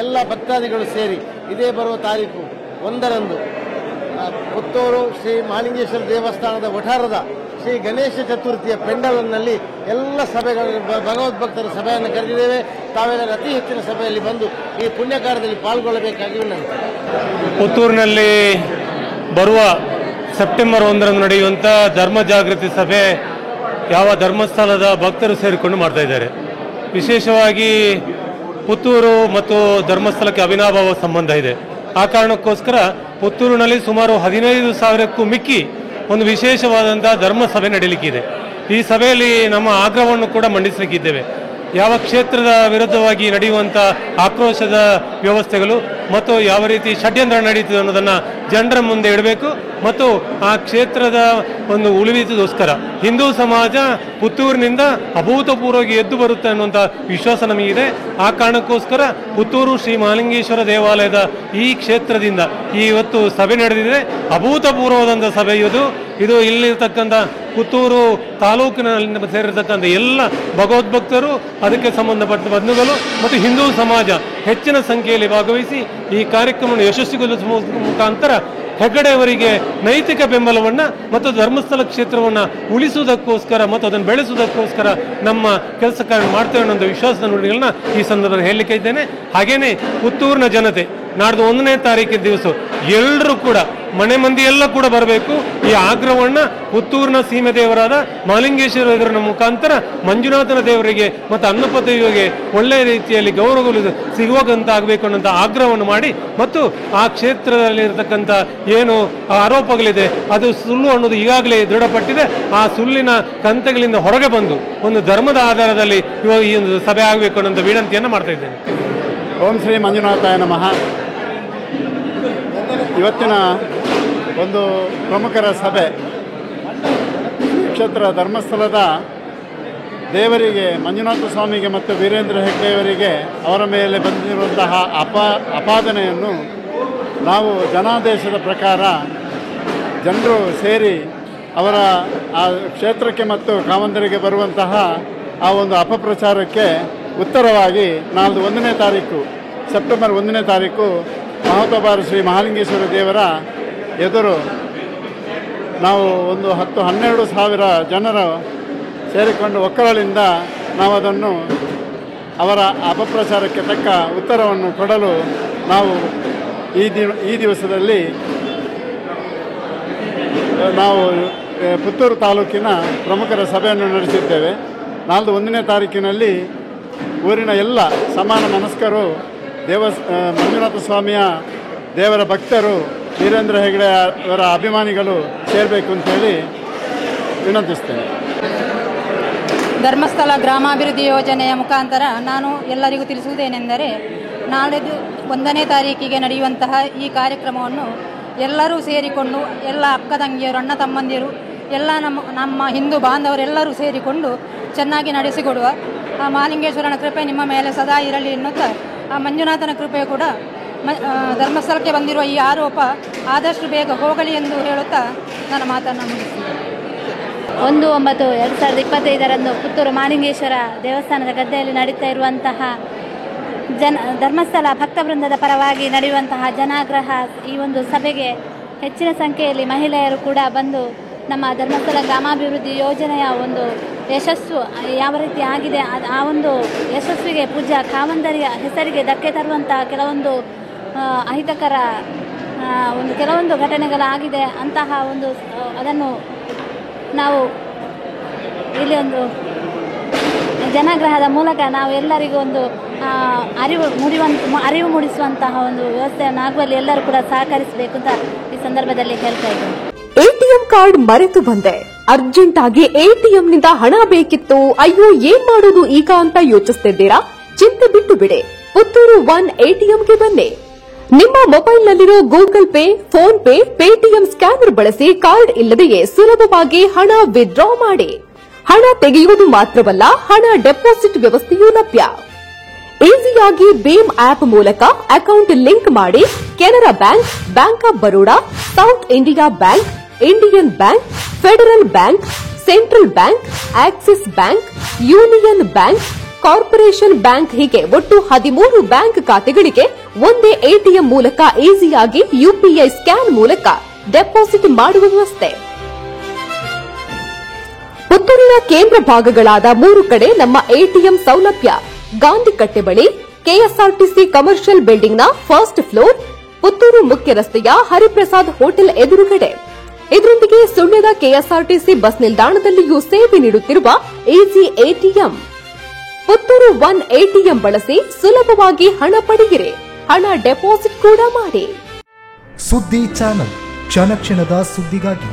ಎಲ್ಲ ಭಕ್ತಾದಿಗಳು ಸೇರಿ ಇದೇ ಬರುವ ತಾರೀಕು 1ರಂದು ಪುತ್ತೂರು ಶ್ರೀ ಮಹಾಲಿಂಗೇಶ್ವರ ದೇವಸ್ಥಾನದ ವಠಾರದ ಶ್ರೀ ಗಣೇಶ ಚತುರ್ಥಿಯ ಪೆಂಡಲ್ನಲ್ಲಿ ಎಲ್ಲ ಸಭೆಗಳು ಭಗವದ್ಭಕ್ತರ ಸಭೆಯನ್ನು ಕರೆದಿದ್ದೇವೆ. ತಾವೆಲ್ಲರೂ ಅತಿ ಹೆಚ್ಚಿನ ಸಭೆಯಲ್ಲಿ ಬಂದು ಈ ಪುಣ್ಯ ಕಾರ್ಯದಲ್ಲಿ ಪಾಲ್ಗೊಳ್ಳಬೇಕಾಗಿ ವಿನಂತಿ. ಪುತ್ತೂರಿನಲ್ಲಿ ಬರುವ ಸೆಪ್ಟೆಂಬರ್ 1ರಂದು ನಡೆಯುವಂಥ ಧರ್ಮ ಜಾಗೃತಿ ಸಭೆ ಯಾವ ಧರ್ಮಸ್ಥಳದ ಭಕ್ತರು ಸೇರಿಕೊಂಡು ಮಾಡ್ತಾ ಇದ್ದಾರೆ. ವಿಶೇಷವಾಗಿ ಪುತ್ತೂರು ಮತ್ತು ಧರ್ಮಸ್ಥಳಕ್ಕೆ ಅವಿನಾಭಾವ ಸಂಬಂಧ ಇದೆ. ಆ ಕಾರಣಕ್ಕೋಸ್ಕರ ಪುತ್ತೂರಿನಲ್ಲಿ ಸುಮಾರು 15,000ಕ್ಕೂ ಮಿಕ್ಕಿ ಒಂದು ವಿಶೇಷವಾದಂಥ ಧರ್ಮ ಸಭೆ ನಡೆಯಲಿಕ್ಕಿದೆ. ಈ ಸಭೆಯಲ್ಲಿ ನಮ್ಮ ಆಗ್ರಹವನ್ನು ಕೂಡ ಮಂಡಿಸಲಿಕ್ಕಿದ್ದೇವೆ. ಯಾವ ಕ್ಷೇತ್ರದ ವಿರುದ್ಧವಾಗಿ ನಡೆಯುವಂಥ ಆಕ್ರೋಶದ ವ್ಯವಸ್ಥೆಗಳು ಮತ್ತು ಯಾವ ರೀತಿ ಷಡ್ಯಂತ್ರ ನಡೀತದೆ ಅನ್ನೋದನ್ನು ಜನರ ಮುಂದೆ ಇಡಬೇಕು ಮತ್ತು ಆ ಕ್ಷೇತ್ರದ ಒಂದು ಉಳಿವಿಗೋಸ್ಕರ ಹಿಂದೂ ಸಮಾಜ ಪುತ್ತೂರಿನಿಂದ ಅಭೂತಪೂರ್ವವಾಗಿ ಎದ್ದು ಬರುತ್ತೆ ಅನ್ನುವಂಥ ವಿಶ್ವಾಸ ನಮಗಿದೆ. ಆ ಕಾರಣಕ್ಕೋಸ್ಕರ ಪುತ್ತೂರು ಶ್ರೀ ಮಹಾಲಿಂಗೇಶ್ವರ ದೇವಾಲಯದ ಈ ಕ್ಷೇತ್ರದಿಂದ ಇವತ್ತು ಸಭೆ ನಡೆದಿದೆ. ಅಭೂತಪೂರ್ವವಾದಂಥ ಸಭೆ ಇದು ಇಲ್ಲಿರ್ತಕ್ಕಂಥ ಪುತ್ತೂರು ತಾಲೂಕಿನಲ್ಲಿ ಸೇರಿರ್ತಕ್ಕಂಥ ಎಲ್ಲ ಭಗವದ್ಭಕ್ತರು, ಅದಕ್ಕೆ ಸಂಬಂಧಪಟ್ಟ ಬಂಧುಗಳು ಮತ್ತು ಹಿಂದೂ ಸಮಾಜ ಹೆಚ್ಚಿನ ಸಂಖ್ಯೆಯಲ್ಲಿ ಭಾಗವಹಿಸಿ ಈ ಕಾರ್ಯಕ್ರಮವನ್ನು ಯಶಸ್ವಿಗೊಳಿಸುವ ಮುಖಾಂತರ ಹೆಗ್ಗಡೆಯವರಿಗೆ ನೈತಿಕ ಬೆಂಬಲವನ್ನು ಮತ್ತು ಧರ್ಮಸ್ಥಳ ಕ್ಷೇತ್ರವನ್ನು ಉಳಿಸುವುದಕ್ಕೋಸ್ಕರ ಮತ್ತು ಅದನ್ನು ಬೆಳೆಸುವುದಕ್ಕೋಸ್ಕರ ನಮ್ಮ ಕೆಲಸ ಕಾರ್ಯ ಮಾಡ್ತೇವೆ ಅನ್ನೋ ವಿಶ್ವಾಸದ ನುಡಿಗಳನ್ನ ಈ ಸಂದರ್ಭದಲ್ಲಿ ಹೇಳಲಿಕ್ಕೆ ಇದ್ದೇನೆ. ಹಾಗೇನೆ ಪುತ್ತೂರಿನ ಜನತೆ ನಾಡ್ದು 1ನೇ ತಾರೀಕಿನ ದಿವಸ ಎಲ್ಲರೂ ಕೂಡ ಮನೆ ಮಂದಿ ಎಲ್ಲ ಕೂಡ ಬರಬೇಕು. ಈ ಆಗ್ರಹವನ್ನು ಪುತ್ತೂರಿನ ಸೀಮೆ ದೇವರಾದ ಮಹಾಲಿಂಗೇಶ್ವರ ದೇವರ ಮುಖಾಂತರ ಮಂಜುನಾಥನ ದೇವರಿಗೆ ಮತ್ತು ಅನ್ನಪದೇವಿಗೆ ಒಳ್ಳೆಯ ರೀತಿಯಲ್ಲಿ ಗೌರವಗಳು ಸಿಗುವಂತ ಆಗಬೇಕು ಅನ್ನೋಂಥ ಆಗ್ರಹವನ್ನು ಮಾಡಿ ಮತ್ತು ಆ ಕ್ಷೇತ್ರದಲ್ಲಿರ್ತಕ್ಕಂಥ ಏನು ಆರೋಪಗಳಿದೆ ಅದು ಸುಳ್ಳು ಅನ್ನೋದು ಈಗಾಗಲೇ ದೃಢಪಟ್ಟಿದೆ. ಆ ಸುಳ್ಳಿನ ಕಂತೆಗಳಿಂದ ಹೊರಗೆ ಬಂದು ಒಂದು ಧರ್ಮದ ಆಧಾರದಲ್ಲಿ ಈ ಒಂದು ಸಭೆ ಆಗಬೇಕು ಅನ್ನೋಂಥ ವಿನಂತಿಯನ್ನು ಮಾಡ್ತಾ ಇದ್ದೇನೆ. ಓಂ ಶ್ರೀ ಮಂಜುನಾಥಾಯ ನಮಃ. ಇವತ್ತಿನ ಒಂದು ಪ್ರಮುಖರ ಸಭೆ ಕ್ಷೇತ್ರ ಧರ್ಮಸ್ಥಳದ ದೇವರಿಗೆ ಮಂಜುನಾಥ ಸ್ವಾಮಿಗೆ ಮತ್ತು ವೀರೇಂದ್ರ ಹೆಗ್ಡೆಯವರಿಗೆ ಅವರ ಮೇಲೆ ಬಂದಿರುವಂತಹ ಅಪಾದನೆಯನ್ನು ನಾವು ಜನಾದೇಶದ ಪ್ರಕಾರ ಜನರು ಸೇರಿ ಅವರ ಆ ಕ್ಷೇತ್ರಕ್ಕೆ ಮತ್ತು ಕಾಮಂದಿರಿಗೆ ಬರುವಂತಹ ಆ ಒಂದು ಅಪಪ್ರಚಾರಕ್ಕೆ ಉತ್ತರವಾಗಿ ನಾಲ್ದು 1ನೇ ತಾರೀಕು ಸೆಪ್ಟೆಂಬರ್ 1ನೇ ತಾರೀಕು ಮಹೋತ್ತಬಾರ ಶ್ರೀ ಮಹಾಲಿಂಗೇಶ್ವರ ದೇವರ ಎದುರು ನಾವು ಒಂದು 10-12 ಸಾವಿರ ಜನರು ಸೇರಿಕೊಂಡು ಒಕ್ಕಲಿಂದ ನಾವು ಅದನ್ನು ಅವರ ಅಪಪ್ರಚಾರಕ್ಕೆ ತಕ್ಕ ಉತ್ತರವನ್ನು ಕೊಡಲು ನಾವು ಈ ದಿವಸದಲ್ಲಿ ನಾವು ಪುತ್ತೂರು ತಾಲೂಕಿನ ಪ್ರಮುಖರ ಸಭೆಯನ್ನು ನಡೆಸಿದ್ದೇವೆ. ನಾಲ್ದು 1ನೇ ತಾರೀಕಿನಲ್ಲಿ ಊರಿನ ಎಲ್ಲ ಸಮಾನ ಮನಸ್ಕರು ಮಂಜುನಾಥ ಸ್ವಾಮಿಯ ದೇವರ ಭಕ್ತರು ವೀರೇಂದ್ರ ಹೆಗ್ಡೆ ಅವರ ಅಭಿಮಾನಿಗಳು ಸೇರಬೇಕು ಅಂತೇಳಿ ವಿನಂತಿಸ್ತೇನೆ. ಧರ್ಮಸ್ಥಳ ಗ್ರಾಮಾಭಿವೃದ್ಧಿ ಯೋಜನೆಯ ಮುಖಾಂತರ ನಾನು ಎಲ್ಲರಿಗೂ ತಿಳಿಸುವುದೇನೆಂದರೆ ನಾಳೆದು 1ನೇ ತಾರೀಕಿಗೆ ನಡೆಯುವಂತಹ ಈ ಕಾರ್ಯಕ್ರಮವನ್ನು ಎಲ್ಲರೂ ಸೇರಿಕೊಂಡು ಎಲ್ಲ ಅಕ್ಕ ತಂಗಿಯರು ಅಣ್ಣ ತಮ್ಮಂದಿರು ಎಲ್ಲ ನಮ್ಮ ಹಿಂದೂ ಬಾಂಧವರೆಲ್ಲರೂ ಸೇರಿಕೊಂಡು ಚೆನ್ನಾಗಿ ನಡೆಸಿಕೊಡುವ ಆ ಮಹಾಲಿಂಗೇಶ್ವರನ ಕೃಪೆ ನಿಮ್ಮ ಮೇಲೆ ಸದಾ ಇರಲಿ ಎನ್ನುತ್ತಾ ಆ ಮಂಜುನಾಥನ ಕೃಪೆ ಕೂಡ ಧರ್ಮಸ್ಥಳಕ್ಕೆ ಬಂದಿರುವ ಈ ಆರೋಪ ಆದಷ್ಟು ಬೇಗ ಹೋಗಲಿ ಎಂದು ಹೇಳುತ್ತಾ ನನ್ನ ಮಾತನ್ನು ಮುಗಿಸಿದೆ. 1/9/2025 ಪುತ್ತೂರು ಮಹಾಲಿಂಗೇಶ್ವರ ದೇವಸ್ಥಾನದ ಗದ್ದೆಯಲ್ಲಿ ನಡೀತಾ ಇರುವಂತಹ ಧರ್ಮಸ್ಥಳ ಭಕ್ತವೃಂದದ ಪರವಾಗಿ ನಡೆಯುವಂತಹ ಜನಾಗ್ರಹ ಈ ಒಂದು ಸಭೆಗೆ ಹೆಚ್ಚಿನ ಸಂಖ್ಯೆಯಲ್ಲಿ ಮಹಿಳೆಯರು ಕೂಡ ಬಂದು ನಮ್ಮ ಧರ್ಮಸ್ಥಳ ಗ್ರಾಮಾಭಿವೃದ್ಧಿ ಯೋಜನೆಯ ಒಂದು ಯಶಸ್ಸು ಯಾವ ರೀತಿ ಆಗಿದೆ ಆ ಒಂದು ಯಶಸ್ವಿಗೆ ಪೂಜ್ಯ ಕಾಮಂದರಿಯ ಹೆಸರಿಗೆ ಧಕ್ಕೆ ತರುವಂತಹ ಕೆಲವೊಂದು ಅಹಿತಕರ ಕೆಲವೊಂದು ಘಟನೆಗಳಾಗಿದೆ. ಅಂತಹ ಒಂದು ಅದನ್ನು ನಾವು ಇಲ್ಲಿ ಒಂದು ಜನಾಗ್ರಹದ ಮೂಲಕ ನಾವು ಎಲ್ಲರಿಗೂ ಒಂದು ಅರಿವು ಮೂಡಿಸುವಂತಹ ಒಂದು ವ್ಯವಸ್ಥೆಯನ್ನು ಆಗುವಲ್ಲಿ ಎಲ್ಲರೂ ಕೂಡ ಸಹಕರಿಸಬೇಕು ಅಂತ ಈ ಸಂದರ್ಭದಲ್ಲಿ ಹೇಳ್ತಾ ಇದ್ದೇನೆ. ಎಟಿಎಂ ಕಾರ್ಡ್ ಮರೆತು ಬಂದೆ, ಅರ್ಜೆಂಟ್ ಆಗಿ ಎಟಿಎಂನಿಂದ ಹಣ ಬೇಕಿತ್ತು, ಅಯ್ಯೋ ಏನ್ ಮಾಡೋದು ಈಗ ಅಂತ ಯೋಚಿಸ್ತಿದ್ದೀರಾ? ಚಿಂತೆ ಬಿಟ್ಟು ಬಿಡಿ, ಪುತ್ತೂರು 1 ಎಟಿಎಂಗೆ ಬನ್ನಿ. ನಿಮ್ಮ ಮೊಬೈಲ್ನಲ್ಲಿರೋ Google Pay, PhonePe, Paytm scanner ಬಳಸಿ ಕಾರ್ಡ್ ಇಲ್ಲದೆಯೇ ಸುಲಭವಾಗಿ ಹಣ ವಿತ್ಡ್ರಾ ಮಾಡಿ. ಹಣ ತೆಗೆಯುವುದು ಮಾತ್ರವಲ್ಲ, ಹಣ ಡೆಪಾಸಿಟ್ ವ್ಯವಸ್ಥೆಯೂ ಲಭ್ಯ. ಈಸಿಯಾಗಿ ಭೀಮ್ ಆಪ್ ಮೂಲಕ ಅಕೌಂಟ್ ಲಿಂಕ್ ಮಾಡಿ Canara bank, bank of Baroda, south India bank, Indian bank, federal bank, central bank, Axis bank, union bank, corporation bank ಹೀಗೆ ಒಟ್ಟು 13 ಬ್ಯಾಂಕ್ ಖಾತೆಗಳಿಗೆ ಒಂದೇ ಎಟಿಎಂ ಮೂಲಕ ಈಸಿಯಾಗಿ ಯುಪಿಐ ಸ್ಕ್ಯಾನ್ ಮೂಲಕ ಡೆಪಾಸಿಟ್ ಮಾಡುವ ವ್ಯವಸ್ಥೆ. ಪುತ್ತೂರಿನ ಕೇಂದ್ರ ಭಾಗಗಳಾದ 3 ಕಡೆ ನಮ್ಮ ಎಟಿಎಂ ಸೌಲಭ್ಯ. ಗಾಂಧಿಕಟ್ಟೆ ಬಳಿ ಕೆಎಸ್ಆರ್ಟಿಸಿ ಕಮರ್ಷಿಯಲ್ ಬಿಲ್ಡಿಂಗ್ನ ಫಸ್ಟ್ ಫ್ಲೋರ್, ಪುತ್ತೂರು ಮುಖ್ಯ ರಸ್ತೆಯ ಹರಿಪ್ರಸಾದ್ ಹೋಟೆಲ್ ಎದುರುಗಡೆ. ಇದರೊಂದಿಗೆ ಸುಳ್ಯದ ಕೆಎಸ್ಆರ್ಟಿಸಿ ಬಸ್ ನಿಲ್ದಾಣದಲ್ಲಿಯೂ ಸೇವೆ ನೀಡುತ್ತಿರುವ ಈಸಿ ಎಟಿಎಂ. ಪುತ್ತೂರು 1 ಎಟಿಎಂ ಬಳಸಿ ಸುಲಭವಾಗಿ ಹಣ ಪಡೆಯಿರಿ, ಹಣ ಡೆಪಾಸಿಟ್ ಕೂಡ ಮಾಡಿ. ಸುದ್ದಿ ಚಾನಲ್, ಕ್ಷಣ ಕ್ಷಣದ ಸುದ್ದಿಗಾಗಿ.